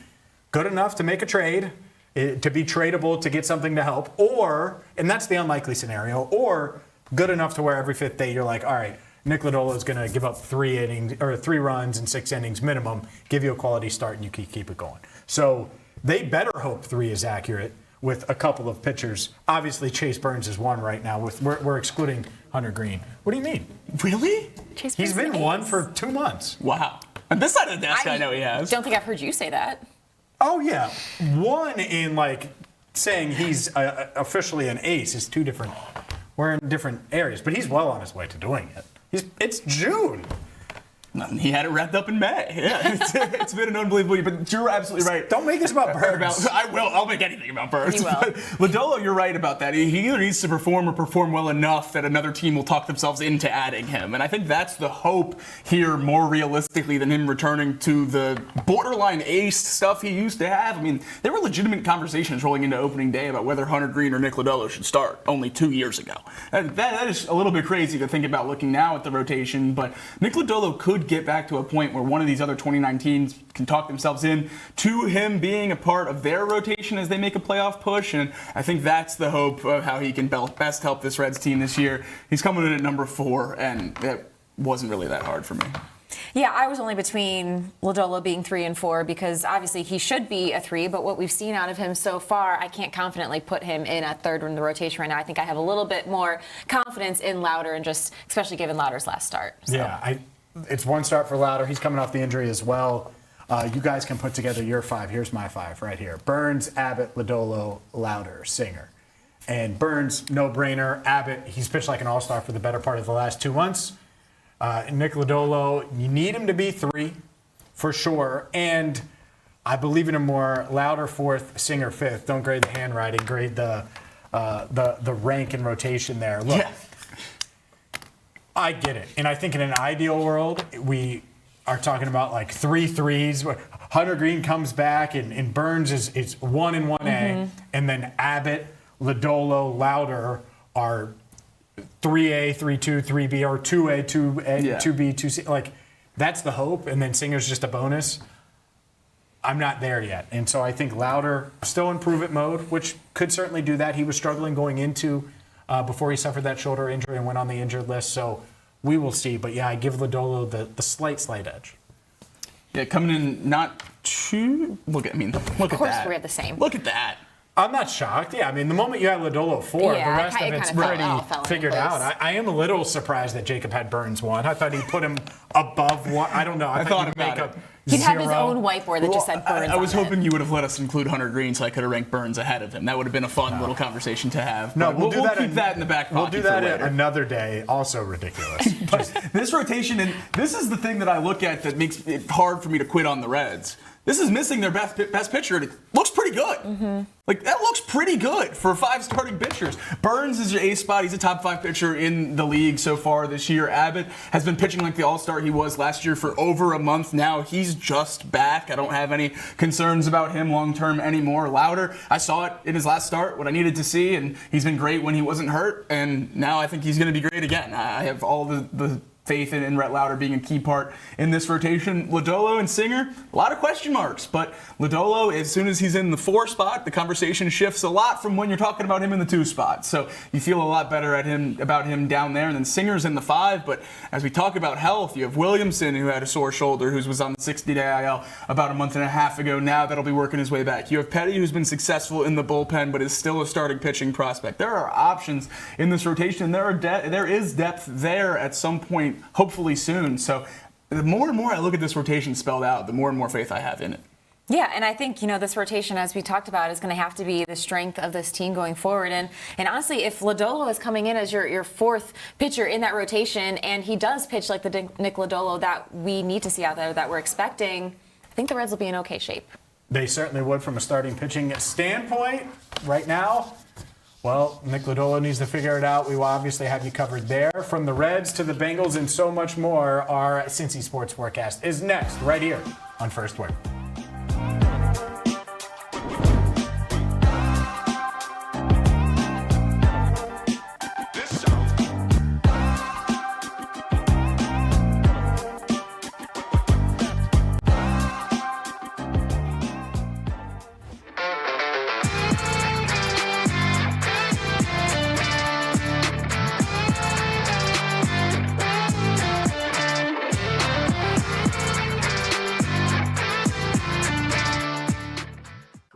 good enough to make a trade, to be tradable, to get something to help, or, and that's the unlikely scenario, or good enough to where every 5th day you're like, all right, Nick Lodolo is going to give up 3 runs in 6 innings minimum, give you a quality start, and you can keep it going. So they better hope 3 is accurate with a couple of pitchers. Obviously, Chase Burns is 1 right now. We're excluding Hunter Green. What do you mean? Really? He's been 1 for 2 months. Wow. On this side of the desk, I know he has. Don't think I've heard you say that. Oh, yeah. 1 in, like, saying he's officially an ace is 2 different. We're in different areas, but he's well on his way to doing it. It's June. He had it wrapped up in May. Yeah, it's been an unbelievable year. But you're absolutely right. Don't make this about Burns. I will. I'll make anything about Burns. You will. Lodolo, you're right about that. He either needs to perform or perform well enough that another team will talk themselves into adding him. And I think that's the hope here more realistically than him returning to the borderline ace stuff he used to have. I mean, there were legitimate conversations rolling into opening day about whether Hunter Green or Nick Lodolo should start only 2 years ago. That is a little bit crazy to think about looking now at the rotation, but Nick Lodolo could get back to a point where one of these other 2019s can talk themselves in to him being a part of their rotation as they make a playoff push, and I think that's the hope of how he can best help this Reds team this year. He's coming in at number 4, and that wasn't really that hard for me. Yeah, I was only between Lodolo being 3 and 4 because obviously he should be a 3, but what we've seen out of him so far, I can't confidently put him in at 3rd in the rotation right now. I think I have a little bit more confidence in Louder, and just especially given Louder's last start. So. Yeah, it's 1 start for Louder. He's coming off the injury as well. You guys can put together your 5. Here's my 5 right here. Burns, Abbott, Lodolo, Louder, Singer. And Burns, no-brainer. Abbott, he's pitched like an all-star for the better part of the last 2 months. Nick Lodolo, you need him to be 3 for sure. And I believe in him more. Louder 4th, Singer 5th. Don't grade the handwriting. Grade the rank and rotation there. Look. Yeah. I get it. And I think in an ideal world, we are talking about like 3 3s. Hunter Green comes back and Burns is 1 and 1A. And then Abbott, Lodolo, Louder are 3A, 3-2, 3B, or 2A, 2A, 2B, 2C. Like, that's the hope. And then Singer's just a bonus. I'm not there yet. And so I think Louder still in prove-it mode, which could certainly do that. He was struggling going into before he suffered that shoulder injury and went on the injured list. So we will see. But, yeah, I give Lodolo the slight edge. Yeah, coming in not too... Look at that. Of course we're the same. Look at that. I'm not shocked. Yeah, I mean, the moment you had Lodolo 4, the rest of it's pretty figured out. I am a little surprised that Jacob had Burns 1. I thought he'd put him above 1. I don't know. I thought he'd make up He'd 0. have his own whiteboard that just said Burns. I was hoping you would have let us include Hunter Green so I could have ranked Burns ahead of him. That would have been a fun little conversation to have. No, we'll keep that in the back pocket. We'll do that another day. Also ridiculous. This rotation, and this is the thing that I look at that makes it hard for me to quit on the Reds. This is missing their best pitcher, and it looks pretty good. Like, that looks pretty good for 5 starting pitchers. Burns is your ace spot. He's a top 5 pitcher in the league so far this year. Abbott has been pitching like the all-star he was last year for over a month now. He's just back. I don't have any concerns about him long-term anymore. Louder, I saw it in his last start, what I needed to see, and he's been great when he wasn't hurt, and now I think he's going to be great again. I have all the faith in Rhett Louder being a key part in this rotation. Lodolo and Singer, a lot of question marks, but Lodolo, as soon as he's in the 4 spot, the conversation shifts a lot from when you're talking about him in the 2 spot. So you feel a lot better about him down there. And then Singer's in the 5, but as we talk about health, you have Williamson, who had a sore shoulder, who was on the 60-day IL about a month and a half ago. Now that'll be working his way back. You have Petty, who's been successful in the bullpen, but is still a starting pitching prospect. There are options in this rotation. There is depth there at some point, hopefully soon. So the more and more I look at this rotation spelled out, the more and more faith I have in it. Yeah, and I think, this rotation, as we talked about, is going to have to be the strength of this team going forward. And honestly, if Lodolo is coming in as your 4th pitcher in that rotation, and he does pitch like the Nick Lodolo that we need to see out there, that we're expecting, I think the Reds will be in okay shape. They certainly would from a starting pitching standpoint right now. Well, Nick Lodolo needs to figure it out. We will obviously have you covered there. From the Reds to the Bengals and so much more, our Cincy Sports Forecast is next, right here on First Word.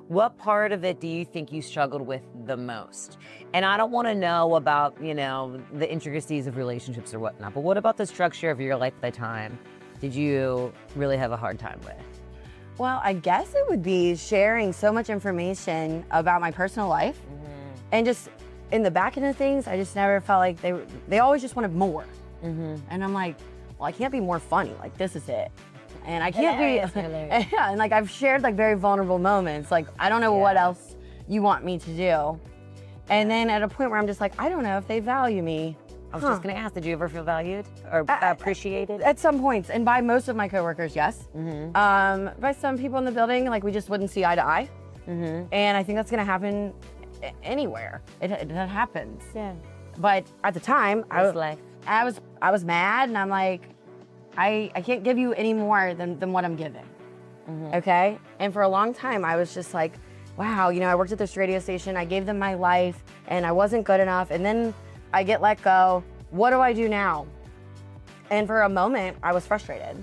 What part of it do you think you struggled with the most? And I don't want to know about, the intricacies of relationships or whatnot, but what about the structure of your life at the time did you really have a hard time with? Well, I guess it would be sharing so much information about my personal life. And just in the back end of things, I just never felt like they always just wanted more. And I'm like, well, I can't be more funny. Like, this is it. And I can't be, yeah, and like I've shared like very vulnerable moments. Like, I don't know what else you want me to do. And then at a point where I'm just like, I don't know if they value me. I was just gonna ask, did you ever feel valued or appreciated? At some points, and by most of my coworkers, yes. By some people in the building, like we just wouldn't see eye to eye. And I think that's gonna happen anywhere. It happens. Yeah. But at the time, I was mad, and I'm like, I can't give you any more than what I'm giving. Okay? And for a long time, I was just like, wow, I worked at this radio station, I gave them my life, and I wasn't good enough, and then I get let go. What do I do now? And for a moment, I was frustrated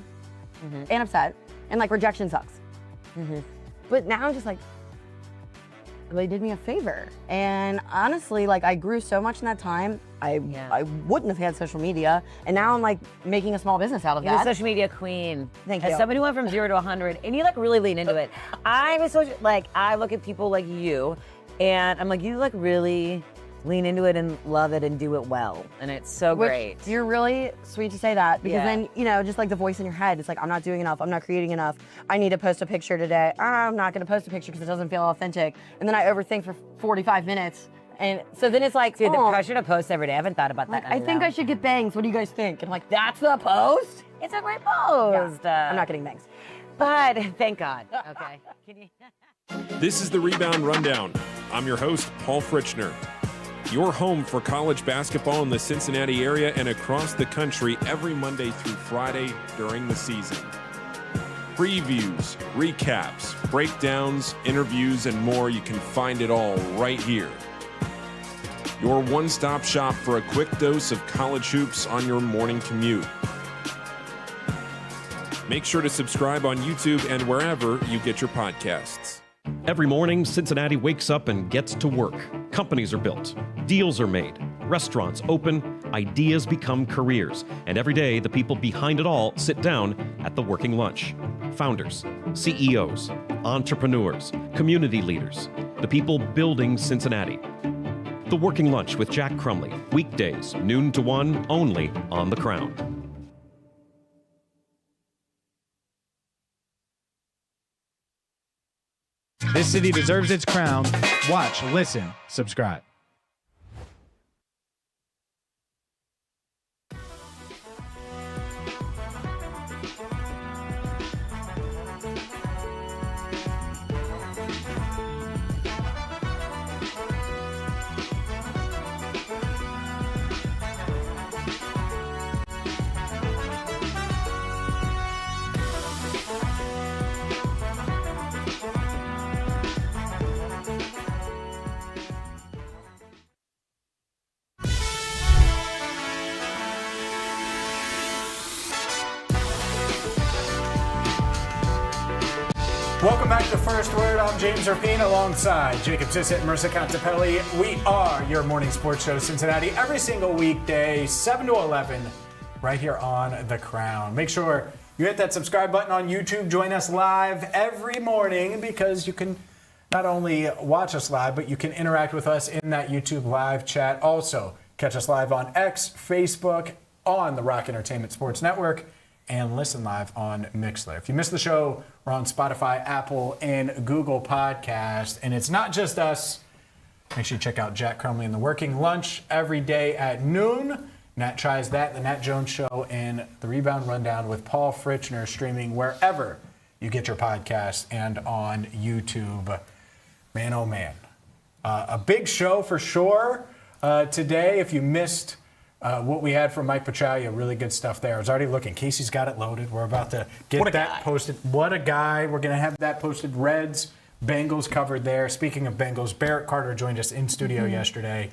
and upset, and like rejection sucks. But now I'm just like, they did me a favor. And honestly, like I grew so much in that time, I wouldn't have had social media. And now I'm like making a small business out of You're that. the social media queen. Thank As you. somebody who went from 0 to 100, and you like really lean into it. I look at people like you, and I'm like, you like really lean into it and love it and do it well. And it's so great. You're really sweet to say that, because Yeah. then, just like the voice in your head, it's like, I'm not doing enough, I'm not creating enough, I need to post a picture today. I'm not gonna post a picture because it doesn't feel authentic. And then I overthink for 45 minutes. And so then it's like, Dude, the pressure to post every day. I haven't thought about that. I think I should get bangs. What do you guys think? And I'm like, that's the post? It's a great post. I'm not getting bangs. But thank God. Okay. Can you? This is the Rebound Rundown. I'm your host, Paul Fritchner. Your home for college basketball in the Cincinnati area and across the country every Monday through Friday during the season. Previews, recaps, breakdowns, interviews, and more. You can find it all right here. Your one-stop shop for a quick dose of college hoops on your morning commute. Make sure to subscribe on YouTube and wherever you get your podcasts. Every morning, Cincinnati wakes up and gets to work. Companies are built, deals are made, restaurants open, ideas become careers, and every day the people behind it all sit down at the working lunch. Founders, CEOs, entrepreneurs, community leaders, the people building Cincinnati. The Working Lunch with Jack Crumley, weekdays, noon to 1, only on The Crown. This city deserves its crown. Watch, listen, subscribe. Welcome back to First Word. I'm James Rapien alongside Jacob Tissot and Marisa Contipelli. We are your morning sports show, Cincinnati, every single weekday, 7 to 11, right here on The Crown. Make sure you hit that subscribe button on YouTube. Join us live every morning, because you can not only watch us live, but you can interact with us in that YouTube live chat. Also, catch us live on X, Facebook, on the Rock Entertainment Sports Network, and listen live on Mixler. If you missed the show, we're on Spotify, Apple, and Google Podcast. And it's not just us. Make sure you check out Jack Crumley and the Working Lunch every day at noon. Nat Tries That, The Nat Jones Show, and The Rebound Rundown with Paul Fritchner streaming wherever you get your podcasts and on YouTube. Man, oh man. A big show for sure today. If you missed what we had from Mike Petraglia, really good stuff there. I was already looking. Casey's got it loaded. We're about to get that posted. What a guy. We're going to have that posted. Reds, Bengals covered there. Speaking of Bengals, Barrett Carter joined us in studio yesterday.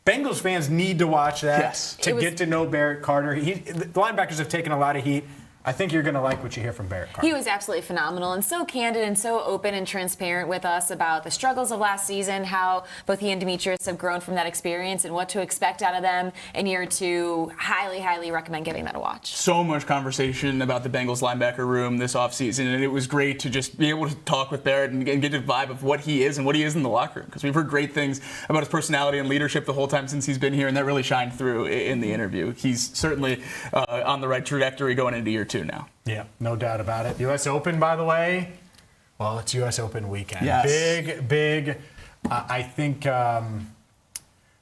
Bengals fans need to watch that to get to know Barrett Carter. The linebackers have taken a lot of heat. I think you're going to like what you hear from Barrett Carter. He was absolutely phenomenal and so candid and so open and transparent with us about the struggles of last season, how both he and Demetrius have grown from that experience and what to expect out of them in year two. Highly, highly recommend giving that a watch. So much conversation about the Bengals linebacker room this offseason, and it was great to just be able to talk with Barrett and get a vibe of what he is and what he is in the locker room, because we've heard great things about his personality and leadership the whole time since he's been here, and that really shined through in the interview. He's certainly on the right trajectory going into year two now. Yeah, no doubt about it. U.S. Open, by the way. Well, it's U.S. Open weekend. Yes. Big. I think.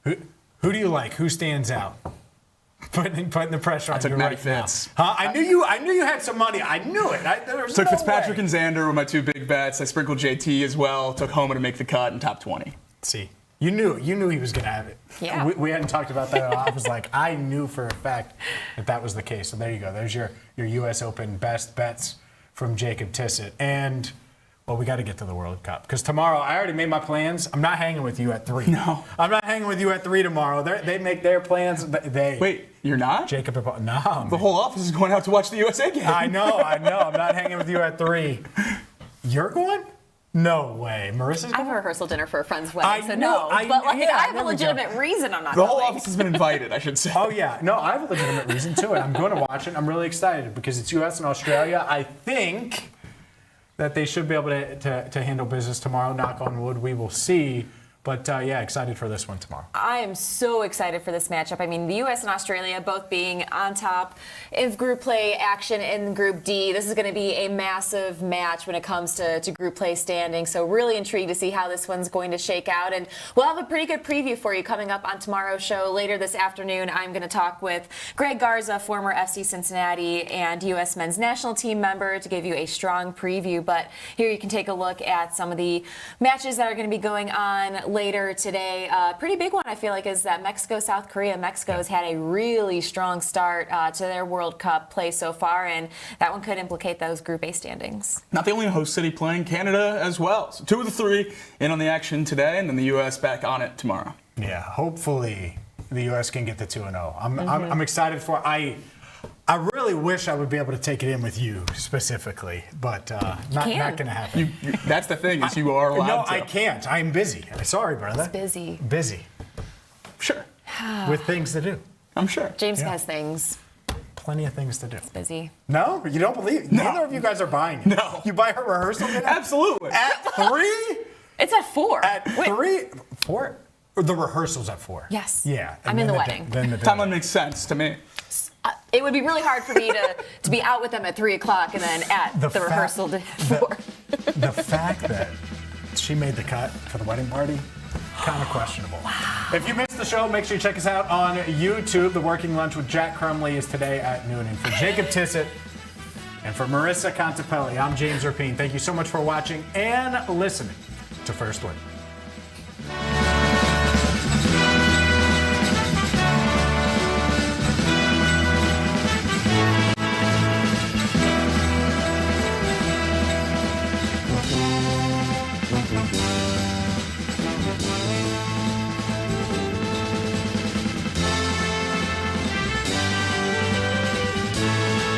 Who do you like? Who stands out? Putting the pressure on you Matty right Fitz. now. Huh? I knew you had some money. I knew it. There was Took no Fitzpatrick way. and Xander were my two big bets. I sprinkled JT as well. Took Homer to make the cut in top 20. See, you knew he was going to have it. Yeah. We hadn't talked about that at all. I was like, I knew for a fact that was the case. So there you go. There's your U.S. Open best bets from Jacob Tissot. And, well, we got to get to the World Cup. Because tomorrow, I already made my plans. I'm not hanging with you at 3. No. I'm not hanging with you at 3 tomorrow. They make their plans. Wait, you're not? Jacob, no. The whole office is going out to watch the USA game. I know. I'm not hanging with you at 3. You're going? No way. Marissa's I have going? a rehearsal dinner for a friend's wedding, I so know. no. But I have a there we go. legitimate reason I'm not The going. whole office has been invited, I should say. Oh, yeah. No, I have a legitimate reason to it. I'm going to watch it. I'm really excited because it's U.S. and Australia. I think that they should be able to handle business tomorrow. Knock on wood. We will see. But, yeah, excited for this one tomorrow. I am so excited for this matchup. I mean, the U.S. and Australia both being on top of group play action in Group D. This is going to be a massive match when it comes to group play standing. So really intrigued to see how this one's going to shake out. And we'll have a pretty good preview for you coming up on tomorrow's show. Later this afternoon, I'm going to talk with Greg Garza, former FC Cincinnati and U.S. men's national team member, to give you a strong preview. But here you can take a look at some of the matches that are going to be going on later today. Pretty big one, I feel like, is that Mexico-South Korea. Mexico's had a really strong start to their World Cup play so far, and that one could implicate those Group A standings. Not the only host city playing, Canada as well. So 2 of the 3 in on the action today, and then the U.S. back on it tomorrow. Yeah, hopefully the U.S. can get to 2-0. I'm excited for it. I really wish I would be able to take it in with you specifically, but not going to happen. That's the thing, is you are allowed No, to. I can't. I'm busy. Sorry, brother. It's busy. Busy. Sure. With things to do. I'm sure. James has things. Plenty of things to do. It's busy. No? You don't believe? No. Neither of you guys are buying it. No. You buy her rehearsal dinner? Absolutely. At 3? It's at 4. At 3? 4? Or the rehearsal's at 4? Yes. Yeah. I'm in the wedding. Then the Timeline makes sense to me. It would be really hard for me to be out with them at 3 o'clock and then at the rehearsal at 4. The fact that she made the cut for the wedding party, kind of questionable. If you missed the show, make sure you check us out on YouTube. The Working Lunch with Jack Crumley is today at noon. And for Jacob Tissot and for Marisa Contipelli, I'm James Rapien. Thank you so much for watching and listening to First Word.